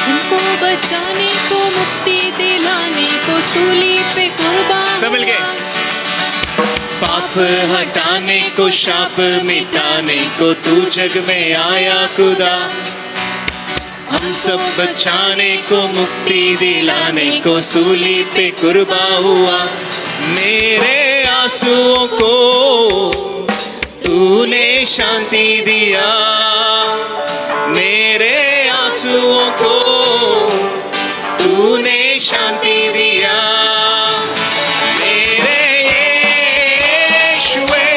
[SPEAKER 4] हमको बचाने को, मुक्ति दिलाने को सूली पे कुर्बान
[SPEAKER 1] सब मिल गए। पाप हटाने को, शाप मिटाने को तू जग में आया खुदा, हम सब बचाने को, मुक्ति दिलाने को सूली पे कुर्बान हुआ। मेरे आंसुओं को तूने शांति दिया, मेरे आंसुओं को तूने शांति दिया। मेरे यीशुए,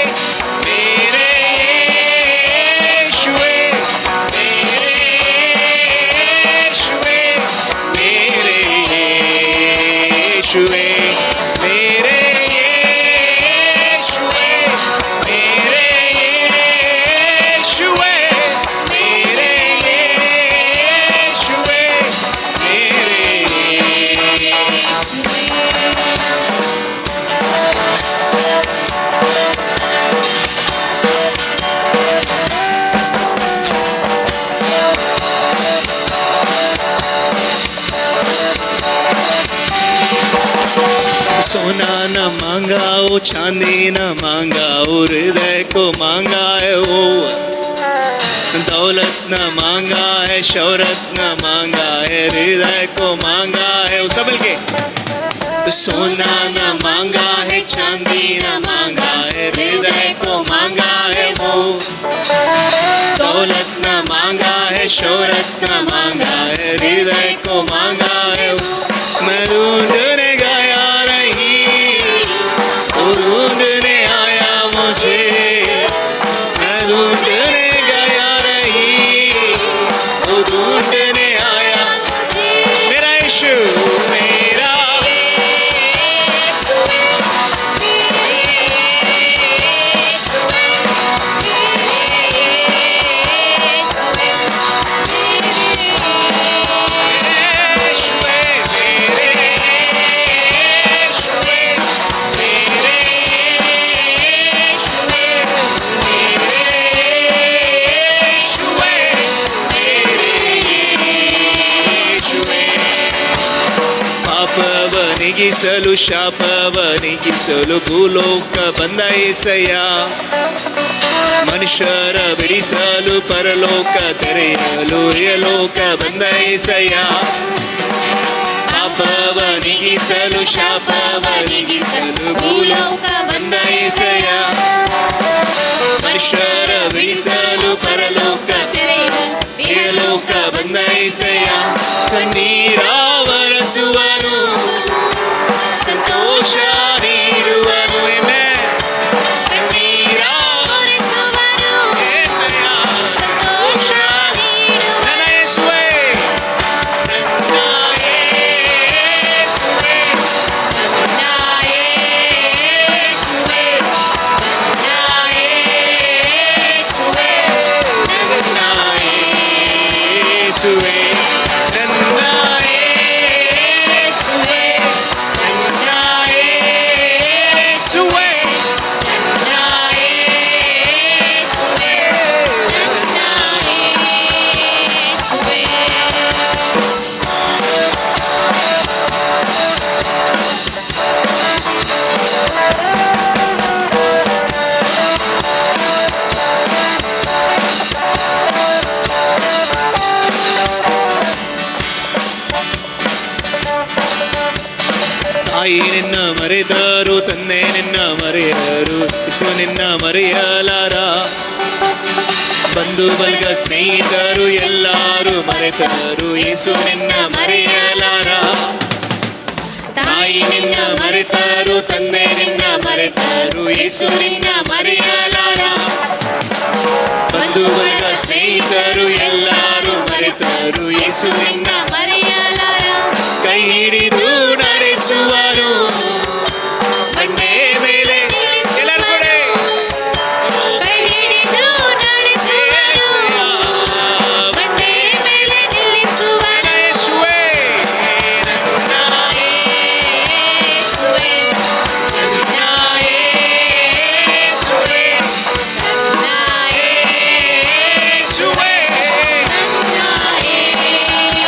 [SPEAKER 1] मेरे यीशुए, मेरे ಯೇಸುವೆ ಮೇರೆ ಯೇಸುವೆ ಮೇರೆ ಯೇಸುವೆ ಮೇರೆ ಯೇಸುವೆ ಮೇರೆ सोना न मांगा ओ चांदी न मांगा ओ हृदय को मांगा है वो दौलत न मांगा है शौहरत न मांगा है हृदय को मांगा है वो सब मिलके सोना न मांगा है चांदी न मांगा है हृदय को मांगा है वो दौलत न मांगा है शौहरत न मांगा है हृदय को मांगा है वो मैं ढूंढने गया ढूंढने आया मुझे मैं ढूंढने गया नहीं वो ढूंढने आया मेरा यीशु मेरा ಪಾಪವನಿಗಿಸಲು ಶಾಪವನಿಗಿಸಲು ಭೂಲೋಕ ಬಂದ ಏಸಯ್ಯ ಮನುಷ್ಯರ ಬಿಡಿಸಲು ಪರಲೋಕ ತೆರೆಯಲು ಯಲೋಕ ಬಂದ ಏಸಯ್ಯ ಪಾಪವನಿಗಿಸಲು ಶಾಪವನಿಗಿಸಲು ಭೂಲೋಕ ಬಂದ ಏಸಯ್ಯ ಮನುಷ್ಯರ ಬಿಡಿಸಲು ಪರಲೋಕ ತೆರೆಯಲು ಯಲೋಕ ಬಂದ ಏಸಯ್ಯ ಕಣ್ಣೀರ ಬರಸುವನು ಸಂತೋಷ ನೀಡುವನು ಕಣ್ಣೀರ ಬರಸುವನು ಯೇಸಯ್ಯ ಸಂತೋಷ ನೀಡುವನು ನನ್ನ ಯೇಸುವೇ ನನ್ನ ಯೇಸುವೇ ನನ್ನ ಯೇಸುವೇ ನನ್ನ ಯೇಸುವೇ ನನ್ನ ಯೇಸುವೇ ತಾಯಿ ನಿನ್ನ ಮರೆತರು ತಂದೆ ನಿನ್ನ ಮರೆಯರು ಯೇಸು ನಿನ್ನ ಮರೆಯಲಾರ ಬಂಧು ಬಳಗ ಸ್ನೇಹಿತರು ಎಲ್ಲರೂ ಮರೆತರು ಯೇಸು ನಿನ್ನ ಮರೆಯಲಾರ ತಾಯಿ ನಿನ್ನ ಮರೆತರು ತಂದೆ ನಿನ್ನ ಮರೆತರು ಯೇಸು ನಿನ್ನ ಮರೆಯಲಾರ ಬಂಧು ಬಳಗ ಸ್ನೇಹಿತರು ಎಲ್ಲರೂ ಮರೆತರು ಯೇಸು ನಿನ್ನ ಮರೆಯಲಾರ ಕೈ ಹಿಡಿದು ನಡೆಸುವರು ಬಂಡೆ ಮೇಲೆ ಎಲ್ಲರೂ ಕೊಡೆ ಕೈ ಹಿಡಿದು ನಡೆಸುವರು ಬಂಡೆ ಮೇಲೆ ನಿಲ್ಲಿಸುವರು ಯೇಸುವೇ ನನ್ನ ಯೇಸುವೇ ನನ್ನ ಯೇಸುವೇ ನನ್ನ ಯೇಸುವೇ ನನ್ನ ಯೇಸುವೇ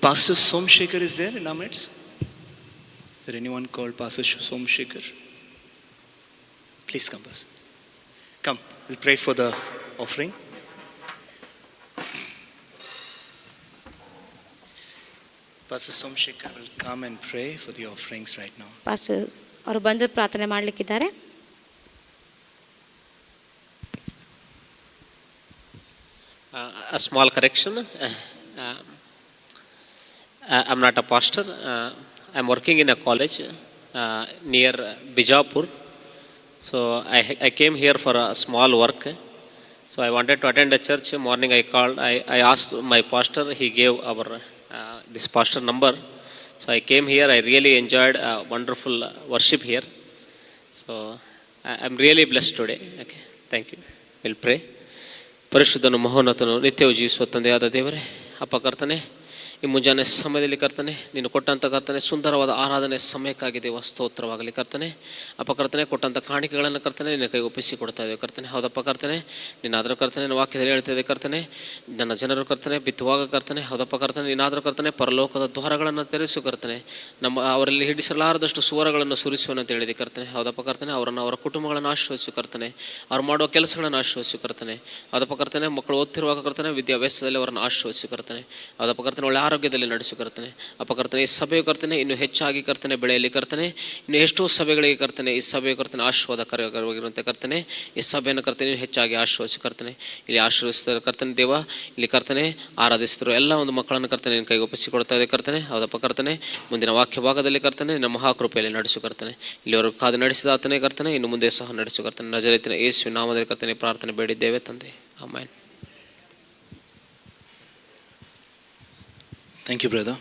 [SPEAKER 1] Pastor Somshekhar is there in our midst. there anyone called Pastor Somshekar? Please come, Pastor. Come, we'll pray for the offering. Pastor Somshekar will come and pray for the offerings right now.
[SPEAKER 2] Pastors ಅವರು ಬಂದು ಪ್ರಾರ್ಥನೆ ಮಾಡಲಿಕ್ಕಿದ್ದಾರೆ.
[SPEAKER 5] A small correction. I'm not a pastor. I'm working in a college near Bijapur. So I came here for a small work. So I wanted to attend a church. Morning I called. I asked my pastor. He gave our this pastor number. So I came here. I really enjoyed wonderful worship here. So I'm really blessed today. Okay, thank you. We'll pray. ಪರಿಶುದ್ಧನು ಮಹೋನ್ನತನು ನಿತ್ಯವೂ ಜೀವಿಸುವ ತಂದೆಯಾದ ದೇವರೇ, ಅಪ್ಪ ಕರ್ತನೆ, ಈ ಮುಂಜಾನೆ ಸಮಯದಲ್ಲಿ ಕರ್ತನೆ ನೀನು ಕೊಟ್ಟಂಥ ಕರ್ತನೆ ಸುಂದರವಾದ ಆರಾಧನೆ ಸಮಯಕ್ಕಾಗಿ ದೇವ ಸ್ತೋತ್ರವಾಗಲಿ ಕರ್ತನೆ. ಅಪ್ಪ ಕರ್ತನೆ ಕೊಟ್ಟಂಥ ಕಾಣಿಕೆಗಳನ್ನು ಕರ್ತನೆ ನಿನ್ನ ಕೈಗೆ ಒಪ್ಪಿಸಿ ಕೊಡ್ತಾ ಇದ್ದೇವೆ ಕರ್ತನೆ. ಹೌದಪ್ಪ ಕರ್ತನೆ, ನೀನಾದರೂ ಕರ್ತನೆ ನನ್ನ ವಾಕ್ಯದಲ್ಲಿ ಹೇಳ್ತಾ ಇದೆ ಕರ್ತನೆ, ನನ್ನ ಜನರು ಕರ್ತನೆ ಬಿತ್ತುವಾಗ ಕರ್ತನೆ, ಹೌದಪ್ಪ ಕರ್ತನೆ ನೀನಾದರೂ ಕರ್ತನೆ ಪರಲೋಕದ ದ್ವಾರಗಳನ್ನು ತೆರೆಸು ಕರ್ತನೆ, ಅವರಲ್ಲಿ ಹಿಡಿಸಲಾರದಷ್ಟು ಸುವರಗಳನ್ನು ಸುರಿಸುವನು ಅಂತ ಹೇಳಿದೆ ಕರ್ತನೆ. ಹೌದಪ್ಪ ಕರ್ತನೆ, ಅವರನ್ನು ಅವರ ಕುಟುಂಬಗಳನ್ನು ಆಶ್ರಯಿಸು ಕರ್ತನೆ, ಅವ್ರು ಮಾಡುವ ಕೆಲಸಗಳನ್ನು ಆಶ್ರಯಿಸು ಕರ್ತನೆ. ಹೌದಪ್ಪ ಕರ್ತನೆ, ಮಕ್ಕಳು ಓದ್ತಿರುವಾಗ ಕರ್ತನೆ ವಿದ್ಯಾಭ್ಯಾಸದಲ್ಲಿ ಅವರನ್ನು ಆಶ್ರಯಿಸು ಕರ್ತನೆ. ಹೌದಪ್ಪ ಕರ್ತನೆ, ಒಳ್ಳೆ ಆರೋಗ್ಯದಲ್ಲಿ ನಡೆಸು ಕರ್ತನೆ. ಅಪ್ಪ ಕರ್ತನೆ, ಈ ಸಭೆಯು ಕರ್ತನೆ ಇನ್ನು ಹೆಚ್ಚಾಗಿ ಕರ್ತನೆ ಬೆಳೆಯಲಿ ಕರ್ತನೆ. ಇನ್ನು ಎಷ್ಟೋ ಸಭೆಗಳಿಗೆ ಕರ್ತನೆ ಈ ಸಭೆಯು ಕರ್ತನೆ ಆಶೀರ್ವಾದಕರವಾಗಿರುವಂತೆ ಕರ್ತನೆ. ಈ ಸಭೆಯನ್ನು ಕರ್ತನೆ ಇನ್ನು ಹೆಚ್ಚಾಗಿ ಆಶೀರ್ವದಿಸು ಕರ್ತನೆ. ಇಲ್ಲಿ ಆಶೀರ್ವದಿಸ್ತಾರೆ ಕರ್ತನೆ ದೇವ, ಇಲ್ಲಿ ಕರ್ತನೆ ಆರಾಧಿಸ್ತಿರೋ ಎಲ್ಲ ಒಂದು ಮಕ್ಕಳನ್ನು ಕರ್ತನೆ ನಿನ್ನ ಕೈಗೆ ಒಪ್ಪಿಸಿಕೊಡ್ತಾ ಇದೆ ಕರ್ತನೆ. ಹೌದಪ್ಪ ಕರ್ತನೆ, ಮುಂದಿನ ವಾಕ್ಯ ಭಾಗದಲ್ಲಿ ಕರ್ತನೆ ನಮ್ಮ ಮಹಾಕೃಪೆಯಲ್ಲಿ ನಡೆಸು ಕರ್ತನೆ. ಇಲ್ಲಿವರೆಗೂ ಕಾದು ನಡೆಸಿದ ಆತನೇ ಕರ್ತನೆ, ಇನ್ನು ಮುಂದೆ ಸಹ ನಡೆಸು ಕರ್ತನೆ. ನಜರೇತಿನ ಯೇಸುವಿನ ನಾಮದಲ್ಲಿ ಕರ್ತನೆ ಪ್ರಾರ್ಥನೆ ಬೇಡಿದ್ದೇವೆ ತಂದೆ, ಆಮೆನ್.
[SPEAKER 1] Thank you, brother.